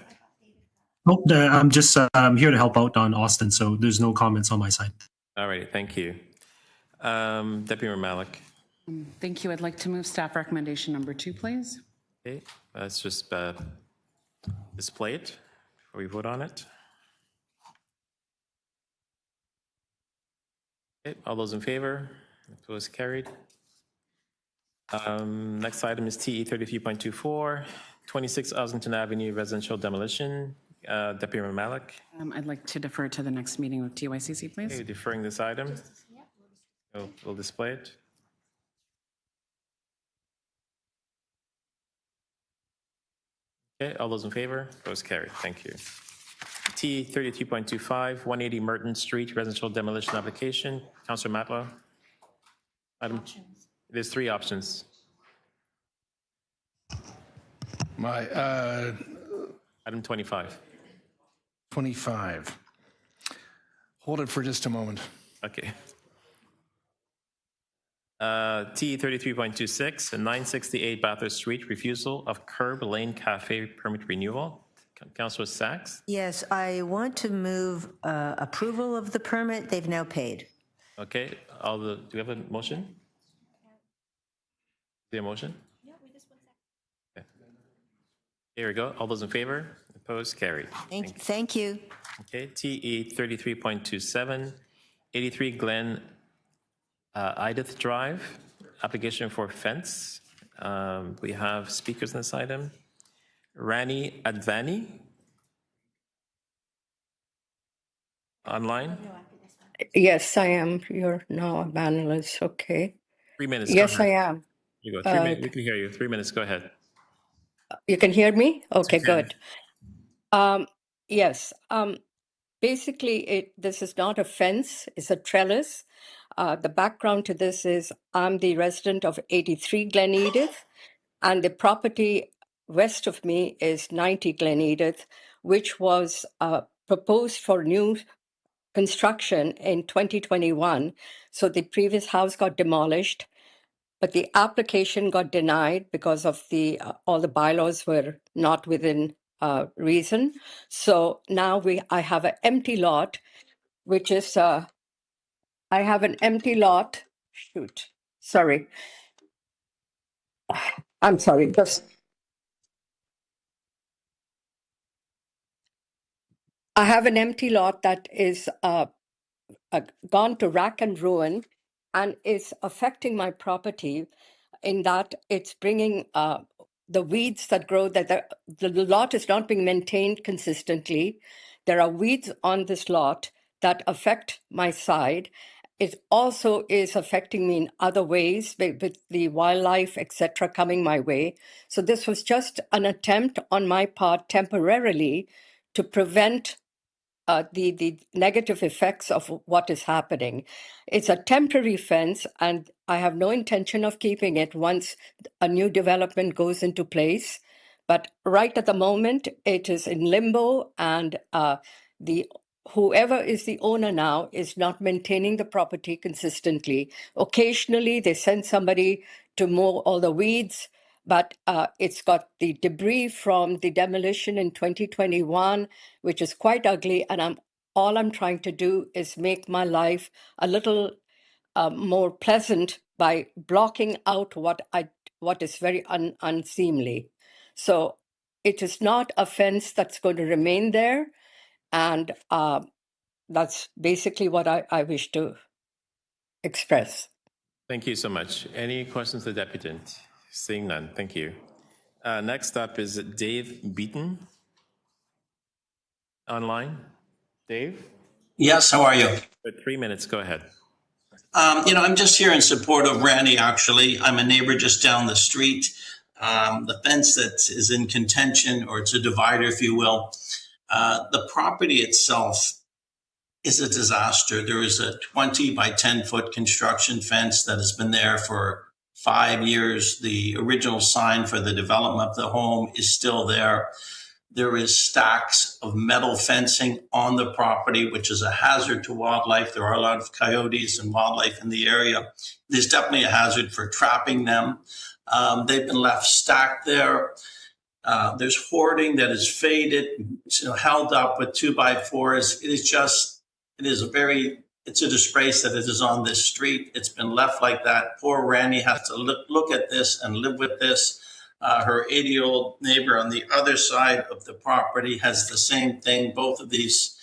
Oh, I'm just here to help out on Austin, so there's no comments on my side. All right. Thank you. Deputy Mayor Malik. Thank you. I'd like to move staff recommendation number 2, please. Okay. Let's just display it before we vote on it. Okay. All those in favor? Opposed? Carried. Next item is TE 33.24, 26 Oslington Avenue residential demolition. Deputy Mayor Malik. I'd like to defer to the next meeting with TYCC, please. Okay, deferring this item. We'll display it. Okay, all those in favor? Opposed? Carried. Thank you. T 33.25, 180 Merton Street residential demolition application. Councillor Matlow. There's 3 options. Item 25. 25. Hold it for just a moment. Okay. T 33.26, 968 Bathurst Street, refusal of Curb Lane Cafe permit renewal. Councillor Sachs? Yes, I want to move approval of the permit. They've now paid. Okay, do we have a motion? Is there a motion? Yeah, we just one second. Okay. Here we go. All those in favor? Opposed? Carried. Thank you. Okay, TE 33.27, 83 Glen Idith Drive, application for fence. We have speakers on this item. Rani Advani. Online? Yes, I am. You're now a panelist. Okay. 3 minutes. Yes, I am. You go. 3 minutes. We can hear you. 3 minutes. Go ahead. You can hear me? Okay, good. Yes. Basically, this is not a fence, it's a trellis. The background to this is I'm the resident of 83 Glen Edith, and the property west of me is 90 Glen Edith, which was proposed for new construction in 2021. So the previous house got demolished, but the application got denied because of the all the bylaws were not within reason. So now I have an empty lot, which is I have an empty lot. Shoot, sorry. I'm sorry. I have an empty lot that is gone to rack and ruin, and is affecting my property in that it's bringing the weeds that grow, that the lot is not being maintained consistently. There are weeds on this lot that affect my side. It also is affecting me in other ways with the wildlife, etc., coming my way. So this was just an attempt on my part temporarily to prevent the negative effects of what is happening. It's a temporary fence, and I have no intention of keeping it once a new development goes into place. But right at the moment, it is in limbo, and whoever is the owner now is not maintaining the property consistently. Occasionally, they send somebody to mow all the weeds, but it's got the debris from the demolition in 2021, which is quite ugly. And all I'm trying to do is make my life a little more pleasant by blocking out what is very unseemly. So it is not a fence that's going to remain there, and that's basically what I wish to express. Thank you so much. Any questions to the deputant? Seeing none. Thank you. Next up is Dave Beaton. Online. Dave? Yes, how are you? For 3 minutes, go ahead. I'm just here in support of Randy, actually. I'm a neighbor just down the street. The fence that is in contention, or it's a divider, if you will, the property itself is a disaster. There is a 20 by 10 foot construction fence that has been there for 5 years. The original sign for the development of the home is still there. There is stacks of metal fencing on the property, which is a hazard to wildlife. There are a lot of coyotes and wildlife in the area. There's definitely a hazard for trapping them. They've been left stacked there. There's hoarding that is faded, held up with 2x4s. It's a disgrace that it is on this street. It's been left like that. Poor Randy has to look at this and live with this. Her 80-year-old neighbor on the other side of the property has the same thing. Both of these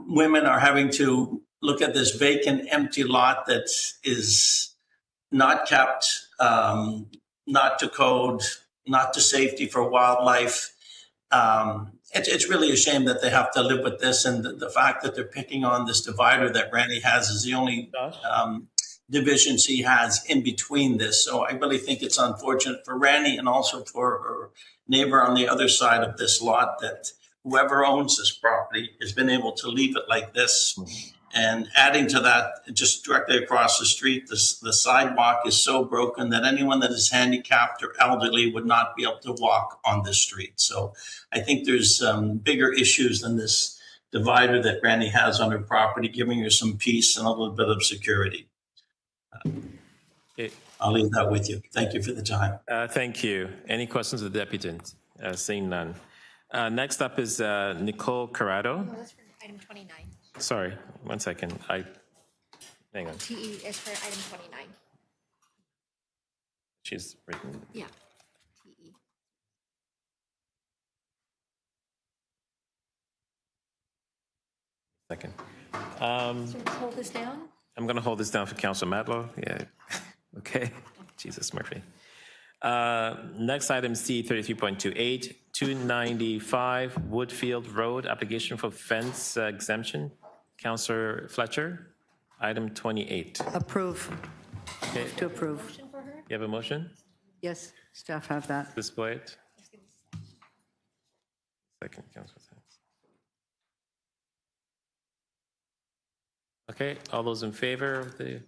women are having to look at this vacant, empty lot that is not kept, not to code, not to safety for wildlife. It's really a shame that they have to live with this, and the fact that they're picking on this divider that Randy has is the only divisions he has in between this. So I really think it's unfortunate for Randy and also for her neighbor on the other side of this lot that whoever owns this property has been able to leave it like this. And adding to that, just directly across the street, the sidewalk is so broken that anyone that is handicapped or elderly would not be able to walk on this street. So I think there's bigger issues than this divider that Randy has on her property, giving her some peace and a little bit of security. I'll leave that with you. Thank you for the time. Thank you. Any questions of the deputant? Seeing none. Next up is Nicole Corrado. No, that's for item 29. Sorry, 1 second. Hang on. TE is for item 29. She's written. Yeah. TE. Second. So just hold this down? I'm going to hold this down for Councilor Matlow. Yeah. Okay. Jesus, Murphy. Next item, C 33.28, 295 Woodfield Road, application for fence exemption. Councilor Fletcher, item 28. Approve. Okay. Move to approve. You have a motion? Yes, staff have that. Display it. Second, Councilor Sands. Okay, all those in favor of the...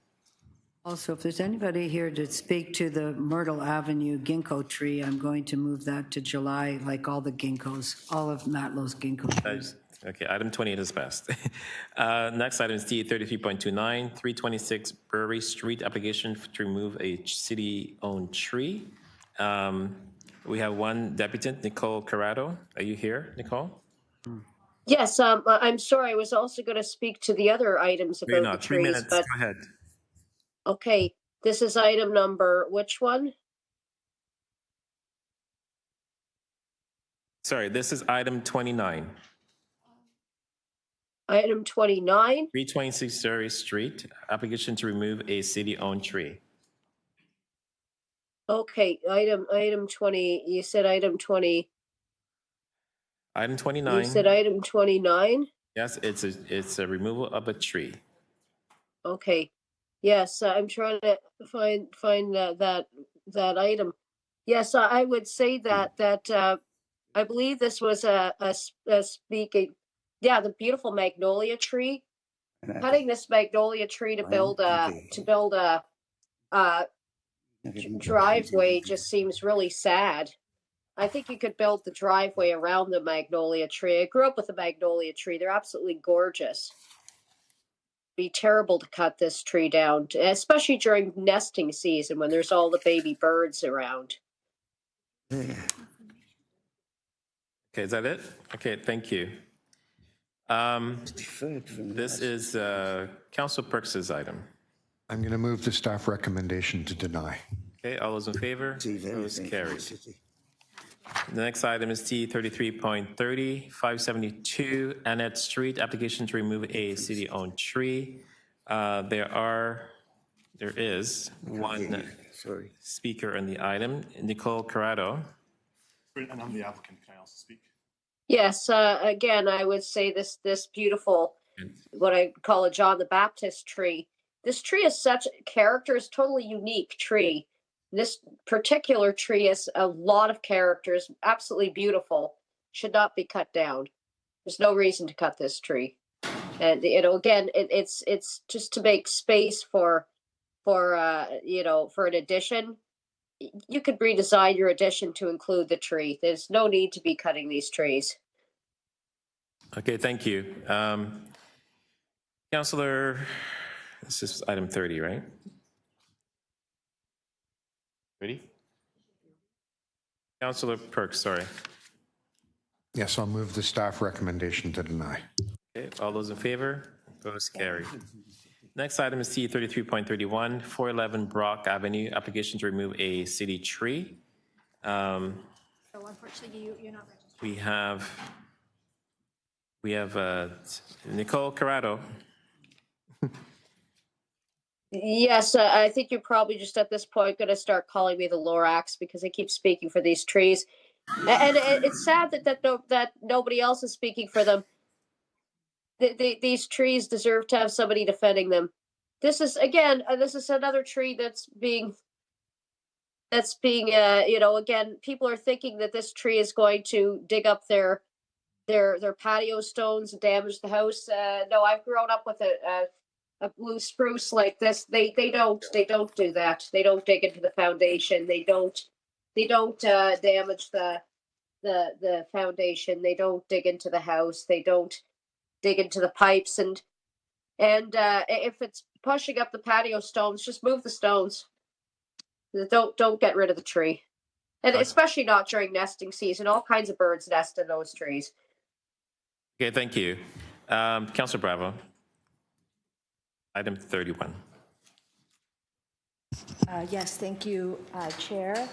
Also, if there's anybody here to speak to the Myrtle Avenue ginkgo tree, I'm going to move that to July, like all the ginkgos, all of Matlow's ginkgo trees. Okay, item 28 is passed. Next item is D 33.29, 326 Brewery Street, application to remove a city-owned tree. We have one deputant, Nicole Corrado. Are you here, Nicole? Yes, I'm sorry. I was also going to speak to the other items about the trees. 3 minutes, but, go ahead. Okay, this is item number, which one? Sorry, this is item 29. Item 29? 326 Surrey Street, application to remove a city-owned tree. Okay, item 20, you said item 20. Item 29. You said item 29? Yes, it's a removal of a tree. Okay. Yes, I'm trying to find that item. Yes, I would say that I believe this was a speaking. Yeah, the beautiful magnolia tree. Cutting this magnolia tree to build a driveway just seems really sad. I think you could build the driveway around the magnolia tree. I grew up with a magnolia tree. They're absolutely gorgeous. Be terrible to cut this tree down, especially during nesting season when there's all the baby birds around. Okay, is that it? Okay, thank you. This is Councilor Perks's item. I'm going to move the staff recommendation to deny. Okay, all those in favor? Those carried. The next item is T 33.30, 572 Annette Street, application to remove a city-owned tree. There is one speaker on the item, Nicole Corrado. And I'm the applicant. Can I also speak? Yes, again, I would say this beautiful, what I call a John the Baptist tree. This tree is such character, it's totally unique tree. This particular tree has a lot of characters, absolutely beautiful, should not be cut down. There's no reason to cut this tree. And, again, it's just to make space for an addition. You could redesign your addition to include the tree. There's no need to be cutting these trees. Okay, thank you. Councillor, this is item 30, right? Ready? Councillor Perks, sorry. Yes, I'll move the staff recommendation to deny. Okay, all those in favor? Those carried. Next item is T 33.31, 411 Brock Avenue, application to remove a city tree. So unfortunately, you're not registered. We have Nicole Corrado. Yes, I think you're probably just at this point going to start calling me the Lorax because I keep speaking for these trees. And it's sad that nobody else is speaking for them. These trees deserve to have somebody defending them. This is another tree that's being again, people are thinking that this tree is going to dig up their patio stones and damage the house. No, I've grown up with a blue spruce like this. They don't do that. They don't dig into the foundation. They don't damage the foundation. They don't dig into the house. They don't dig into the pipes. And if it's pushing up the patio stones, just move the stones. Don't get rid of the tree. And especially not during nesting season. All kinds of birds nest in those trees. Okay, thank you. Councillor Bravo. Item 31. Yes, thank you, Chair.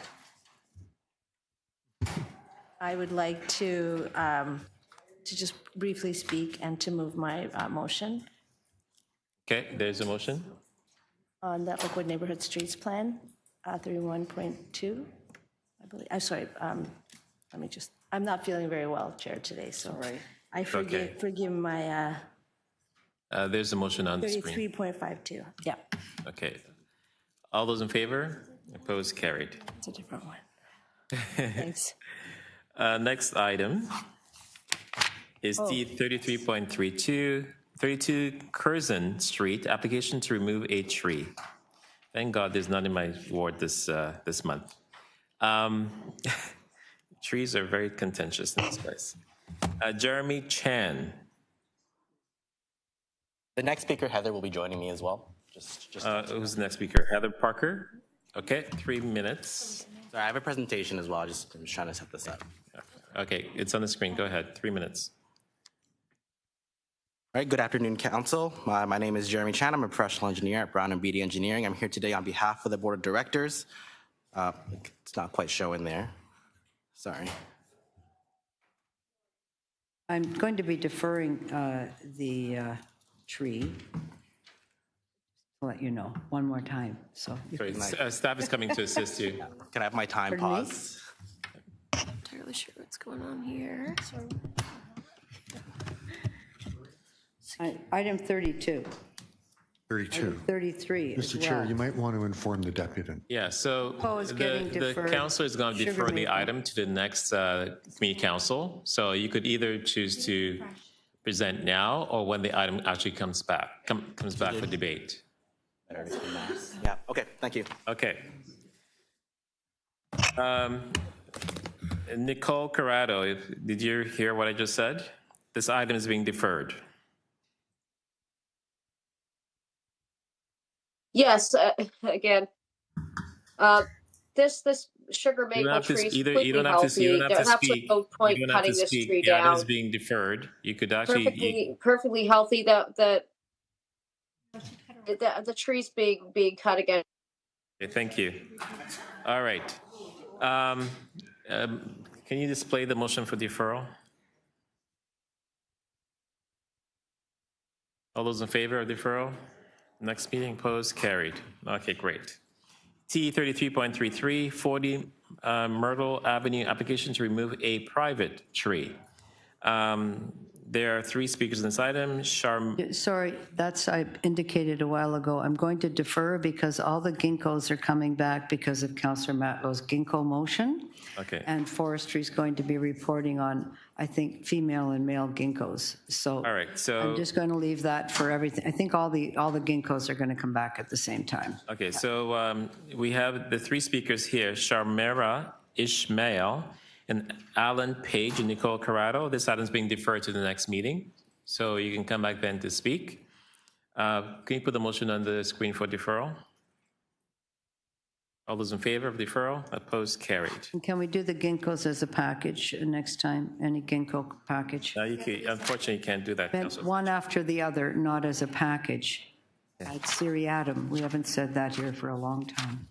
I would like to just briefly speak and to move my motion Okay, there's a motion. on the Oakwood Neighborhood Streets Plan, 31.2, I believe. I'm sorry, let me just, I'm not feeling very well, Chair, today, so I forgive my There's a motion on the screen. 33.52, yeah. Okay. All those in favor? Opposed? Carried. It's a different one. Thanks. Next item is D 33.32, 32 Curzon Street, application to remove a tree. Thank God there's none in my ward this month. Trees are very contentious in this place. Jeremy Chan. The next speaker, Heather, will be joining me as well. Who's the next speaker? Heather Parker? Okay, 3 minutes. Sorry, I have a presentation as well. I'm just trying to set this up. Okay, it's on the screen. Go ahead, 3 minutes. All right, good afternoon, Council. My name is Jeremy Chan. I'm a professional engineer at Brown & Beatty Engineering. I'm here today on behalf of the Board of Directors. It's not quite showing there. Sorry. I'm going to be deferring the tree. I'll let you know one more time. So sorry, staff is coming to assist you. Can I have my time pause? I'm not entirely sure what's going on here. Item 32. 32. Item 33 as Mr. well. Chair, you might want to inform the deputy. Yeah, so the council is going to defer the item to the next committee council. So you could either choose to present now or when the item actually comes back for debate. Yeah, okay, thank you. Okay. Nicole Corrado, did you hear what I just said? This item is being deferred. Yes, again, this sugar maple tree is completely healthy. There's absolutely no point cutting this tree down. The item is being deferred. You could actually perfectly healthy. The tree's being cut again. Okay, thank you. All right. Can you display the motion for deferral? All those in favor of deferral? Next meeting, opposed, carried. Okay, great. T 33.33, 40 Myrtle Avenue, application to remove a private tree. There are 3 speakers in this item. Sorry, I indicated a while ago. I'm going to defer because all the ginkgos are coming back because of Councillor Matlow's ginkgo motion. Okay. And forestry is going to be reporting on, I think, female and male ginkgos. So, all right, so I'm just going to leave that for everything. I think all the ginkgos are going to come back at the same time. Okay, so we have the 3 speakers here: Sharmera Ishmael, and Alan Page and Nicole Corrado. This item is being deferred to the next meeting, so you can come back then to speak. Can you put the motion on the screen for deferral? All those in favor of deferral? Opposed? Carried. And can we do the ginkgos as a package next time? Any ginkgo package? No, unfortunately, you can't do that, Councilor. One after the other, not as a package. It's seriatim. We haven't said that here for a long time.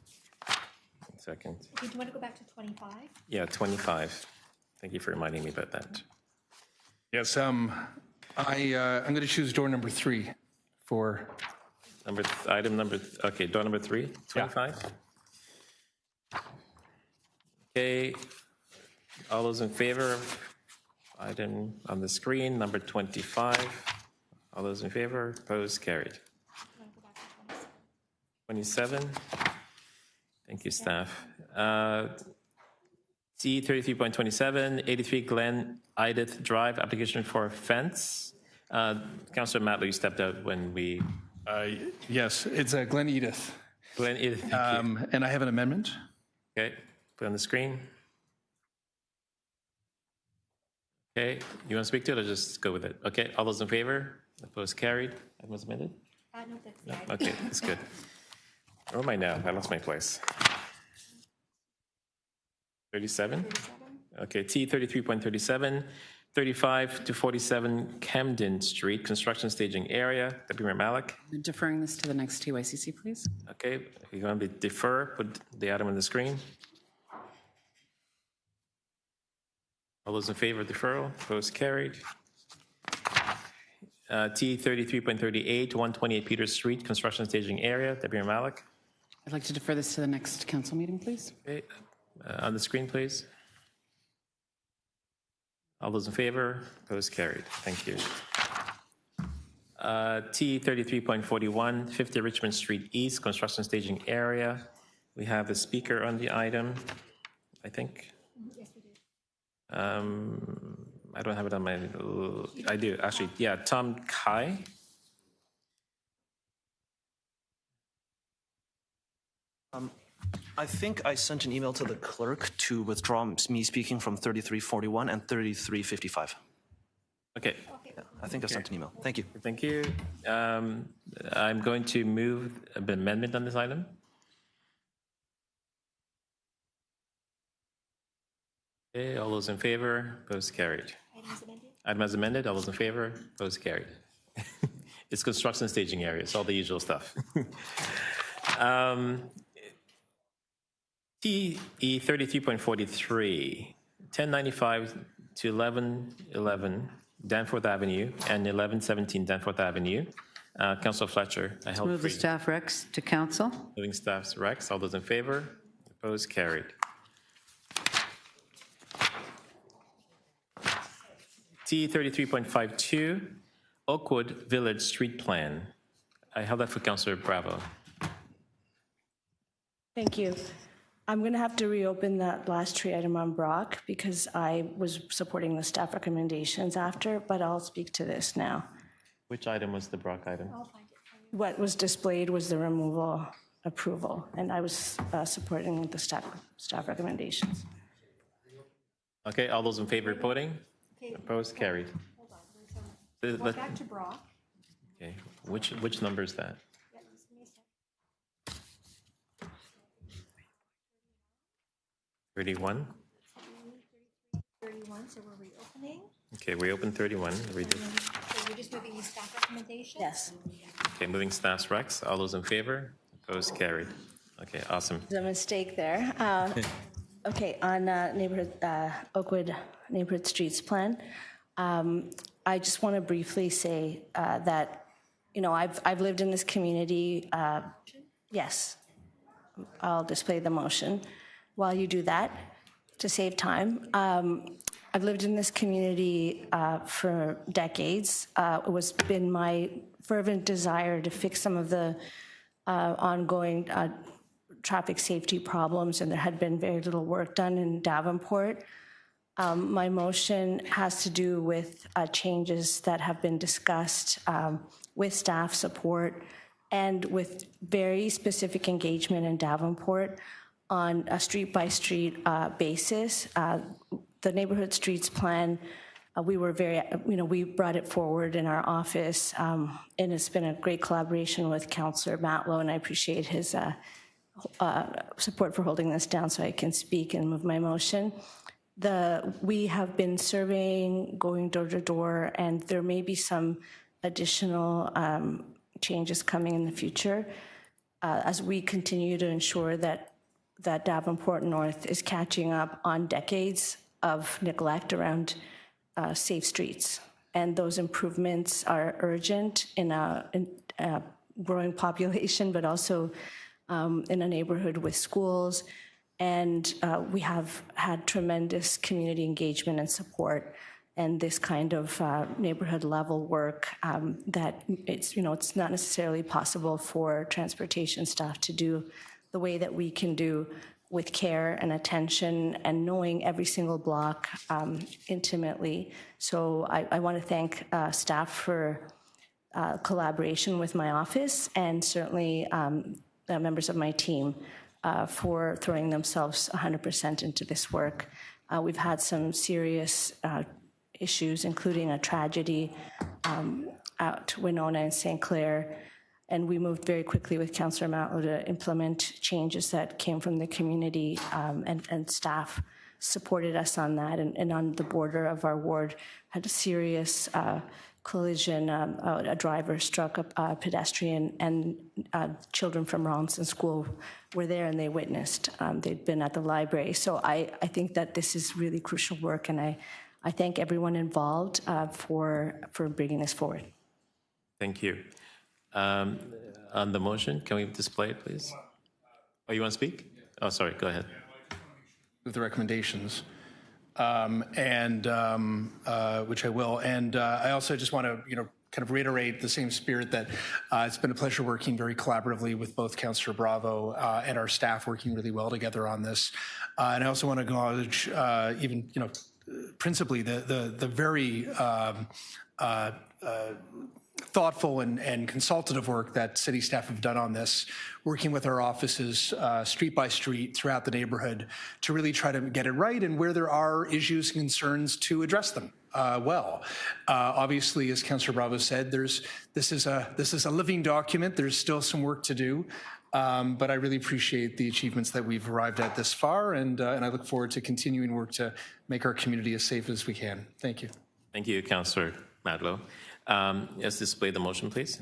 1 second. Do you want to go back to 25? Yeah, 25. Thank you for reminding me about that. Yes, I'm going to choose door number 3 for door number 3, 25. Yeah. Okay, all those in favor of item on the screen, number 25. All those in favor, opposed, carried. 27. Thank you, staff. C 33.27, 83 Glen Edith Drive, application for fence. Councillor Matlow, you stepped out when we... Yes, it's Glen Edith. Glen Edith, thank you. And I have an amendment. Okay, put on the screen. Okay, you want to speak to it or just go with it? Okay, all those in favor? Opposed, carried. That was amended? No, that's Okay, that's good. Where am I now? I lost my place. 37? Okay, T 33.37, 35 to 47 Camden Street, construction staging area. Deputy Mayor Malik. Deferring this to the next TYCC, please. Okay, you're going to be defer, put the item on the screen. All those in favor of deferral, opposed, carried. T 33.38, 128 Peters Street, construction staging area. Deputy Mayor Malik. I'd like to defer this to the next council meeting, please. Okay, on the screen, please. All those in favor, opposed, carried. Thank you. T 33.41, 50 Richmond Street East, construction staging area. We have a speaker on the item, I think. Yes, we do. I don't have it on my, I do, actually, yeah, Tom Kai. I think I sent an email to the clerk to withdraw me speaking from 3341 and 3355. Okay. Yeah, I think I sent an email. Thank you. Thank you. I'm going to move an amendment on this item. Okay, all those in favor, opposed, carried. Item as amended, all those in favor, opposed, carried. It's construction staging area, it's all the usual stuff. TE 33.43, 1095 to 1111 Danforth Avenue and 1117 Danforth Avenue. Councilor Fletcher, I held Move the free. staff recs to council. Moving staff's recs, all those in favor, opposed, carried. T 33.52, Oakwood Village Street Plan. I held that for Councilor Bravo. Thank you. I'm going to have to reopen that last tree item on Brock because I was supporting the staff recommendations after, but I'll speak to this now. Which item was the Brock item? What was displayed was the removal approval, and I was supporting the staff recommendations. Okay, all those in favor reporting? Opposed, carried. Hold on, go back to Brock. Okay, which number is that? 31. 31, so we're reopening. Okay, we opened 31. Read it. So you're just moving the staff recommendations? Yes. Okay, moving staff's recs. All those in favor? Opposed, carried. Okay, awesome. There's a mistake there. Okay, on Oakwood Neighborhood Streets Plan, I just want to briefly say that, you know, I've lived in this community. Yes, I'll display the motion. While you do that, to save time, I've lived in this community for decades. It was been my fervent desire to fix some of the ongoing traffic safety problems, and there had been very little work done in Davenport. My motion has to do with changes that have been discussed with staff support and with very specific engagement in Davenport on a street-by-street basis. The Neighborhood Streets Plan, we were very, we brought it forward in our office, and it's been a great collaboration with Councillor Matlow, and I appreciate his support for holding this down so I can speak and move my motion. We have been surveying, going door to door, and there may be some additional changes coming in the future as we continue to ensure that Davenport North is catching up on decades of neglect around safe streets. And those improvements are urgent in a growing population, but also in a neighborhood with schools. And we have had tremendous community engagement and support, and this kind of neighborhood level work that it's not necessarily possible for transportation staff to do the way that we can do with care and attention and knowing every single block intimately. So I want to thank staff for collaboration with my office, and certainly the members of my team for throwing themselves 100% into this work. We've had some serious issues, including a tragedy at Winona and St. Clair, and we moved very quickly with Councillor Matlow to implement changes that came from the community and staff supported us on that, and on the border of our ward had a serious collision. A driver struck a pedestrian, and children from Ronson School were there and they witnessed. They'd been at the library. So I think that this is really crucial work, and I thank everyone involved for bringing this forward. Thank you. On the motion, can we display it, please? Oh, you want to speak? Oh, sorry, go ahead. With the recommendations, which I will. And I also just want to, kind of reiterate the same spirit that it's been a pleasure working very collaboratively with both Councillor Bravo and our staff working really well together on this. And I also want to acknowledge even, principally the very thoughtful and consultative work that city staff have done on this, working with our offices street by street throughout the neighborhood to really try to get it right, and where there are issues and concerns to address them well. Obviously, as Councillor Bravo said, this is a living document. There's still some work to do, but I really appreciate the achievements that we've arrived at this far, and I look forward to continuing work to make our community as safe as we can. Thank you. Thank you, Councillor Madlow. Let's display the motion, please.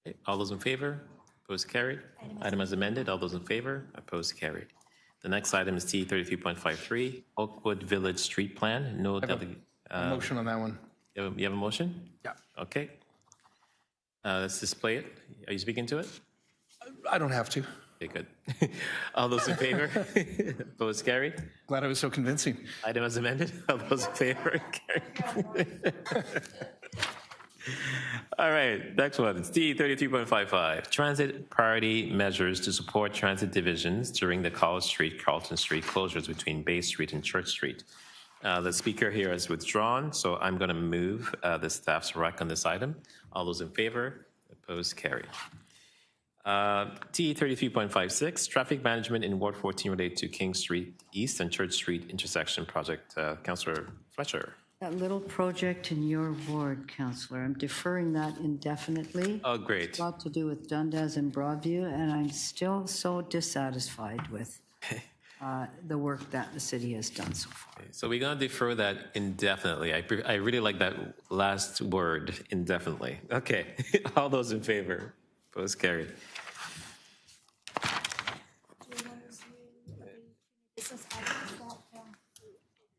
Okay, all those in favor? Opposed? Carried. Item as amended. All those in favor? Opposed? Carried. The next item is T33.53, Oakwood Village Street Plan. No a motion on that one. You have a motion? Yeah. Okay. Let's display it. Are you speaking to it? I don't have to. Okay, good. All those in favor? Opposed? Carried. Glad I was so convincing. Item as amended. All those in favor? Carried. All right, next one. It's T33.55, Transit Priority Measures to Support Transit Divisions during the College Street, Carlton Street closures between Bay Street and Church Street. The speaker here has withdrawn, so I'm going to move the staff's rec on this item. All those in favor? Opposed? Carried. T33.56, Traffic Management in Ward 14 related to King Street East and Church Street intersection project. Councillor Fletcher. That little project in your ward, Councillor, I'm deferring that indefinitely. Oh, great. It's got to do with Dundas and Broadview, and I'm still so dissatisfied with the work that the city has done so far. Okay, so we're going to defer that indefinitely. I really like that last word, indefinitely. Okay, all those in favor? Opposed? Carried.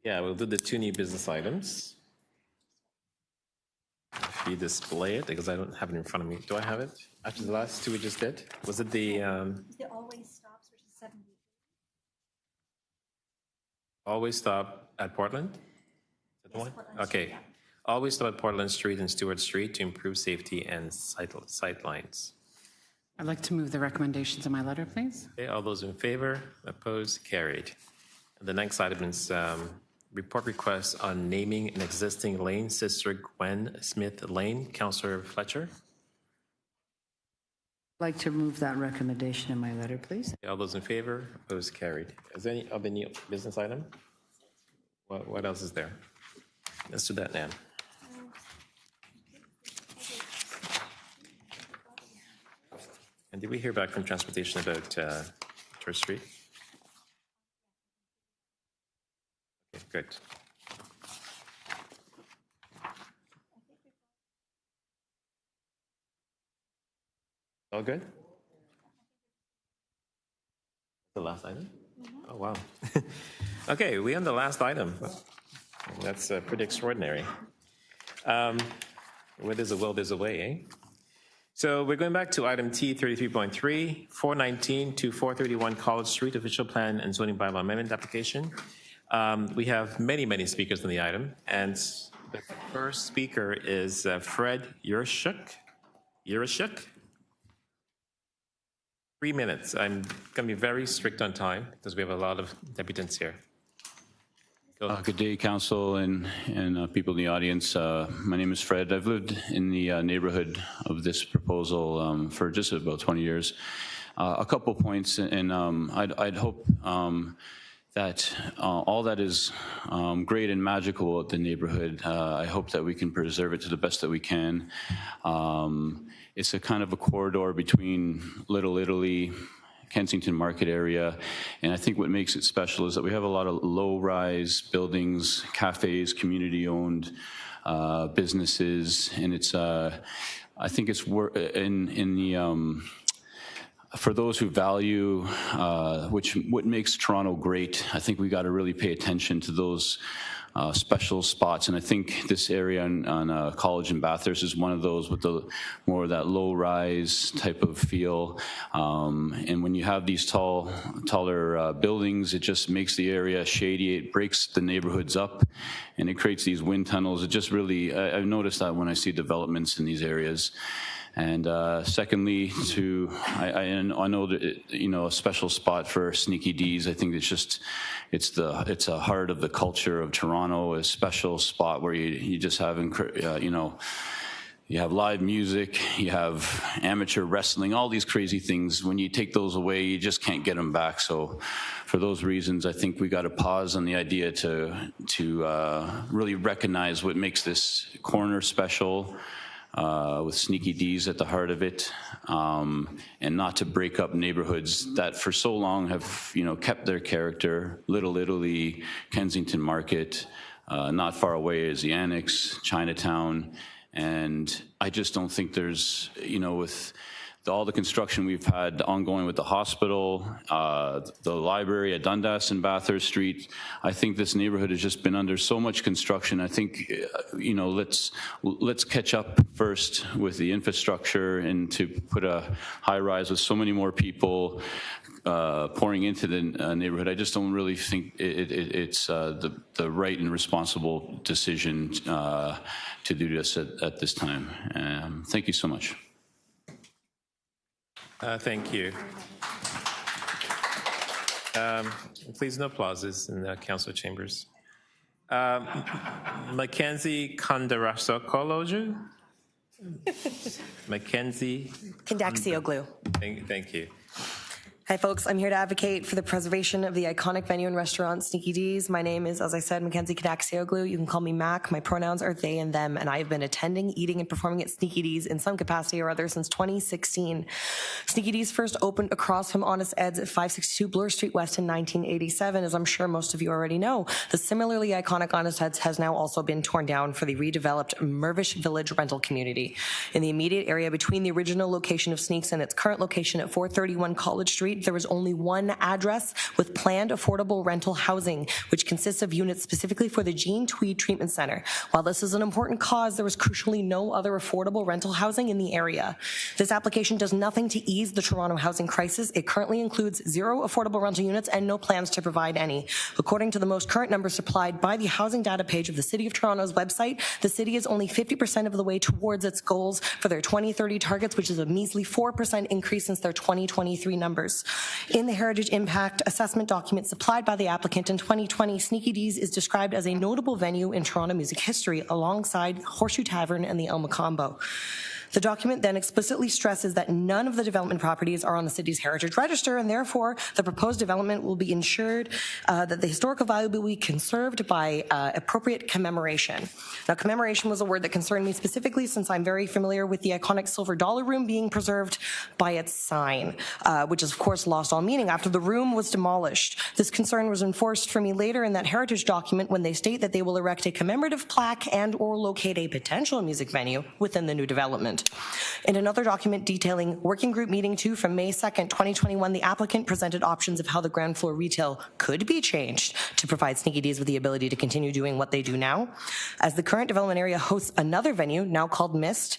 Yeah, we'll do the two new business items. If you display it, because I don't have it in front of me. Do I have it? After the last two we just did? Was it the... The always stops, which is 70. Always stop at Portland? Is that the one? Okay. Yeah. Always stop at Portland Street and Stewart Street to improve safety and sight lines. I'd like to move the recommendations in my letter, please. Okay, all those in favor? Opposed? Carried. And the next item is report request on naming an existing lane, Sister Gwen Smith Lane. Councillor Fletcher. I'd like to move that recommendation in my letter, please. Okay, all those in favor? Opposed? Carried. Is there any other new business item? What else is there? Let's do that now. And did we hear back from transportation about Church Street? Okay, good. All good? The last item? Oh, wow. Okay, we're on the last item. That's pretty extraordinary. Where there's a will, there's a way, eh? So we're going back to item T33.3, 419 to 431 College Street Official Plan and Zoning Bylaw Amendment Application. We have many speakers on the item, and the first speaker is Fred Yurshuk. 3 minutes. I'm going to be very strict on time because we have a lot of deputants here. Good day, Council and people in the audience. My name is Fred. I've lived in the neighborhood of this proposal for just about 20 years. A couple points, and I'd hope that all that is great and magical at the neighborhood, I hope that we can preserve it to the best that we can. It's a kind of a corridor between Little Italy, Kensington Market area. And I think what makes it special is that we have a lot of low-rise buildings, cafes, community-owned businesses, and it's, I think it's in the, for those who value what makes Toronto great, I think we got to really pay attention to those special spots. And I think this area on College and Bathurst is one of those with the more of that low-rise type of feel. And when you have these taller buildings, it just makes the area shady. It breaks the neighborhoods up, and it creates these wind tunnels. It just really, I've noticed that when I see developments in these areas. And secondly, I know that a special spot for Sneaky D's. I think it's a heart of the culture of Toronto. A special spot where you just have you have live music, you have amateur wrestling, all these crazy things. When you take those away, you just can't get them back. So, for those reasons, I think we got to pause on the idea to really recognize what makes this corner special. With Sneaky D's at the heart of it, and not to break up neighborhoods that for so long have, kept their character. Little Italy, Kensington Market, not far away is the Annex, Chinatown, and I just don't think there's, with all the construction we've had ongoing with the hospital, the library at Dundas and Bathurst Street, I think this neighborhood has just been under so much construction. I think, let's catch up first with the infrastructure and to put a high rise with so many more people pouring into the neighborhood. I just don't really think it's the right and responsible decision to do this at this time. Thank you so much. Thank you. Please, no applauses in the council chambers. Mackenzie Kandarasokoloju? Mackenzie Kandaxioglu. Thank you. Hi, folks. I'm here to advocate for the preservation of the iconic venue and restaurant Sneaky D's. My name is, as I said, Mackenzie Kandaxioglu. You can call me Mac. My pronouns are they and them, and I have been attending, eating, and performing at Sneaky D's in some capacity or other since 2016. Sneaky D's first opened across from Honest Ed's at 562 Bloor Street West in 1987, as I'm sure most of you already know. The similarly iconic Honest Ed's has now also been torn down for the redeveloped Mirvish Village rental community. In the immediate area between the original location of Sneaks and its current location at 431 College Street, there was only one address with planned affordable rental housing, which consists of units specifically for the Jean Tweed Treatment Center. While this is an important cause, there was crucially no other affordable rental housing in the area. This application does nothing to ease the Toronto housing crisis. It currently includes 0 affordable rental units and no plans to provide any. According to the most current numbers supplied by the housing data page of the City of Toronto's website, the city is only 50% of the way towards its goals for their 2030 targets, which is a measly 4% increase since their 2023 numbers. In the Heritage Impact Assessment document supplied by the applicant in 2020, Sneaky D's is described as a notable venue in Toronto music history alongside Horseshoe Tavern and the El Macombo. The document then explicitly stresses that none of the development properties are on the city's heritage register, and therefore the proposed development will be ensured that the historical value will be conserved by appropriate commemoration. Now, commemoration was a word that concerned me specifically since I'm very familiar with the iconic Silver Dollar Room being preserved by its sign, which is of course lost all meaning after the room was demolished. This concern was enforced for me later in that heritage document when they state that they will erect a commemorative plaque and or locate a potential music venue within the new development. In another document detailing Working Group Meeting 2 from May 2nd, 2021, the applicant presented options of how the ground floor retail could be changed to provide Sneaky D's with the ability to continue doing what they do now. As the current development area hosts another venue, now called Mist,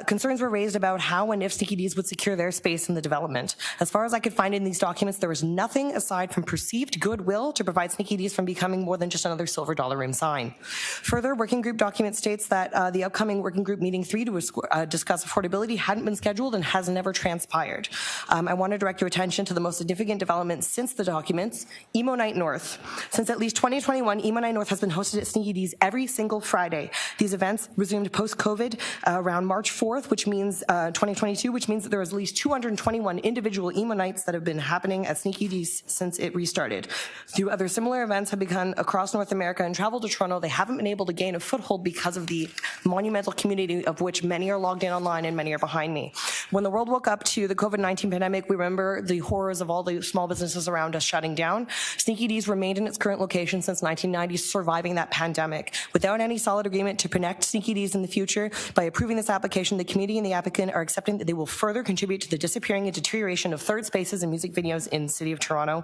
concerns were raised about how and if Sneaky D's would secure their space in the development. As far as I could find in these documents, there was nothing aside from perceived goodwill to prevent Sneaky D's from becoming more than just another Silver Dollar Room sign. Further, Working Group document states that the upcoming Working Group Meeting 3 to discuss affordability hadn't been scheduled and has never transpired. I want to direct your attention to the most significant developments since the documents, Emo Night North. Since at least 2021, Emo Night North has been hosted at Sneaky D's every single Friday. These events resumed post-COVID around March 4th, which means 2022, which means that there is at least 221 individual Emo Nights that have been happening at Sneaky D's since it restarted. Few other similar events have begun across North America and traveled to Toronto. They haven't been able to gain a foothold because of the monumental community of which many are logged looking online, and many are behind me. When the world woke up to the COVID-19 pandemic, we remember the horrors of all the small businesses around us shutting down. Sneaky D's remained in its current location since 1990, surviving that pandemic. Without any solid agreement to protect Sneaky D's in the future, by approving this application, the community and the applicant are accepting that they will further contribute to the disappearing and deterioration of third spaces and music venues in the City of Toronto.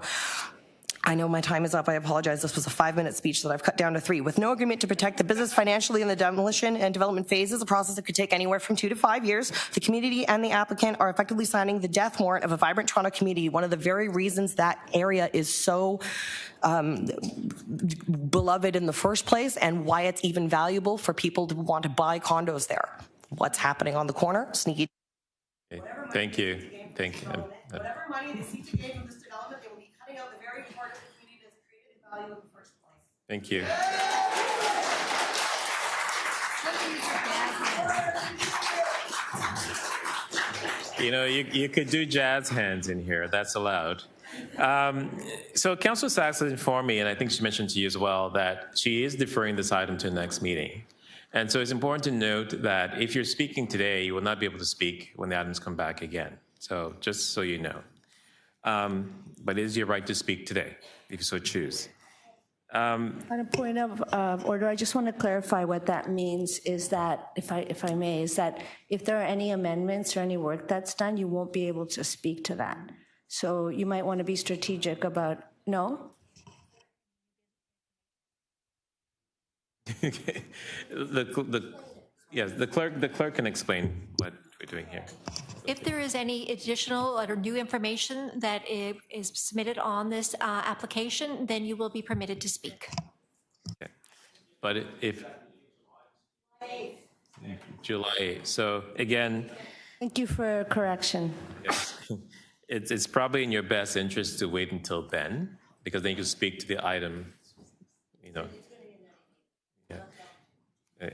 I know my time is up. I apologize. This was a 5-minute speech that I've cut down to 3. With no agreement to protect the business financially in the demolition and development phases, a process that could take anywhere from 2 to 5 years, the community and the applicant are effectively signing the death warrant of a vibrant Toronto community, one of the very reasons that area is so beloved in the first place and why it's even valuable for people to want to buy condos there. What's happening on the corner? Sneaky. Okay. Thank you. Thank you. Whatever money the CPA from this development, they will be cutting out the very part of the community that's created value in the first place. Thank you. You know, you could do jazz hands in here. That's allowed. So Councillor Sachs has informed me, and I think she mentioned to you as well, that she is deferring this item to the next meeting. And so it's important to note that if you're speaking today, you will not be able to speak when the items come back again. So just so you know. But it is your right to speak today, if you so choose. On a point of order, I just want to clarify what that means is that, if I may, is that if there are any amendments or any work that's done, you won't be able to speak to that. So you might want to be strategic about, no? The clerk can explain what we're doing here. If there is any additional or new information that is submitted on this application, then you will be permitted to speak. Okay. But if July 8th, so again. Thank you for correction. Yes, it's probably in your best interest to wait until then, because then you can speak to the item, you know.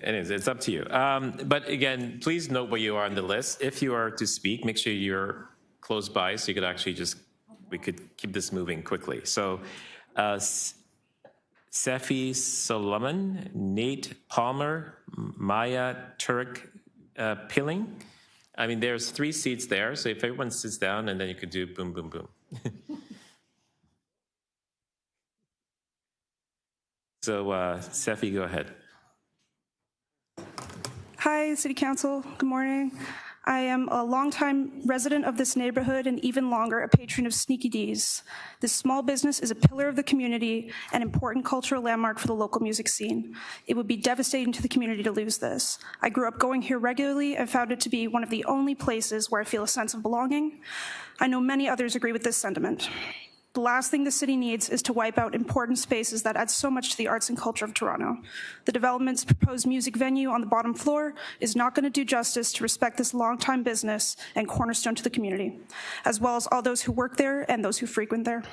Anyways, it's up to you. But again, please note where you are on the list. If you are to speak, make sure you're close by so you could actually we could keep this moving quickly. So Sefi Solomon, Nate Palmer, Maya Turk Pilling. I mean, there's 3 seats there. So if everyone sits down, and then you could do boom, boom, boom. So Sefi, go ahead. Hi, City Council. Good morning. I am a longtime resident of this neighborhood and even longer a patron of Sneaky D's. This small business is a pillar of the community, an important cultural landmark for the local music scene. It would be devastating to the community to lose this. I grew up going here regularly and found it to be one of the only places where I feel a sense of belonging. I know many others agree with this sentiment. The last thing the city needs is to wipe out important spaces that add so much to the arts and culture of Toronto. The development's proposed music venue on the bottom floor is not going to do justice to respect this longtime business and cornerstone to the community, as well as all those who work there and those who frequent there.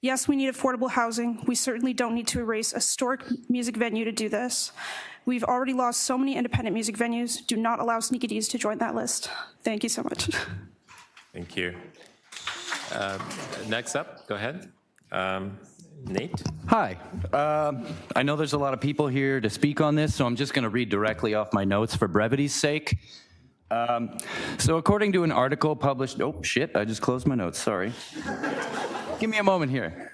Yes, we need affordable housing. We certainly don't need to erase a historic music venue to do this. We've already lost so many independent music venues. Do not allow Sneaky D's to join that list. Thank you so much. Thank you. Next up, go ahead. Nate? Hi. I know there's a lot of people here to speak on this, so I'm just going to read directly off my notes for brevity's sake. So according to an article published, oh shit, I just closed my notes, sorry. Give me a moment here.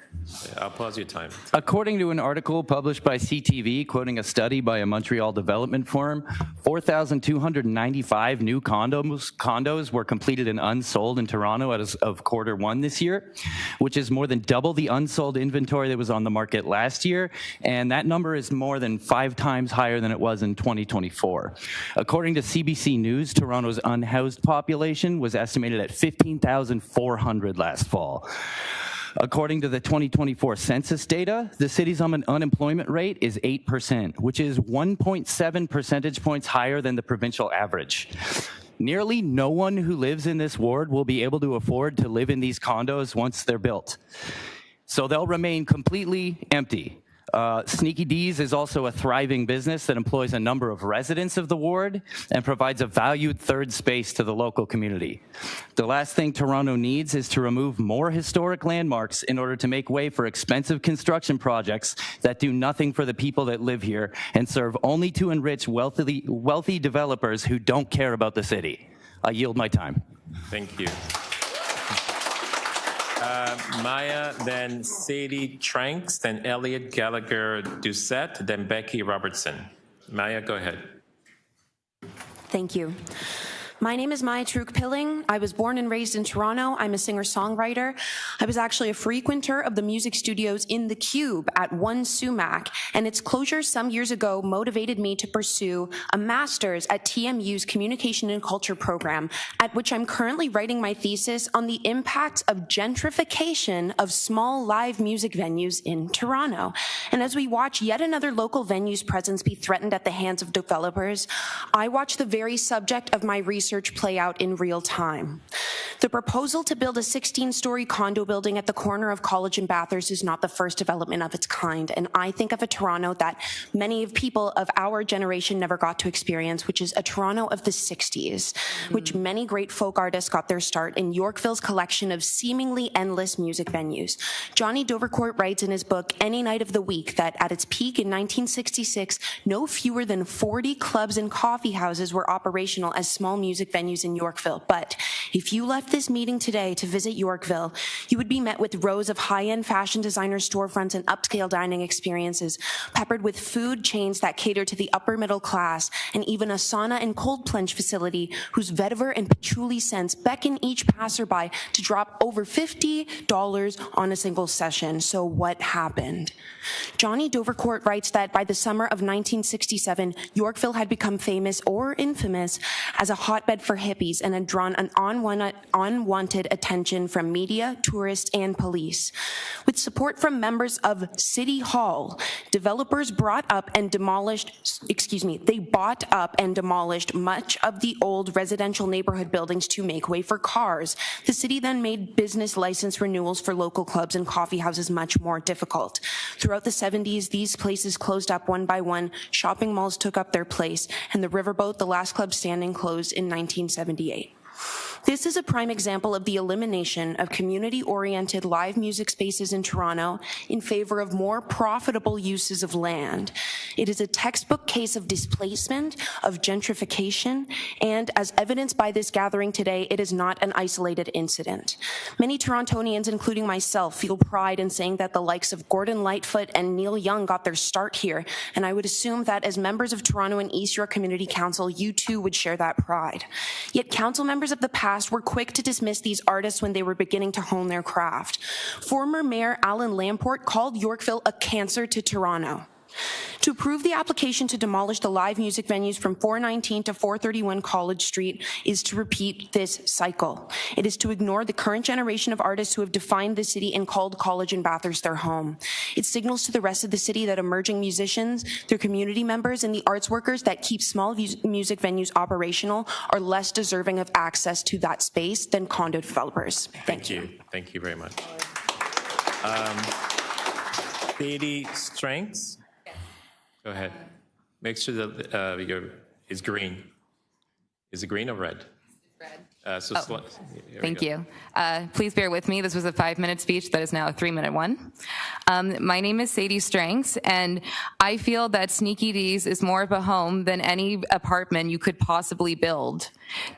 I'll pause your time. According to an article published by CTV, quoting a study by a Montreal development firm, 4,295 new condos were completed and unsold in Toronto as of Q1 this year, which is more than double the unsold inventory that was on the market last year, and that number is more than 5 times higher than it was in 2024. According to CBC News, Toronto's unhoused population was estimated at 15,400 last fall. According to the 2024 census data, the city's unemployment rate is 8%, which is 1.7 percentage points higher than the provincial average. Nearly no one who lives in this ward will be able to afford to live in these condos once they're built. So they'll remain completely empty. Sneaky D's is also a thriving business that employs a number of residents of the ward and provides a valued third space to the local community. The last thing Toronto needs is to remove more historic landmarks in order to make way for expensive construction projects that do nothing for the people that live here and serve only to enrich wealthy developers who don't care about the city. I yield my time. Thank you. Maya, then Sadie Tranks, then Elliot Gallagher Doucette, then Becky Robertson. Maya, go ahead. Thank you. My name is Maya Truk-Pilling. I was born and raised in Toronto. I'm a singer-songwriter. I was actually a frequenter of the music studios in the Cube at 1 Sumac, and its closure some years ago motivated me to pursue a master's at TMU's Communication and Culture program, at which I'm currently writing my thesis on the impact of gentrification of small live music venues in Toronto. And as we watch yet another local venue's presence be threatened at the hands of developers, I watch the very subject of my research play out in real time. The proposal to build a 16-story condo building at the corner of College and Bathurst is not the first development of its kind, and I think of a Toronto that many of people of our generation never got to experience, which is a Toronto of the 60s, which many great folk artists got their start in Yorkville's collection of seemingly endless music venues. Johnny Dovercourt writes in his book, Any Night of the Week, that at its peak in 1966, no fewer than 40 clubs and coffee houses were operational as small music venues in Yorkville. But if you left this meeting today to visit Yorkville, you would be met with rows of high-end fashion designer storefronts and upscale dining experiences, peppered with food chains that cater to the upper middle class, and even a sauna and cold plunge facility whose vetiver and patchouli scents beckon each passerby to drop over $50 on a single session. So what happened? Johnny Dovercourt writes that by the summer of 1967, Yorkville had become famous or infamous as a hotbed for hippies and had drawn an unwanted attention from media, tourists, and police. With support from members of City Hall, developers bought up and demolished much of the old residential neighborhood buildings to make way for cars. The city then made business license renewals for local clubs and coffee houses much more difficult. Throughout the 70s, these places closed up one by one, shopping malls took up their place, and the Riverboat, the last club standing, closed in 1978. This is a prime example of the elimination of community-oriented live music spaces in Toronto in favor of more profitable uses of land. It is a textbook case of displacement, of gentrification, and as evidenced by this gathering today, it is not an isolated incident. Many Torontonians, including myself, feel pride in saying that the likes of Gordon Lightfoot and Neil Young got their start here, and I would assume that as members of Toronto and East York Community Council, you too would share that pride. Yet council members of the past were quick to dismiss these artists when they were beginning to hone their craft. Former Mayor Alan Lamport called Yorkville a cancer to Toronto. To approve the application to demolish the live music venues from 419 to 431 College Street is to repeat this cycle. It is to ignore the current generation of artists who have defined the city and called College and Bathurst their home. It signals to the rest of the city that emerging musicians, their community members, and the arts workers that keep small music venues operational are less deserving of access to that space than condo developers. Thank you. Thank you very much. Sadie Strengths? Go ahead. Make sure that is green. Is it green or red? Red. Thank you. Please bear with me. This was a 5-minute speech that is now a 3-minute one. My name is Sadie Strengths, and I feel that Sneaky D's is more of a home than any apartment you could possibly build.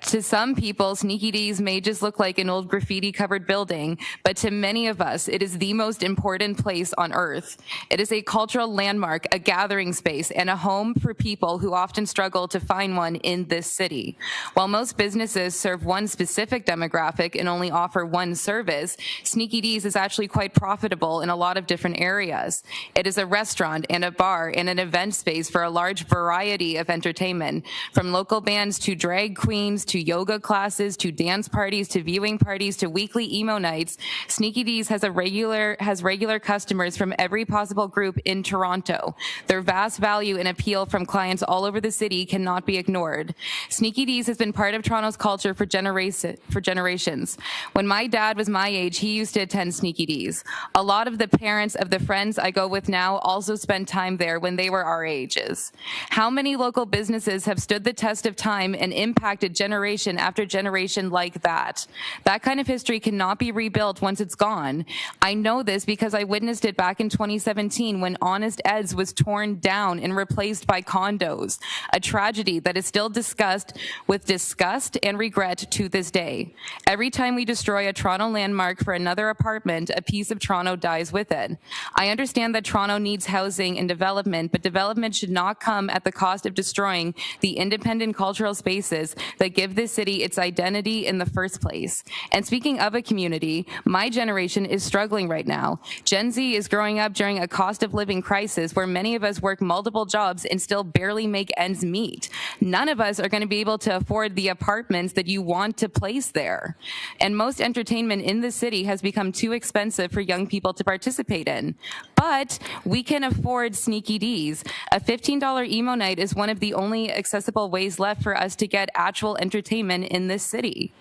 To some people, Sneaky D's may just look like an old graffiti-covered building, but to many of us, it is the most important place on earth. It is a cultural landmark, a gathering space, and a home for people who often struggle to find one in this city. While most businesses serve one specific demographic and only offer one service, Sneaky D's is actually quite profitable in a lot of different areas. It is a restaurant and a bar and an event space for a large variety of entertainment, from local bands to drag queens to yoga classes to dance parties to viewing parties to weekly emo nights. Sneaky D's has regular customers from every possible group in Toronto. Their vast value and appeal from clients all over the city cannot be ignored. Sneaky D's has been part of Toronto's culture for generations. When my dad was my age, he used to attend Sneaky D's. A lot of the parents of the friends I go with now also spent time there when they were our ages. How many local businesses have stood the test of time and impacted generation after generation like that? That kind of history cannot be rebuilt once it's gone. I know this because I witnessed it back in 2017 when Honest Ed's was torn down and replaced by condos, a tragedy that is still discussed with disgust and regret to this day. Every time we destroy a Toronto landmark for another apartment, a piece of Toronto dies with it. I understand that Toronto needs housing and development, but development should not come at the cost of destroying the independent cultural spaces that give this city its identity in the first place. And speaking of a community, my generation is struggling right now. Gen Z is growing up during a cost of living crisis where many of us work multiple jobs and still barely make ends meet. None of us are going to be able to afford the apartments that you want to place there. And most entertainment in the city has become too expensive for young people to participate in. But we can afford Sneaky D's. A $15 emo night is one of the only accessible ways left for us to get actual entertainment in this city.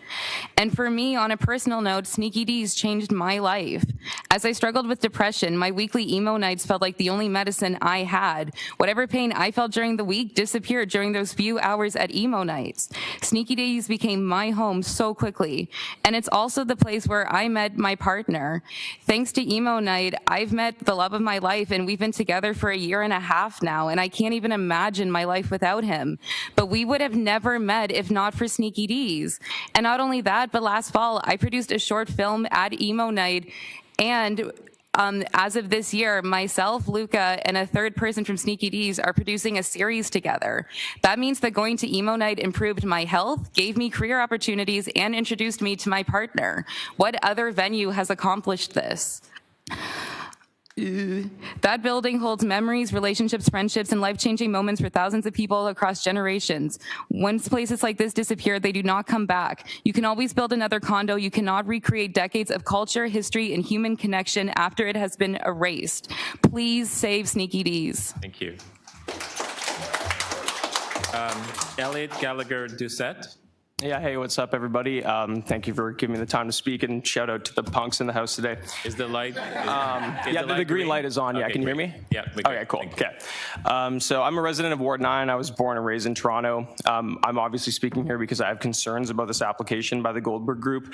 And for me, on a personal note, Sneaky D's changed my life. As I struggled with depression, my weekly emo nights felt like the only medicine I had. Whatever pain I felt during the week disappeared during those few hours at emo nights. Sneaky D's became my home so quickly. And it's also the place where I met my partner. Thanks to emo night, I've met the love of my life, and we've been together for 1.5 years now, and I can't even imagine my life without him. But we would have never met if not for Sneaky D's. And not only that, but last fall, I produced a short film at emo night, and as of this year, myself, Luca, and a third person from Sneaky D's are producing a series together. That means that going to emo night improved my health, gave me career opportunities, and introduced me to my partner. What other venue has accomplished this? That building holds memories, relationships, friendships, and life-changing moments for thousands of people across generations. Once places like this disappear, they do not come back. You can always build another condo. You cannot recreate decades of culture, history, and human connection after it has been erased. Please save Sneaky D's. Thank you. Elliot Gallagher-Doucette. Yeah, hey, what's up, everybody? Thank you for giving me the time to speak, and shout out to the punks in the house today. Is the light? Yeah, the green light is on. Yeah, Okay, can you hear great. me? Yeah. Okay, cool. Okay. So I'm a resident of Ward 9. I was born and raised in Toronto. I'm obviously speaking here because I have concerns about this application by the Goldberg Group.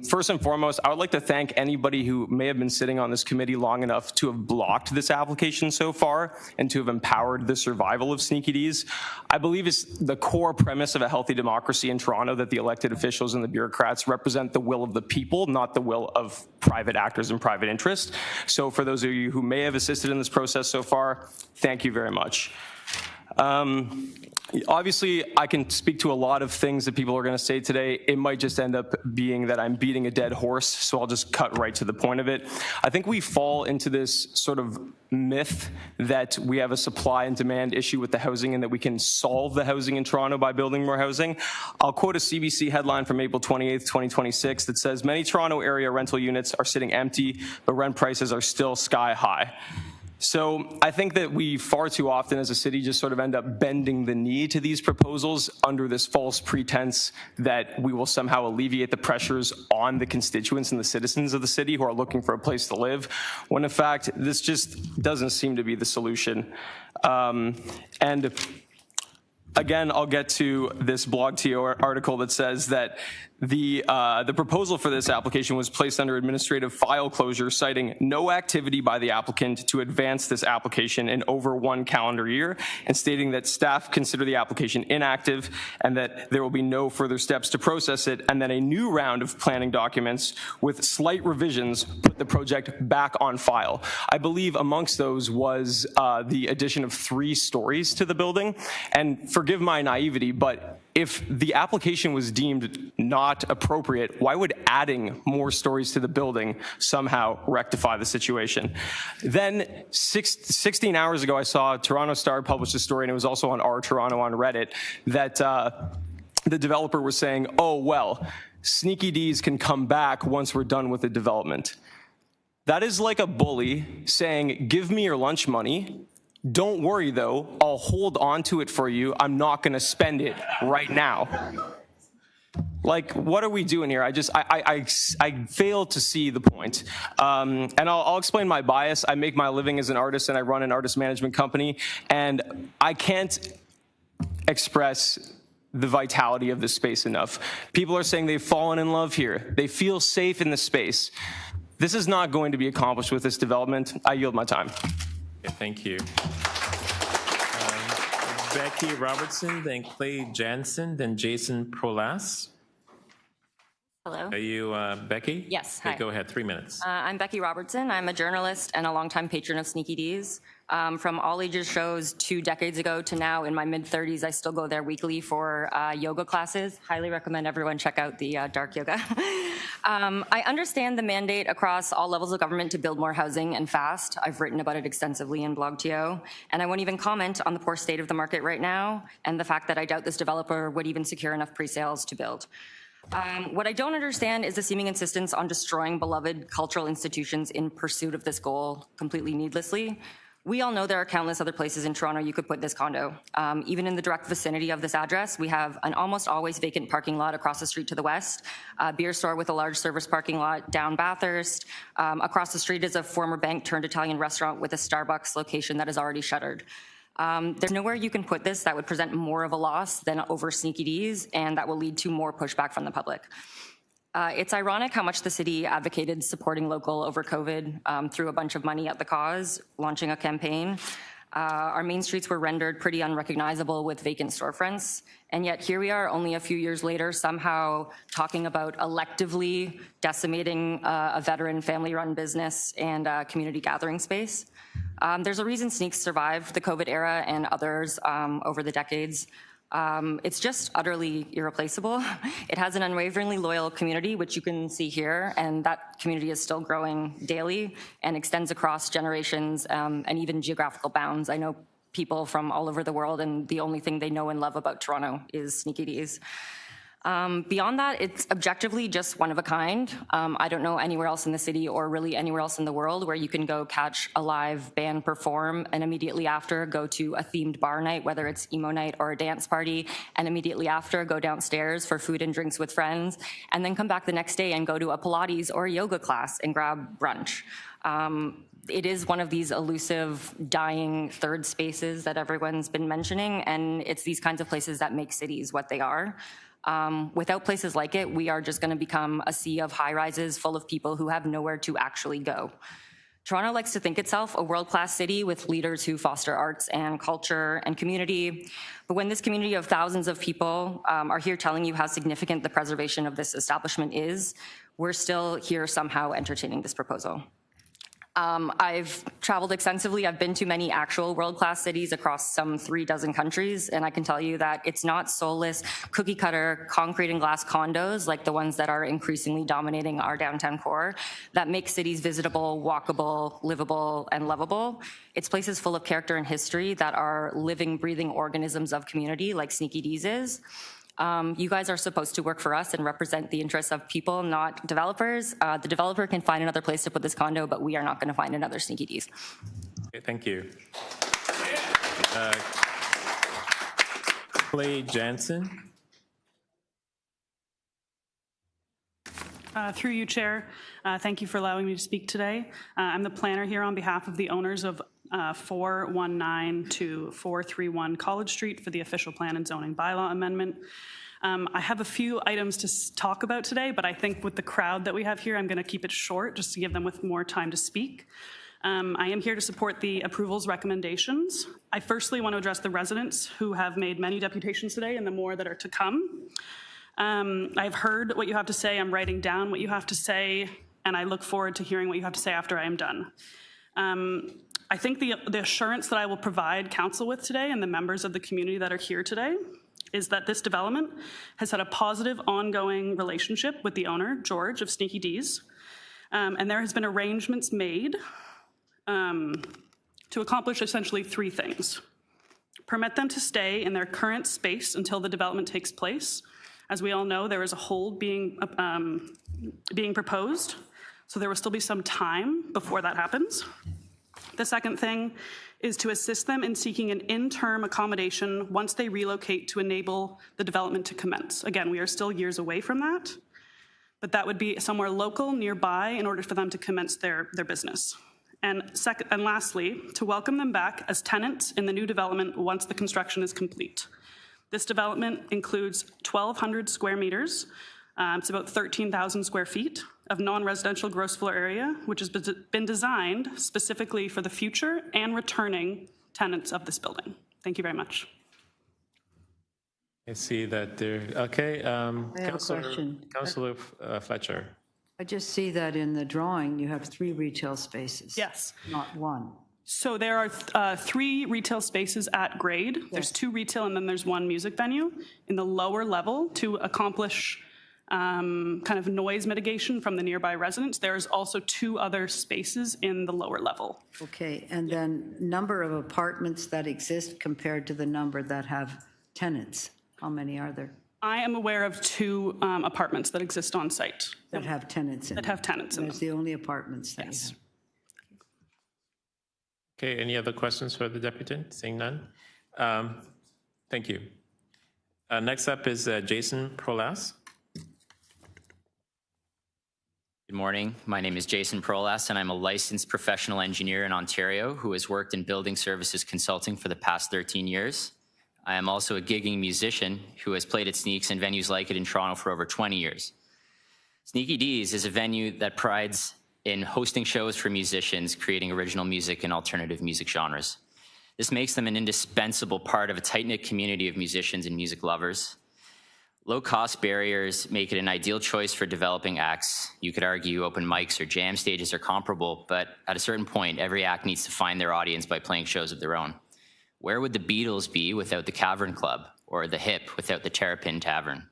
First and foremost, I would like to thank anybody who may have been sitting on this committee long enough to have blocked this application so far and to have empowered the survival of Sneaky D's. I believe it's the core premise of a healthy democracy in Toronto that the elected officials and the bureaucrats represent the will of the people, not the will of private actors and private interest. So for those of you who may have assisted in this process so far, thank you very much. Obviously, I can speak to a lot of things that people are going to say today. It might just end up being that I'm beating a dead horse, so I'll just cut right to the point of it. I think we fall into this sort of myth that we have a supply and demand issue with the housing and that we can solve the housing in Toronto by building more housing. I'll quote a CBC headline from April 28th, 2026 that says, "Many Toronto area rental units are sitting empty, but rent prices are still sky high." So I think that we far too often as a city just sort of end up bending the knee to these proposals under this false pretense that we will somehow alleviate the pressures on the constituents and the citizens of the city who are looking for a place to live, when in fact, this just doesn't seem to be the solution. And again, I'll get to this blog TO article that says that the proposal for this application was placed under administrative file closure, citing no activity by the applicant to advance this application in over 1 calendar year, and stating that staff consider the application inactive and that there will be no further steps to process it, and then a new round of planning documents with slight revisions put the project back on file. I believe amongst those was the addition of 3 stories to the building, and forgive my naivety, but if the application was deemed not appropriate, why would adding more stories to the building somehow rectify the situation? Then 16 hours ago, I saw Toronto Star publish a story, and it was also on Our Toronto on Reddit, that the developer was saying, oh, well, Sneaky D's can come back once we're done with the development. That is like a bully saying, give me your lunch money. Don't worry, though, I'll hold on to it for you. I'm not going to spend it right now. Like, what are we doing here? I fail to see the point. And I'll explain my bias. I make my living as an artist and I run an artist management company, and I can't express the vitality of this space enough. People are saying they've fallen in love here. They feel safe in the space. This is not going to be accomplished with this development. I yield my time. Okay, thank you. Becky Robertson, then Clay Jansen, then Jason Prolas. Hello. Are you Becky? Yes, Okay, hi. go ahead, 3 minutes. I'm Becky Robertson. I'm a journalist and a longtime patron of Sneaky D's. From all ages shows 2 decades ago to now, in my mid-30s, I still go there weekly for yoga classes. Highly recommend everyone check out the dark yoga. I understand the mandate across all levels of government to build more housing and fast. I've written about it extensively in BlogTO, and I won't even comment on the poor state of the market right now and the fact that I doubt this developer would even secure enough pre-sales to build. What I don't understand is the seeming insistence on destroying beloved cultural institutions in pursuit of this goal completely needlessly. We all know there are countless other places in Toronto you could put this condo. Even in the direct vicinity of this address, we have an almost always vacant parking lot across the street to the west, a beer store with a large service parking lot down Bathurst. Across the street is a former bank turned Italian restaurant with a Starbucks location that is already shuttered. There's nowhere you can put this that would present more of a loss than over Sneaky D's, and that will lead to more pushback from the public. It's ironic how much the city advocated supporting local over COVID threw a bunch of money at the cause, launching a campaign. Our main streets were rendered pretty unrecognizable with vacant storefronts, and yet here we are only a few years later somehow talking about electively decimating a veteran family-run business and community gathering space. There's a reason Sneaks survived the COVID era and others over the decades. It's just utterly irreplaceable. It has an unwaveringly loyal community, which you can see here, and that community is still growing daily and extends across generations and even geographical bounds. I know people from all over the world, and the only thing they know and love about Toronto is Sneaky D's. Beyond that, it's objectively just one of a kind. I don't know anywhere else in the city or really anywhere else in the world where you can go catch a live band perform and immediately after go to a themed bar night, whether it's emo night or a dance party, and immediately after go downstairs for food and drinks with friends, and then come back the next day and go to a Pilates or a yoga class and grab brunch. It is one of these elusive, dying third spaces that everyone's been mentioning, and it's these kinds of places that make cities what they are. Without places like it, we are just going to become a sea of high-rises full of people who have nowhere to actually go. Toronto likes to think itself a world-class city with leaders who foster arts and culture and community. But when this community of thousands of people are here telling you how significant the preservation of this establishment is, we're still here somehow entertaining this proposal. I've traveled extensively. I've been to many actual world-class cities across some 36 countries, and I can tell you that it's not soulless, cookie-cutter, concrete and glass condos like the ones that are increasingly dominating our downtown core that make cities visitable, walkable, livable, and lovable. It's places full of character and history that are living, breathing organisms of community like Sneaky D's is. You guys are supposed to work for us and represent the interests of people, not developers. The developer can find another place to put this condo, but we are not going to find another Sneaky D's. Okay, thank you. Clay Jansen. Through you, Chair, thank you for allowing me to speak today. I'm the planner here on behalf of the owners of 419 to 431 College Street for the official plan and zoning bylaw amendment. I have a few items to talk about today, but I think with the crowd that we have here, I'm going to keep it short just to give them with more time to speak. I am here to support the approval's recommendations. I firstly want to address the residents who have made many deputations today and the more that are to come. I've heard what you have to say. I'm writing down what you have to say, and I look forward to hearing what you have to say after I am done. I think the assurance that I will provide council with today and the members of the community that are here today is that this development has had a positive ongoing relationship with the owner, George, of Sneaky D's, and there has been arrangements made to accomplish essentially 3 things. Permit them to stay in their current space until the development takes place. As we all know, there is a hold being proposed, so there will still be some time before that happens. The second thing is to assist them in seeking an interim accommodation once they relocate to enable the development to commence. Again, we are still years away from that, but that would be somewhere local, nearby, in order for them to commence their business. And lastly, to welcome them back as tenants in the new development once the construction is complete. This development includes 1,200 square meters. It's about 13,000 square feet of non-residential gross floor area, which has been designed specifically for the future and returning tenants of this building. Thank you very much. I see that there, okay. I have a question. Councillor Fletcher. I just see that in the drawing, you have 3 retail spaces. Yes. Not 1. So there are 3 retail spaces at grade. Yes. There's 2 retail and then there's 1 music venue in the lower level to accomplish kind of noise mitigation from the nearby residents. There's also 2 other spaces in the lower level. Okay, and then number of apartments that exist compared to the number that have tenants, how many are there? I am aware of 2 apartments that exist on site. That have tenants in them? That have tenants in them. That's the only apartments that yes. Okay, any other questions for the deputy? Seeing none. Thank you. Next up is Jason Prolas. Good morning. My name is Jason Prolas, and I'm a licensed professional engineer in Ontario who has worked in building services consulting for the past 13 years. I am also a gigging musician who has played at Sneaks and venues like it in Toronto for over 20 years. Sneaky D's is a venue that prides in hosting shows for musicians, creating original music and alternative music genres. This makes them an indispensable part of a tight-knit community of musicians and music lovers. Low-cost barriers make it an ideal choice for developing acts. You could argue open mics or jam stages are comparable, but at a certain point, every act needs to find their audience by playing shows of their own. Where would the Beatles be without the Cavern Club, or the Hip without the Terrapin Tavern?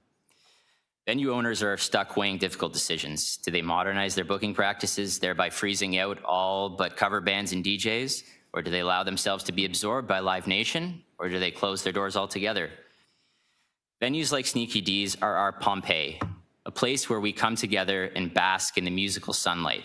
Venue owners are stuck weighing difficult decisions. Do they modernize their booking practices, thereby freezing out all but cover bands and DJs? Or do they allow themselves to be absorbed by Live Nation? Or do they close their doors altogether? Venues like Sneaky D's are our Pompeii, a place where we come together and bask in the musical sunlight,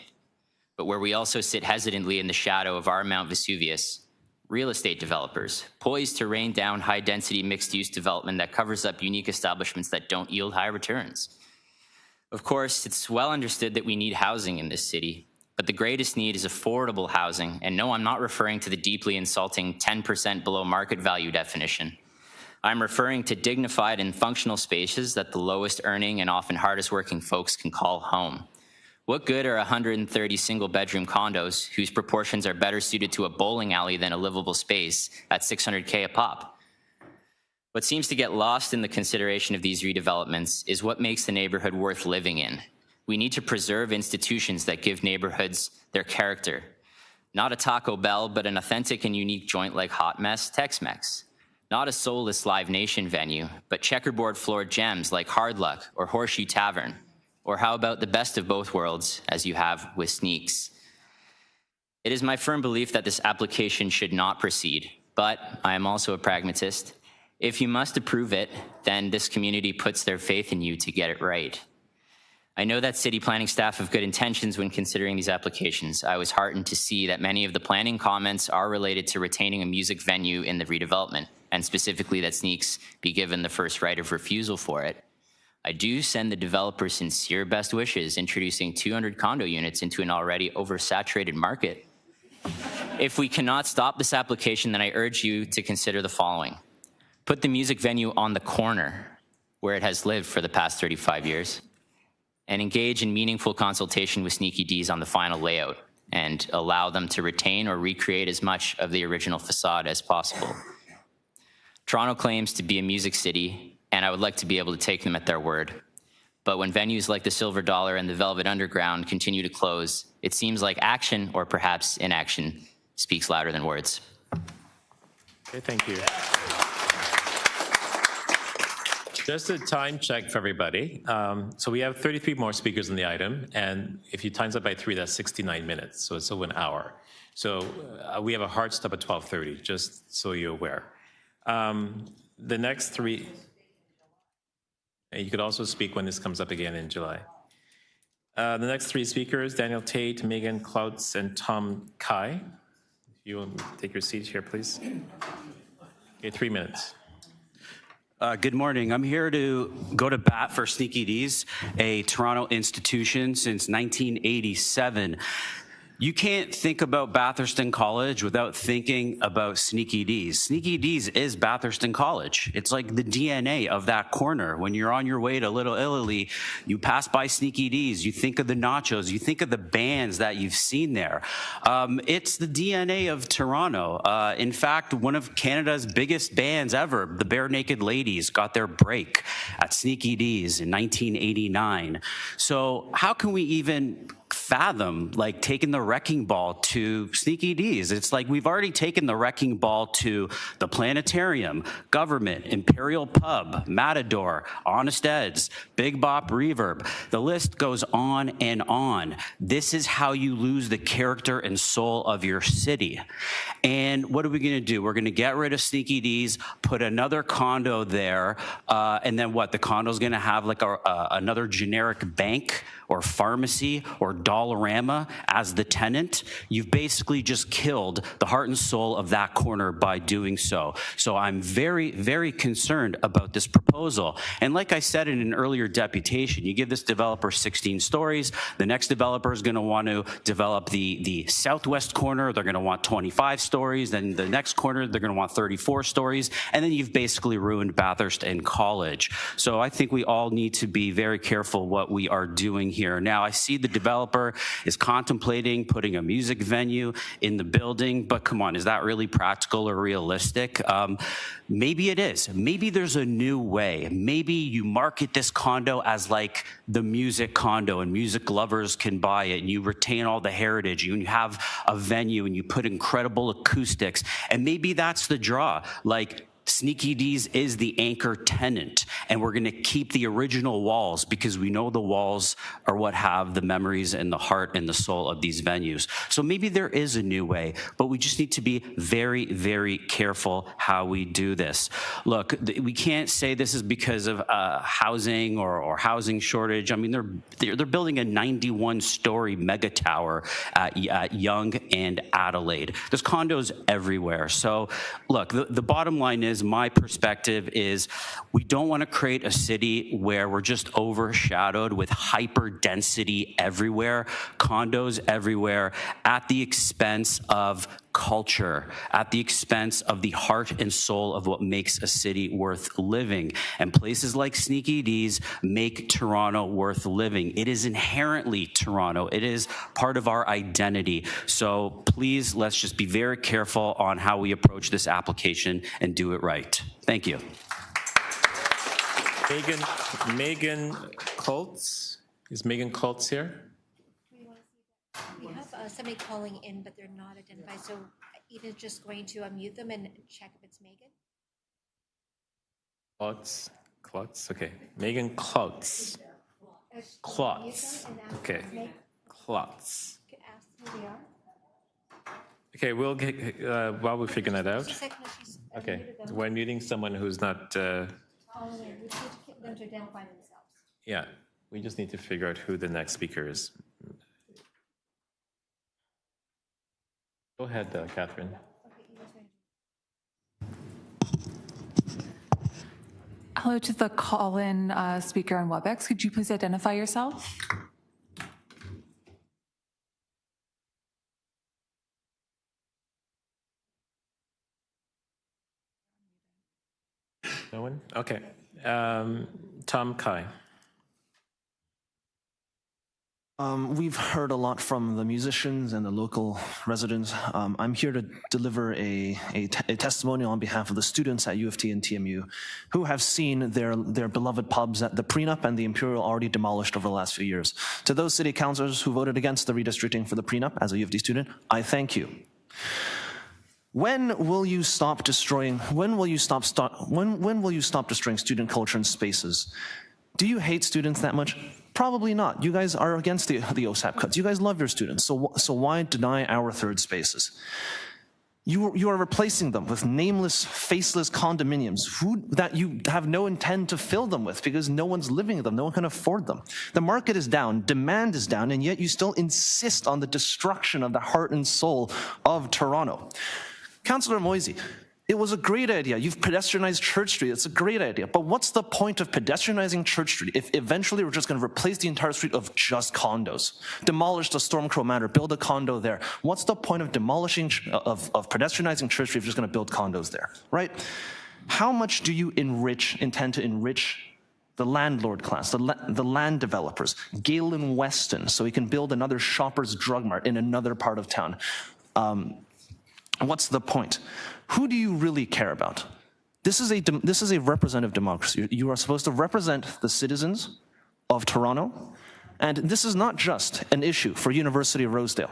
but where we also sit hesitantly in the shadow of our Mount Vesuvius. Real estate developers, poised to rain down high-density mixed-use development that covers up unique establishments that don't yield high returns. Of course, it's well understood that we need housing in this city, but the greatest need is affordable housing, and no, I'm not referring to the deeply insulting 10% below market value definition. I'm referring to dignified and functional spaces that the lowest earning and often hardest working folks can call home. What good are 130 single-bedroom condos whose proportions are better suited to a bowling alley than a livable space at $600K a pop? What seems to get lost in the consideration of these redevelopments is what makes the neighborhood worth living in. We need to preserve institutions that give neighborhoods their character. Not a Taco Bell, but an authentic and unique joint like Hot Mess Tex-Mex. Not a soulless Live Nation venue, but checkerboard floored gems like Hard Luck or Horseshoe Tavern. Or how about the best of both worlds, as you have with Sneaks? It is my firm belief that this application should not proceed, but I am also a pragmatist. If you must approve it, then this community puts their faith in you to get it right. I know that city planning staff have good intentions when considering these applications. I was heartened to see that many of the planning comments are related to retaining a music venue in the redevelopment, and specifically that Sneaks be given the first right of refusal for it. I do send the developer sincere best wishes introducing 200 condo units into an already oversaturated market. If we cannot stop this application, then I urge you to consider the following. Put the music venue on the corner where it has lived for the past 35 years and engage in meaningful consultation with Sneaky D's on the final layout and allow them to retain or recreate as much of the original facade as possible. Toronto claims to be a music city, and I would like to be able to take them at their word. But when venues like the Silver Dollar and the Velvet Underground continue to close, it seems like action, or perhaps inaction, speaks louder than words. Okay, thank you. Just a time check for everybody. So we have 33 more speakers on the item, and if you times it by 3, that's 69 minutes, so it's over an hour. So we have a hard stop at 12:30, just so you're aware. The next 3... And you could also speak when this comes up again in July. The next 3 speakers, Daniel Tate, Megan Cloutz, and Tom Kai. You will take your seat here, please. Okay, 3 minutes. Good morning. I'm here to go to bat for Sneaky D's, a Toronto institution since 1987. You can't think about Bathurst College without thinking about Sneaky D's. Sneaky D's is Bathurst College. It's like the DNA of that corner. When you're on your way to Little Italy, you pass by Sneaky D's, you think of the nachos, you think of the bands that you've seen there. It's the DNA of Toronto. In fact, one of Canada's biggest bands ever, the Bare Naked Ladies, got their break at Sneaky D's in 1989. So how can we even fathom like taking the wrecking ball to Sneaky D's? It's like we've already taken the wrecking ball to the Planetarium, Government, Imperial Pub, Matador, Honest Ed's, Big Bop Reverb. The list goes on and on. This is how you lose the character and soul of your city. And what are we going to do? We're going to get rid of Sneaky D's, put another condo there, and then what? The condo's going to have like another generic bank or pharmacy or Dollarama as the tenant. You've basically just killed the heart and soul of that corner by doing so. So I'm very, very concerned about this proposal. And like I said in an earlier deputation, you give this developer 16 stories, the next developer is gonna want to develop the southwest corner, they're gonna want 25 stories, then the next corner, they're gonna want 34 stories, and then you've basically ruined Bathurst College. So I think we all need to be very careful what we are doing here. Now, I see the developer is contemplating putting a music venue in the building, but come on, is that really practical or realistic? Maybe it is. Maybe there's a new way. Maybe you market this condo as like the music condo and music lovers can buy it and you retain all the heritage and you have a venue and you put incredible acoustics, and maybe that's the draw. Like, Sneaky D's is the anchor tenant, and we're going to keep the original walls because we know the walls are what have the memories and the heart and the soul of these venues. So maybe there is a new way, but we just need to be very, very careful how we do this. Look, we can't say this is because of housing or housing shortage. I mean, they're building a 91-story mega tower at Yonge and Adelaide. There's condos everywhere. So look, the bottom line is, my perspective is we don't want to create a city where we're just overshadowed with hyper density everywhere, condos everywhere, at the expense of culture, at the expense of the heart and soul of what makes a city worth living. And places like Sneaky D's make Toronto worth living. It is inherently Toronto. It is part of our identity. So please, let's just be very careful on how we approach this application and do it right. Thank you. Megan Colts. Is Megan Colts here? We have somebody calling in, but they're not identified. So Eva's just going to unmute them and check if it's Megan. Klotz. Okay. Megan Klotz. Klotz. Okay. Klotz. Okay, we'll get, while we're figuring that out. Okay, we're muting someone who's not. Them to identify themselves. Yeah, we just need to figure out who the next speaker is. Go ahead, Catherine. Hello to the call-in speaker on WebEx. Could you please identify yourself? No one? Okay. Tom Kai. We've heard a lot from the musicians and the local residents. I'm here to deliver a testimonial on behalf of the students at U of T and TMU who have seen their beloved pubs at the Prenup and the Imperial already demolished over the last few years. To those city councillors who voted against the redistricting for the Prenup as a U of T student, I thank you. When will you stop destroying student culture and spaces? Do you hate students that much? Probably not. You guys are against the OSAP cuts. You guys love your students, so why deny our third spaces? You are replacing them with nameless, faceless condominiums that you have no intent to fill them with because no one's living in them, no one can afford them. The market is down, demand is down, and yet you still insist on the destruction of the heart and soul of Toronto. Councillor Moisey, it was a great idea. You've pedestrianized Church Street. It's a great idea. But what's the point of pedestrianizing Church Street if eventually we're just going to replace the entire street of just condos? Demolish the Stormcrow Manor, build a condo there. What's the point of demolishing, of pedestrianizing Church Street if you're just going to build condos there, right? How much do you intend to enrich the landlord class, the land developers, Galen Weston, so he can build another Shoppers Drug Mart in another part of town? What's the point? Who do you really care about? This is a representative democracy. You are supposed to represent the citizens of Toronto, and this is not just an issue for University of Rosedale.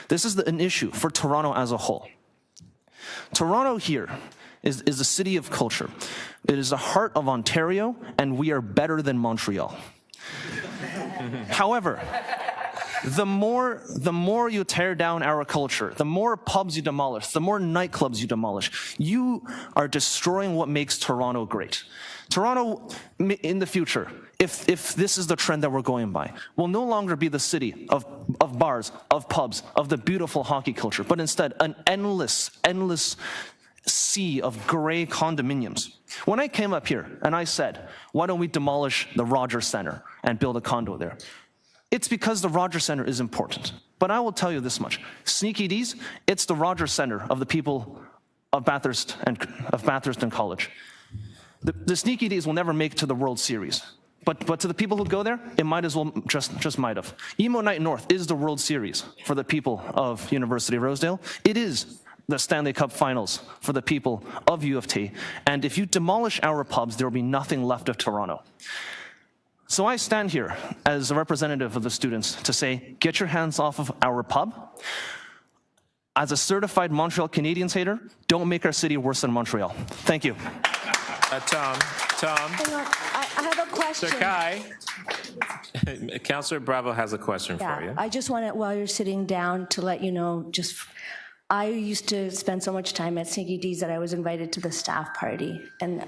This is an issue for Toronto as a whole. Toronto here is a city of culture. It is the heart of Ontario, and we are better than Montreal. However, the more you tear down our culture, the more pubs you demolish, the more nightclubs you demolish, you are destroying what makes Toronto great. Toronto, in the future, if this is the trend that we're going by, will no longer be the city of bars, of pubs, of the beautiful hockey culture, but instead an endless sea of gray condominiums. When I came up here and I said, why don't we demolish the Rogers Centre and build a condo there? It's because the Rogers Centre is important. But I will tell you this much. Sneaky D's, it's the Rogers Centre of the people of Bathurst and College. The Sneaky D's will never make it to the World Series. But to the people who go there, it might as well just might have. Emo Night North is the World Series for the people of University of Rosedale. It is the Stanley Cup Finals for the people of U of T. And if you demolish our pubs, there will be nothing left of Toronto. So I stand here as a representative of the students to say, get your hands off of our pub. As a certified Montreal Canadiens hater, don't make our city worse than Montreal. Thank you. Tom. Hang on, I have a question. Sir Kai, Councillor Bravo has a question for you. I just want to, while you're sitting down, to let you know, I used to spend so much time at Sneaky D's that I was invited to the staff party. And,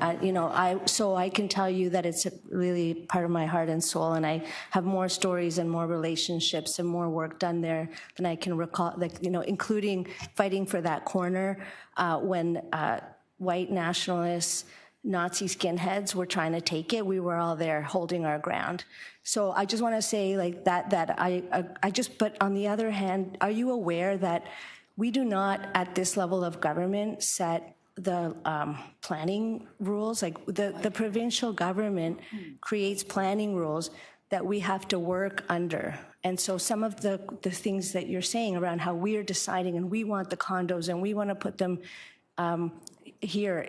so I can tell you that it's really part of my heart and soul, and I have more stories and more relationships and more work done there than I can recall, including fighting for that corner when white nationalists, Nazi skinheads were trying to take it. We were all there holding our ground. So I just want to say but on the other hand, are you aware that we do not, at this level of government, set the planning rules? Like the provincial government creates planning rules that we have to work under. And so some of the things that you're saying around how we are deciding and we want the condos and we want to put them here,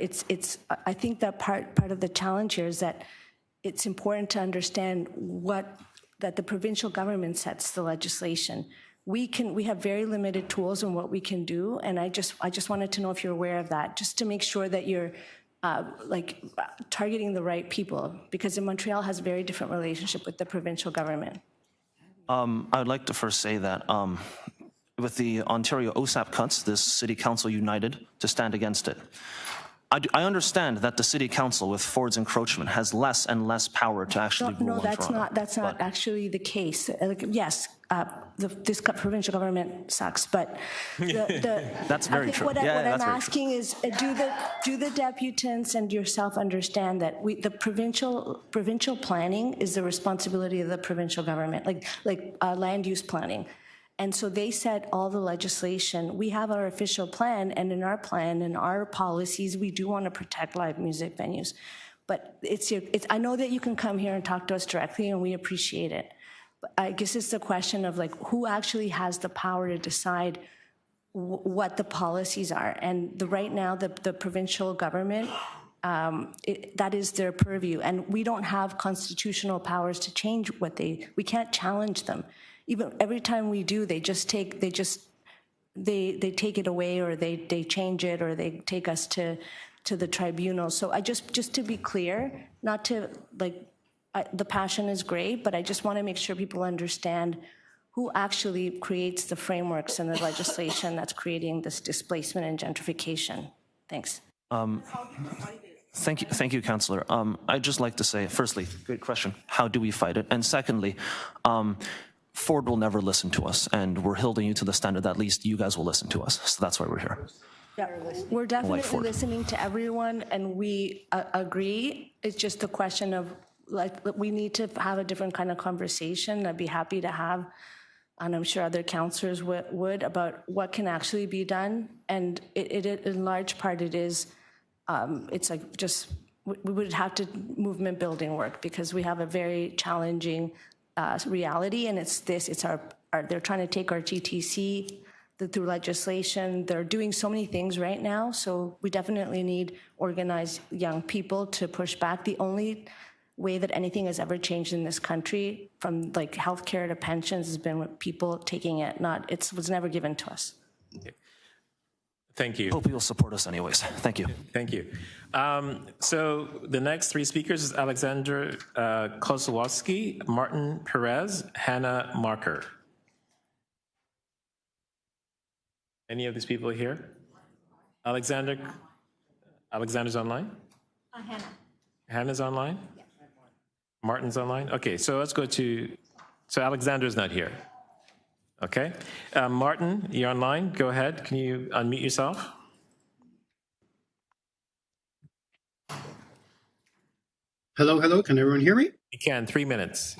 I think that part of the challenge here is that it's important to understand that the provincial government sets the legislation. We have very limited tools in what we can do, and I just wanted to know if you're aware of that, just to make sure that you're targeting the right people, because Montreal has a very different relationship with the provincial government. I would like to first say that with the Ontario OSAP cuts, this City Council united to stand against it. I understand that the City Council, with Ford's encroachment, has less and less power to actually rule in Toronto. That's not actually the case. Yes, this provincial government sucks, but that's very true. What I'm asking is, do the deputants and yourself understand that the provincial planning is the responsibility of the provincial government, like land use planning. And so they set all the legislation. We have our official plan, and in our plan and our policies, we do want to protect live music venues. But I know that you can come here and talk to us directly, and we appreciate it. But I guess it's the question of who actually has the power to decide what the policies are. And right now, the provincial government, that is their purview. And we don't have constitutional powers to change we can't challenge them. Even every time we do, they take it away, or they change it, or they take us to the tribunal. So I just to be clear, not to the passion is great, but I just want to make sure people understand who actually creates the frameworks and the legislation that's creating this displacement and gentrification? Thanks. Thank you, Councillor. I'd just like to say, firstly, great question. How do we fight it? And secondly, Ford will never listen to us, and we're holding you to the standard that at least you guys will listen to us. So that's why we're here. Yeah, we're definitely listening to everyone, and we agree. It's just a question of, like, we need to have a different kind of conversation. I'd be happy to have, and I'm sure other councillors would, about what can actually be done. And it in large part, it is, it's like just, we would have to movement building work, because we have a very challenging reality, and it's our they're trying to take our GTC through legislation. They're doing so many things right now, so we definitely need organized young people to push back. The only way that anything has ever changed in this country, from like healthcare to pensions, has been with people taking it. It was never given to us. Okay. Thank you. Hope you'll support us anyways. Thank you. Thank you. So the next three speakers is Alexander Kozlowski, Martin Perez, Hannah Marker. Any of these people here? Alexander's online? Hannah. Hannah's online? Yeah. Martin's online? Okay, so let's go to, so Alexander's not here. Okay. Martin, you're online. Go ahead. Can you unmute yourself? Hello, hello. Can everyone hear me? You can. 3 minutes.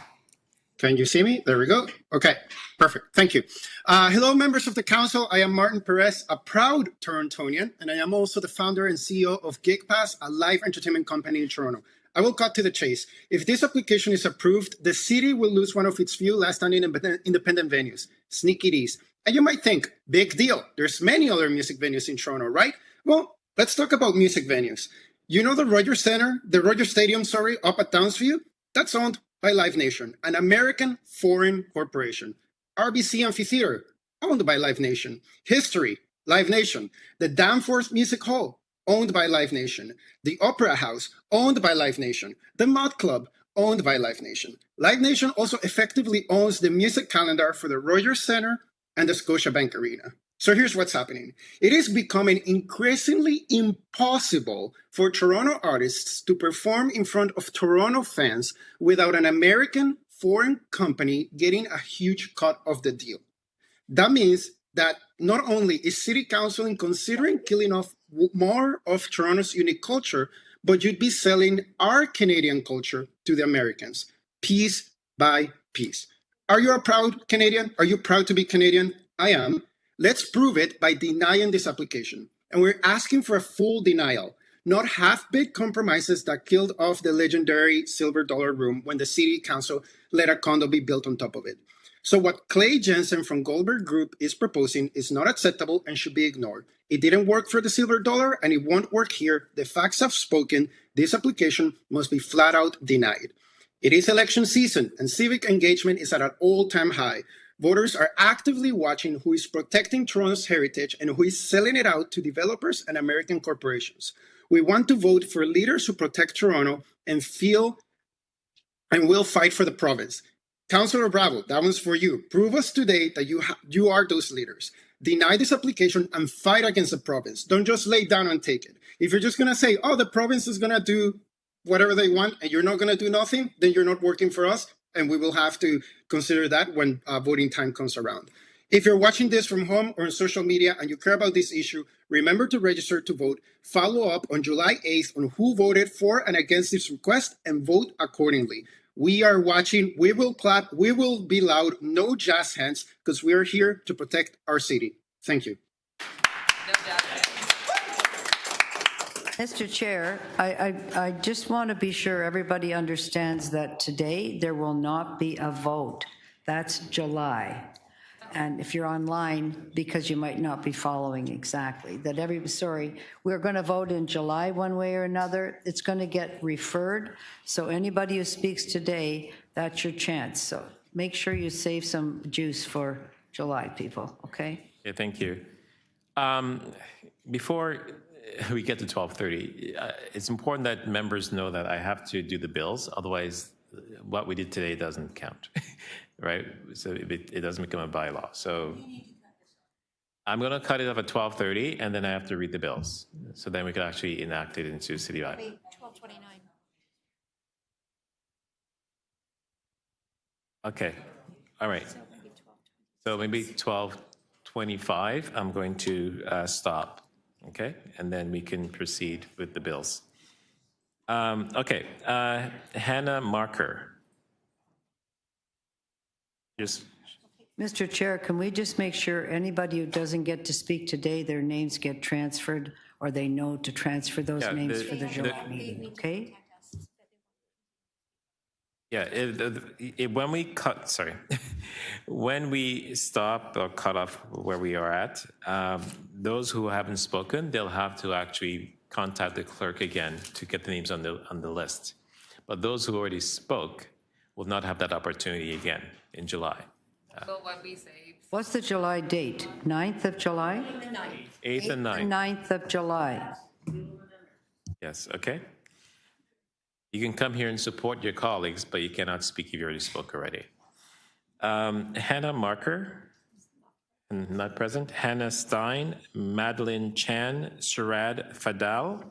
Can you see me? There we go. Okay, perfect. Thank you. Hello, members of the council. I am Martin Perez, a proud Torontonian, and I am also the founder and CEO of Gig Pass, a live entertainment company in Toronto. I will cut to the chase. If this application is approved, the city will lose one of its few last-standing independent venues, Sneaky D's. And you might think, big deal. There's many other music venues in Toronto, right? Well, let's talk about music venues. You know the Rogers Stadium, up at Downsview? That's owned by Live Nation, an American foreign corporation. RBC Amphitheater, owned by Live Nation. History, Live Nation. The Danforth Music Hall, owned by Live Nation. The Opera House, owned by Live Nation. The Mod Club, owned by Live Nation. Live Nation also effectively owns the music calendar for the Rogers Centre and the Scotiabank Arena. So here's what's happening. It is becoming increasingly impossible for Toronto artists to perform in front of Toronto fans without an American foreign company getting a huge cut of the deal. That means that not only is City Council considering killing off more of Toronto's unique culture, but you'd be selling our Canadian culture to the Americans, piece by piece. Are you a proud Canadian? Are you proud to be Canadian? I am. Let's prove it by denying this application. And we're asking for a full denial, not half-baked compromises that killed off the legendary Silver Dollar Room when the City Council let a condo be built on top of it. So what Clay Jensen from Goldberg Group is proposing is not acceptable and should be ignored. It didn't work for the Silver Dollar, and it won't work here. The facts have spoken. This application must be flat out denied. It is election season, and civic engagement is at an all-time high. Voters are actively watching who is protecting Toronto's heritage and who is selling it out to developers and American corporations. We want to vote for leaders who protect Toronto and will fight for the province. Councillor Bravo, that one's for you. Prove us today that you are those leaders. Deny this application and fight against the province. Don't just lay down and take it. If you're just going to say, oh, the province is going to do whatever they want and you're not going to do nothing, then you're not working for us. And we will have to consider that when voting time comes around. If you're watching this from home or on social media and you care about this issue, remember to register to vote. Follow up on July 8th on who voted for and against this request and vote accordingly. We are watching. We will clap. We will be loud. No jazz hands, because we are here to protect our city. Thank you. Mr. Chair, I just want to be sure everybody understands that today there will not be a vote. That's July. And if you're online, because you might not be following exactly, we're going to vote in July one way or another. It's going to get referred. So anybody who speaks today, that's your chance. So make sure you save some juice for July, people, okay? Okay, thank you. Before we get to 12:30, it's important that members know that I have to do the bills. Otherwise, what we did today doesn't count. right? So it doesn't become a bylaw. So I'm going to cut it off at 12:30, and then I have to read the bills. So then we can actually enact it into city bylaw. 12:29. Okay, all right. So maybe 12:25, I'm going to stop, okay? And then we can proceed with the bills. Okay, Hannah Marker. Just. Mr. Chair, can we just make sure anybody who doesn't get to speak today, their names get transferred, or they know to transfer those names for the July meeting, okay? Yeah, when we cut, sorry, when we stop or cut off where we are at, those who haven't spoken, they'll have to actually contact the clerk again to get the names on the list. But those who already spoke will not have that opportunity again in July. So what we say. What's the July date? 9th of July? 8th and 9th. 9th of July. Yes, okay. You can come here and support your colleagues, but you cannot speak if you already spoke already. Hannah Marker, not present. Hannah Stein, Madeline Chan, Surad Fadal.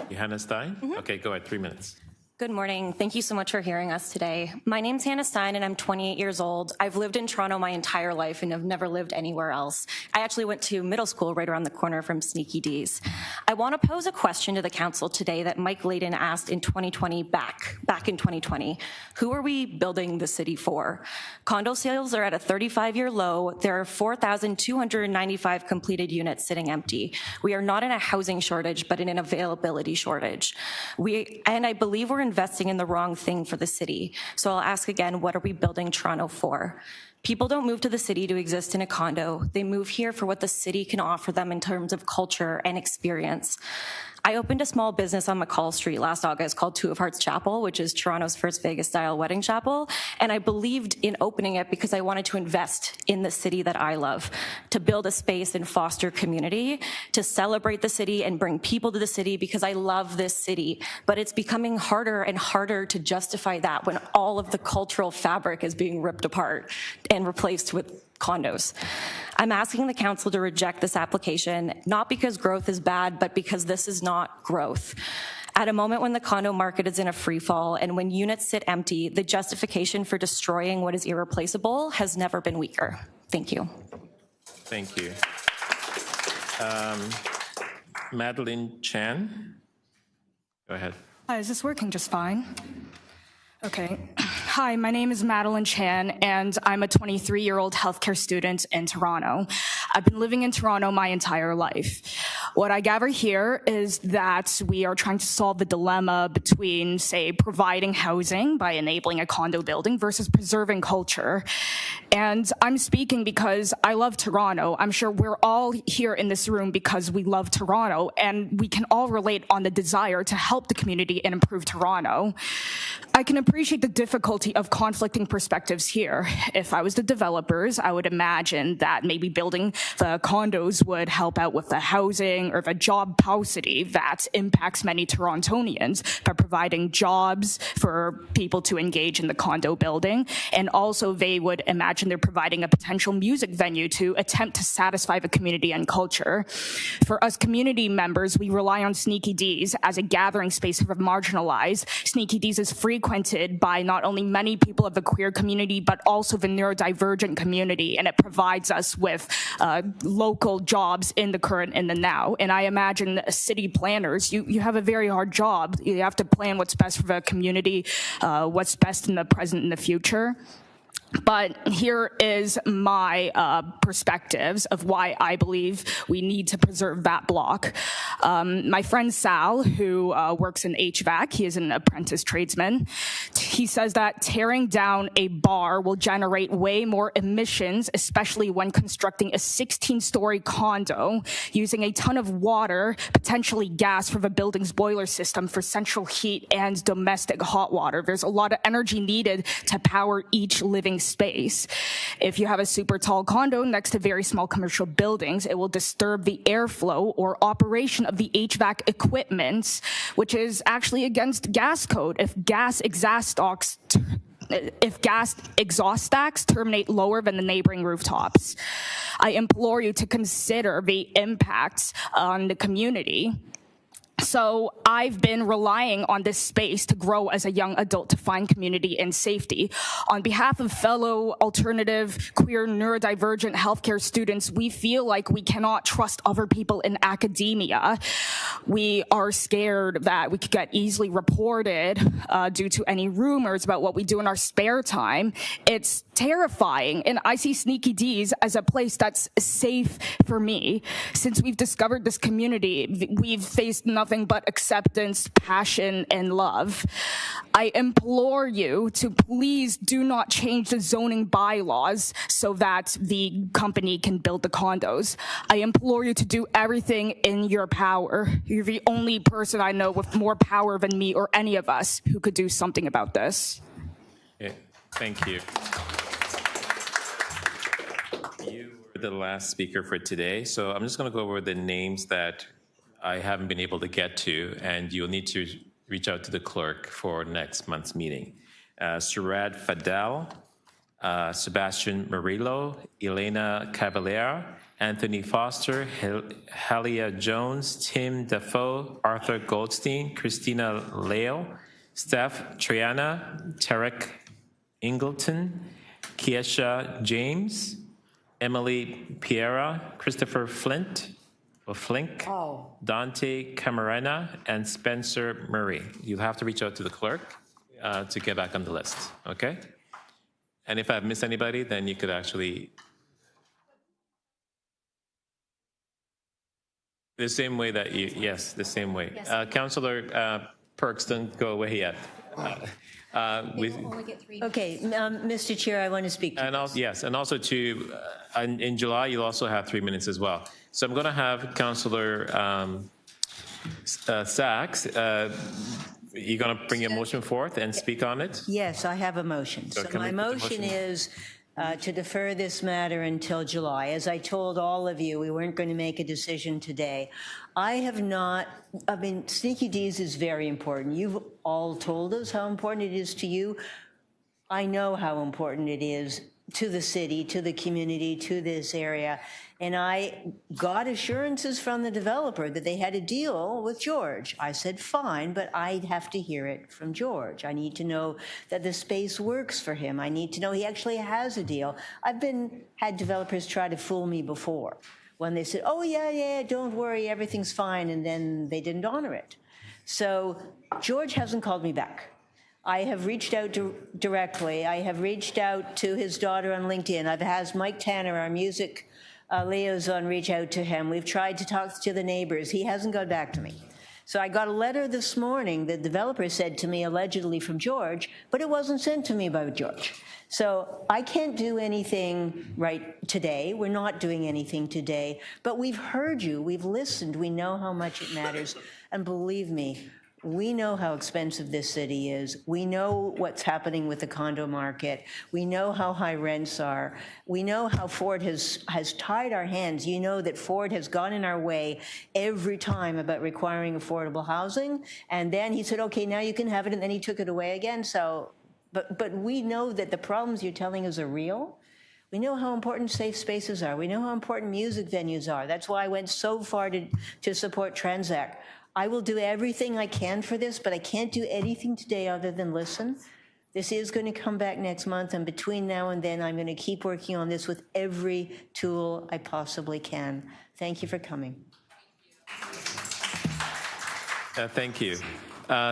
You Hannah Stein? Okay, go ahead, 3 minutes. Good morning. Thank you so much for hearing us today. My name's Hannah Stein, and I'm 28 years old. I've lived in Toronto my entire life and have never lived anywhere else. I actually went to middle school right around the corner from Sneaky D's. I want to pose a question to the council today that Mike Layden asked in 2020, back in 2020. Who are we building the city for? Condo sales are at a 35-year low. There are 4,295 completed units sitting empty. We are not in a housing shortage, but in an availability shortage. And I believe we're investing in the wrong thing for the city. So I'll ask again, what are we building Toronto for? People don't move to the city to exist in a condo. They move here for what the city can offer them in terms of culture and experience. I opened a small business on McCall Street last August called Two of Hearts Chapel, which is Toronto's first Vegas-style wedding chapel. And I believed in opening it because I wanted to invest in the city that I love, to build a space and foster community, to celebrate the city and bring people to the city because I love this city. But it's becoming harder and harder to justify that when all of the cultural fabric is being ripped apart and replaced with condos. I'm asking the council to reject this application, not because growth is bad, but because this is not growth. At a moment when the condo market is in a free fall and when units sit empty, the justification for destroying what is irreplaceable has never been weaker. Thank you. Thank you. Madeline Chan, go ahead. Hi, is this working just fine? Okay. Hi, my name is Madeline Chan, and I'm a 23-year-old healthcare student in Toronto. I've been living in Toronto my entire life. What I gather here is that we are trying to solve the dilemma between, say, providing housing by enabling a condo building versus preserving culture. And I'm speaking because I love Toronto. I'm sure we're all here in this room because we love Toronto, and we can all relate on the desire to help the community and improve Toronto. I can appreciate the difficulty of conflicting perspectives here. If I was the developers, I would imagine that maybe building the condos would help out with the housing or the job paucity that impacts many Torontonians by providing jobs for people to engage in the condo building. And also they would imagine they're providing a potential music venue to attempt to satisfy the community and culture. For us community members, we rely on Sneaky D's as a gathering space for the marginalized. Sneaky D's is frequented by not only many people of the queer community, but also the neurodivergent community, and it provides us with local jobs in the current and the now. And I imagine city planners, you have a very hard job. You have to plan what's best for the community, what's best in the present and the future. But here is my perspectives of why I believe we need to preserve that block. My friend Sal, who works in HVAC, he is an apprentice tradesman, he says that tearing down a bar will generate way more emissions, especially when constructing a 16-story condo, using a ton of water, potentially gas for the building's boiler system for central heat and domestic hot water. There's a lot of energy needed to power each living living space. If you have a super tall condo next to very small commercial buildings, it will disturb the airflow or operation of the HVAC equipment, which is actually against gas code if gas exhaust stacks terminate lower than the neighboring rooftops. I implore you to consider the impacts on the community. So I've been relying on this space to grow as a young adult to find community and safety. On behalf of fellow alternative, queer, neurodivergent healthcare students, we feel like we cannot trust other people in academia. We are scared that we could get easily reported due to any rumors about what we do in our spare time. It's terrifying, and I see Sneaky D's as a place that's safe for me. Since we've discovered this community, we've faced nothing but acceptance, passion, and love. I implore you to please do not change the zoning bylaws so that the company can build the condos. I implore you to do everything in your power. You're the only person I know with more power than me or any of us who could do something about this. Yeah, thank you. You were the last speaker for today, so I'm just going to go over the names that I haven't been able to get to, and you'll need to reach out to the clerk for next month's meeting. Surad Fadel, Sebastian Murillo, Elena Cavalier, Anthony Foster, Halia Jones, Tim Defoe, Arthur Goldstein, Christina Leo, Steph Triana, Tarek Ingleton, Kiesha James, Emily Piera, Christopher Flint, or Flink, Dante Camarena, and Spencer Murray. You'll have to reach out to the clerk to get back on the list, okay? And if I've missed anybody, then you could actually, the same way that you, yes, the same way. Yes. Councillor Perks, don't go away yet. Okay, Mr. Chair, I want to speak to and also, yes, and also to, in July, you'll also have 3 minutes as well. So I'm going to have Councillor Sachs, you're going to bring your motion forth and speak on it? Yes, I have a motion. So my motion is to defer this matter until July. As I told all of you, we weren't going to make a decision today. Sneaky D's is very important. You've all told us how important it is to you. I know how important it is to the city, to the community, to this area. And I got assurances from the developer that they had a deal with George. I said, fine, but I'd have to hear it from George. I need to know that the space works for him. I need to know he actually has a deal. I've had developers try to fool me before when they said, oh, yeah, don't worry, everything's fine, and then they didn't honor it. So George hasn't called me back. I have reached out directly. I have reached out to his daughter on LinkedIn. I've asked Mike Tanner, our music liaison, reach out to him. We've tried to talk to the neighbors. He hasn't got back to me. So I got a letter this morning, the developer said to me, allegedly from George, but it wasn't sent to me by George. So I can't do anything right today. We're not doing anything today, but we've heard you, we've listened, we know how much it matters. And believe me, we know how expensive this city is. We know what's happening with the condo market. We know how high rents are. We know how Ford has tied our hands. You know that Ford has gone in our way every time about requiring affordable housing. And then he said, okay, now you can have it. And then he took it away again. So, but we know that the problems you're telling us are real. We know how important safe spaces are. We know how important music venues are. That's why I went so far to support Transact. I will do everything I can for this, but I can't do anything today other than listen. This is going to come back next month, and between now and then, I'm going to keep working on this with every tool I possibly can. Thank you for coming. Thank you.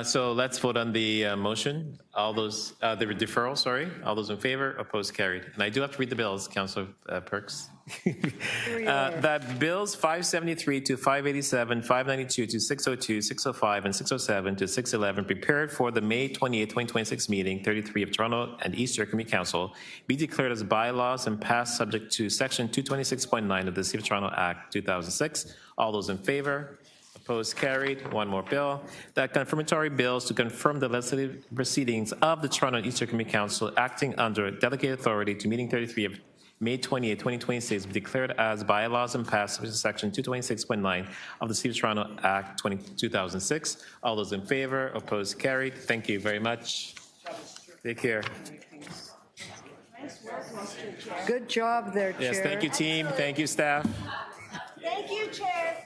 So let's vote on the motion. All those, the deferral, sorry. All those in favor, opposed, carried. And I do have to read the bills, Councillor Perks. That bills 573 to 587, 592 to 602, 605, and 607 to 611 prepared for the May 28, 2026 meeting 33 of Toronto and Eastern Community Council be declared as bylaws and passed subject to section 226.9 of the City of Toronto Act 2006. All those in favor, Opposed, carried. One more bill. That confirmatory bills to confirm the legislative proceedings of the Toronto Eastern Community Council acting under delegated authority to meeting 33 of May 28, 2026, be declared as bylaws and passed with section 226.9 of the City of Toronto Act 2006. All those in favor, opposed, carried. Thank you very much. Take care. Good job there, Chair. Yes, thank you, team. Thank you, staff. Thank you, Chair.